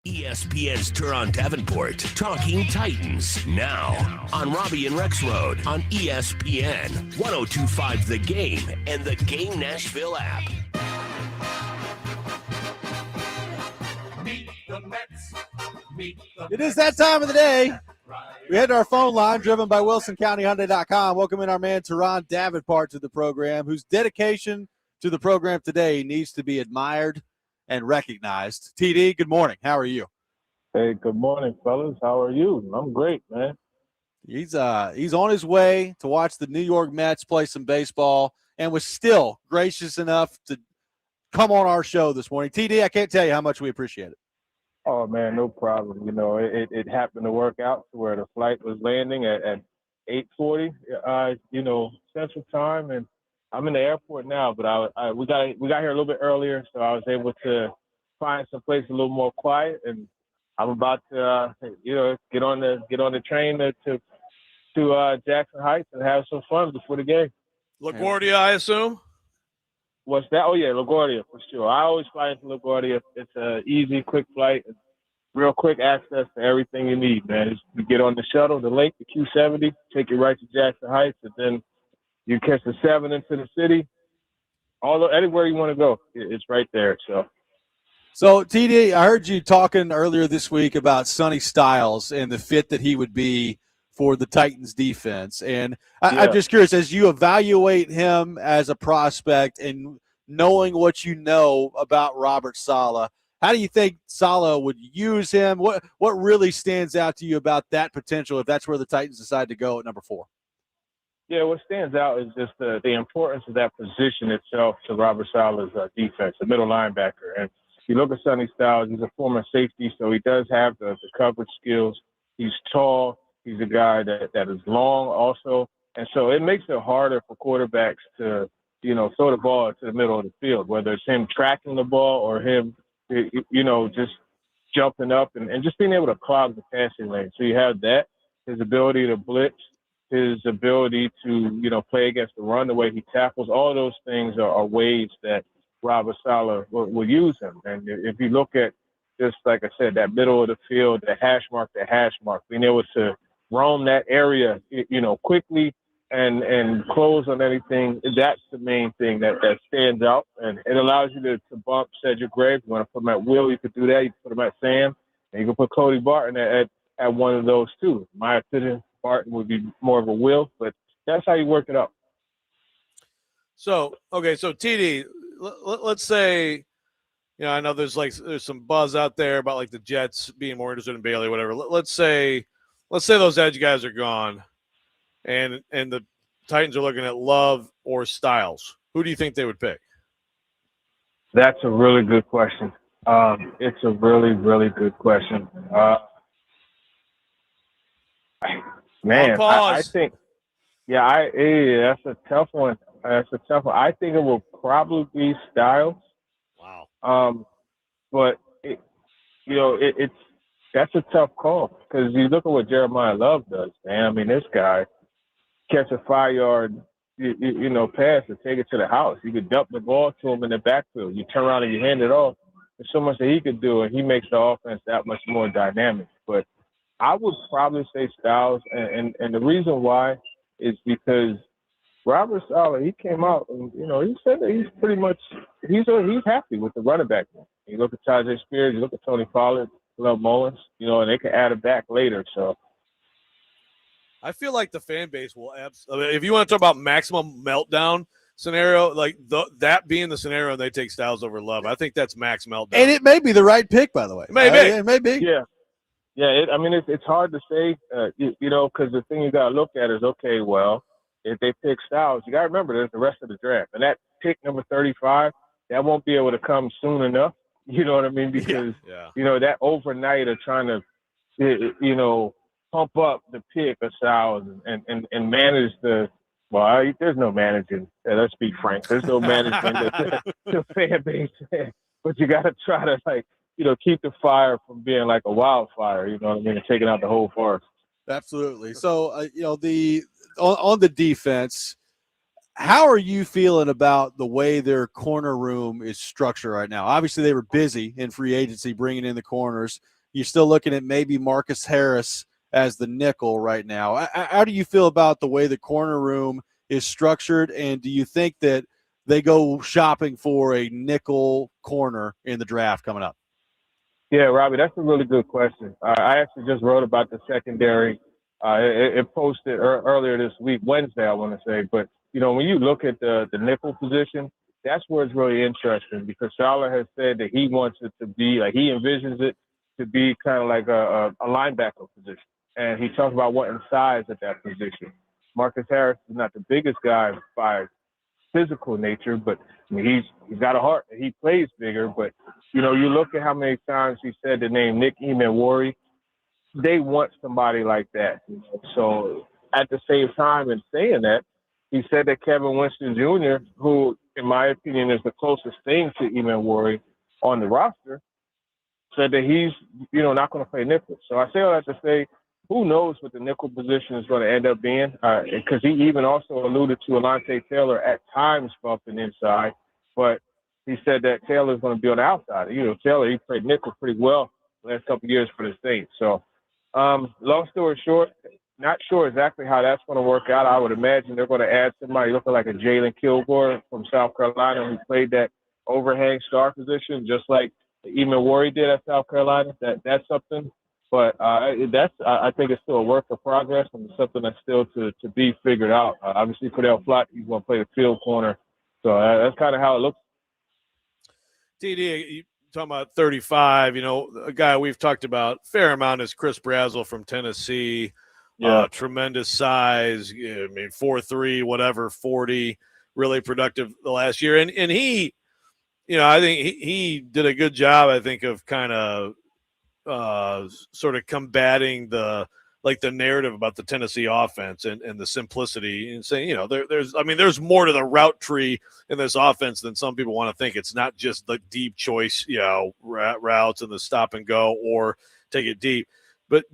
ESPN's Terron Davenport, Talking Titans, now on Robby and Rexrode on ESPN, 102.5 The Game, and the Game Nashville app. It is that time of the day. We head to our phone line, driven by WilsonCountyHyundai.com. Welcome in our man, Terron Davenport, to the program, whose dedication to the program today needs to be admired and recognized. TD, good morning. How are you? Hey, good morning, fellas. How are you? I'm great, man. He's on his way to watch the New York Mets play some baseball and was still gracious enough to come on our show this morning. TD, I can't tell you how much we appreciate it. Oh, man, no problem. You know, it happened to work out to where the flight was landing at 8:40, Central Time, and I'm in the airport now. But we got here a little bit earlier, so I was able to find some place a little more quiet, and I'm about to get on the train to Jackson Heights and have some fun before the game. LaGuardia, I assume. What's that? Oh, yeah, LaGuardia, for sure. I always fly into LaGuardia. It's an easy, quick flight, real quick access to everything you need, man. You get on the shuttle, the link, the Q70, take you right to Jackson Heights, and then you catch the 7 into the city. Anywhere you want to go, it's right there. So, TD, I heard you talking earlier this week about Sonny Styles and the fit that he would be for the Titans defense. And I'm just curious, as you evaluate him as a prospect and knowing what you know about Robert Saleh, how do you think Saleh would use him? What really stands out to you about that potential if that's where the Titans decide to go at number 4? Yeah, what stands out is just the importance of that position itself to Robert Saleh's defense, the middle linebacker. And you look at Sonny Styles, he's a former safety, so he does have the coverage skills. He's tall. He's a guy that is long also. And so it makes it harder for quarterbacks to, throw the ball to the middle of the field, whether it's him tracking the ball or him, just jumping up and just being able to clog the passing lane. So you have that, his ability to blitz, his ability to, play against the run, the way he tackles. All those things are ways that Robert Saleh will use him. And if you look at just, like I said, that middle of the field, the hash mark, being able to roam that area, quickly and close on anything, that's the main thing that stands out. And it allows you to bump Cedric Graves. You want to put him at Will, you could do that. You can put him at Sam. And you can put Cody Barton at one of those, too. In my opinion, Barton would be more of a Will, but that's how you work it up. So TD, let's say, I know there's some buzz out there about like the Jets being more interested in Bailey, whatever. Let's say those edge guys are gone, and the Titans are looking at Love or Styles. Who do you think they would pick? That's a really good question. It's a really, really good question. Man, I think, that's a tough one. I think it will probably be Styles. Wow. But that's a tough call because you look at what Jeremiah Love does, man. I mean, this guy catch a 5-yard, pass and take it to the house. You could dump the ball to him in the backfield. You turn around and you hand it off. There's so much that he could do, and he makes the offense that much more dynamic. But I would probably say Styles, and the reason why is because Robert Saleh, he came out and, he said that he's pretty much he's happy with the running back. You look at Tajay Spears, you look at Tony Pollard, Love Mullins, and they can add it back later. So I feel like the fan base will if you want to talk about maximum meltdown scenario, like that being the scenario, and they take Styles over Love, I think that's max meltdown. And it may be the right pick, by the way. It may be. It may be. Yeah. Yeah, it's hard to say, because the thing you got to look at is, okay, well, if they pick Styles, you got to remember there's the rest of the draft. And that pick number 35, that won't be able to come soon enough. You know what I mean? Because, that overnight of trying to, pump up the pick of Styles and manage there's no managing. Let's be frank. There's no management the fan base. But you got to try to, keep the fire from being like a wildfire, you know what I mean, and taking out the whole forest. Absolutely. So, on the defense, how are you feeling about the way their corner room is structured right now? Obviously, they were busy in free agency bringing in the corners. you're still looking at maybe Marcus Harris as the nickel right now. How do you feel about the way the corner room is structured, and do you think that they go shopping for a nickel corner in the draft coming up? Yeah, Robby, that's a really good question. I actually just wrote about the secondary. It posted earlier this week, Wednesday, I want to say. But, when you look at the nickel position, that's where it's really interesting because Charlotte has said that he wants it to be, like he envisions it to be kind of like a linebacker position. And he talked about wanting size at that position. Marcus Harris is not the biggest guy by physical nature, but he's got a heart. He plays bigger, but you look at how many times he said the name Nick Emanwari. They want somebody like that. So at the same time, in saying that, he said that Kevin Winston Jr., who in my opinion is the closest thing to Emanwari on the roster, said that he's not going to play nickel. So I say all that to say, who knows what the nickel position is going to end up being? Because he even also alluded to Alontae Taylor at times bumping inside, but he said that Taylor's going to be on the outside. Taylor, he played nickel pretty well the last couple of years for the Saints. So, long story short, not sure exactly how that's going to work out. I would imagine they're going to add somebody looking like a Jalen Kilgore from South Carolina who played that overhang star position, just like Emanwari did at South Carolina. That's something. But I think it's still a work of progress and something that's still to be figured out. Obviously, Cordell Flott, he's going to play the field corner. So that's kind of how it looks. TD, you talking about 35, a guy we've talked about a fair amount is Chris Brazzell from Tennessee. Yeah. Tremendous size, 4'3", whatever, 40, really productive the last year. And he, I think he did a good job, I think, of kind of sort of combating the narrative about the Tennessee offense and the simplicity and saying, there's more to the route tree in this offense than some people want to think. It's not just the deep choice, routes and the stop and go or take it deep. But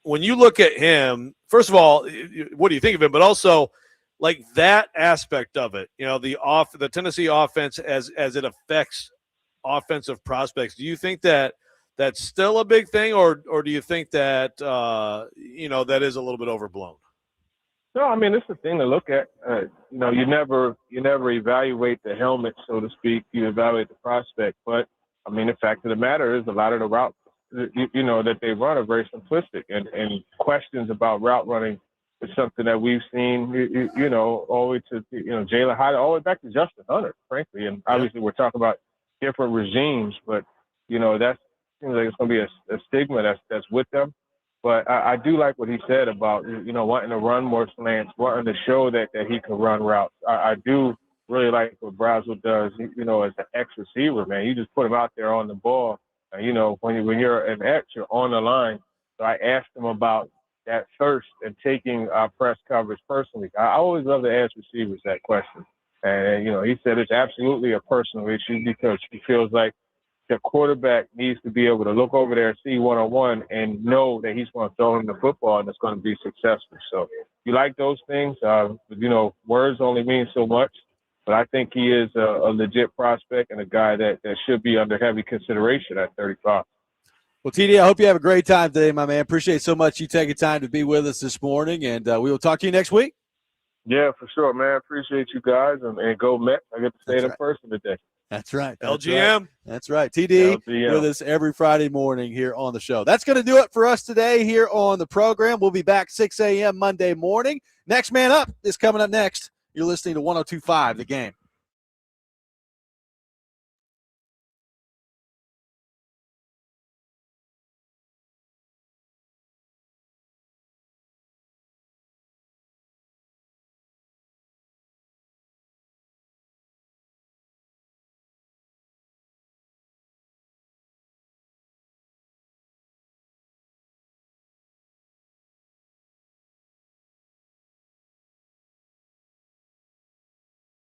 when you look at him, first of all, what do you think of him? But also like that aspect of it, the Tennessee offense as it affects offensive prospects. Do you think that that's still a big thing, or do you think that that is a little bit overblown? No, I mean it's a thing to look at. You never evaluate the helmet, so to speak. You evaluate the prospect. But I mean, the fact of the matter is, a lot of the routes that they run are very simplistic, and questions about route running is something that we've seen. All the way to Jalen Hyde, all the way back to Justin Hunter, frankly. And obviously, we're talking about different regimes, but that's. Seems like it's going to be a stigma that's with them. But I do like what he said about, wanting to run more slants, wanting to show that he can run routes. I do really like what Brazzell does, as an X receiver, man. You just put him out there on the ball. When you're an X, you're on the line. So I asked him about that thirst and taking press coverage personally. I always love to ask receivers that question. And, he said it's absolutely a personal issue because he feels like the quarterback needs to be able to look over there, see one-on-one, and know that he's going to throw him the football and it's going to be successful. So you like those things. Words only mean so much. But I think he is a legit prospect and a guy that should be under heavy consideration at 35. Well, TD, I hope you have a great time today, my man. Appreciate so much you taking time to be with us this morning, and we will talk to you next week. Yeah, for sure, man. Appreciate you guys, and go Mets. I get to stay in person today. That's right. LGM. That's right. TD with us every Friday morning here on the show. That's going to do it for us today here on the program. We'll be back 6 a.m. Monday morning. Next Man Up is coming up next. You're listening to 102.5 The Game.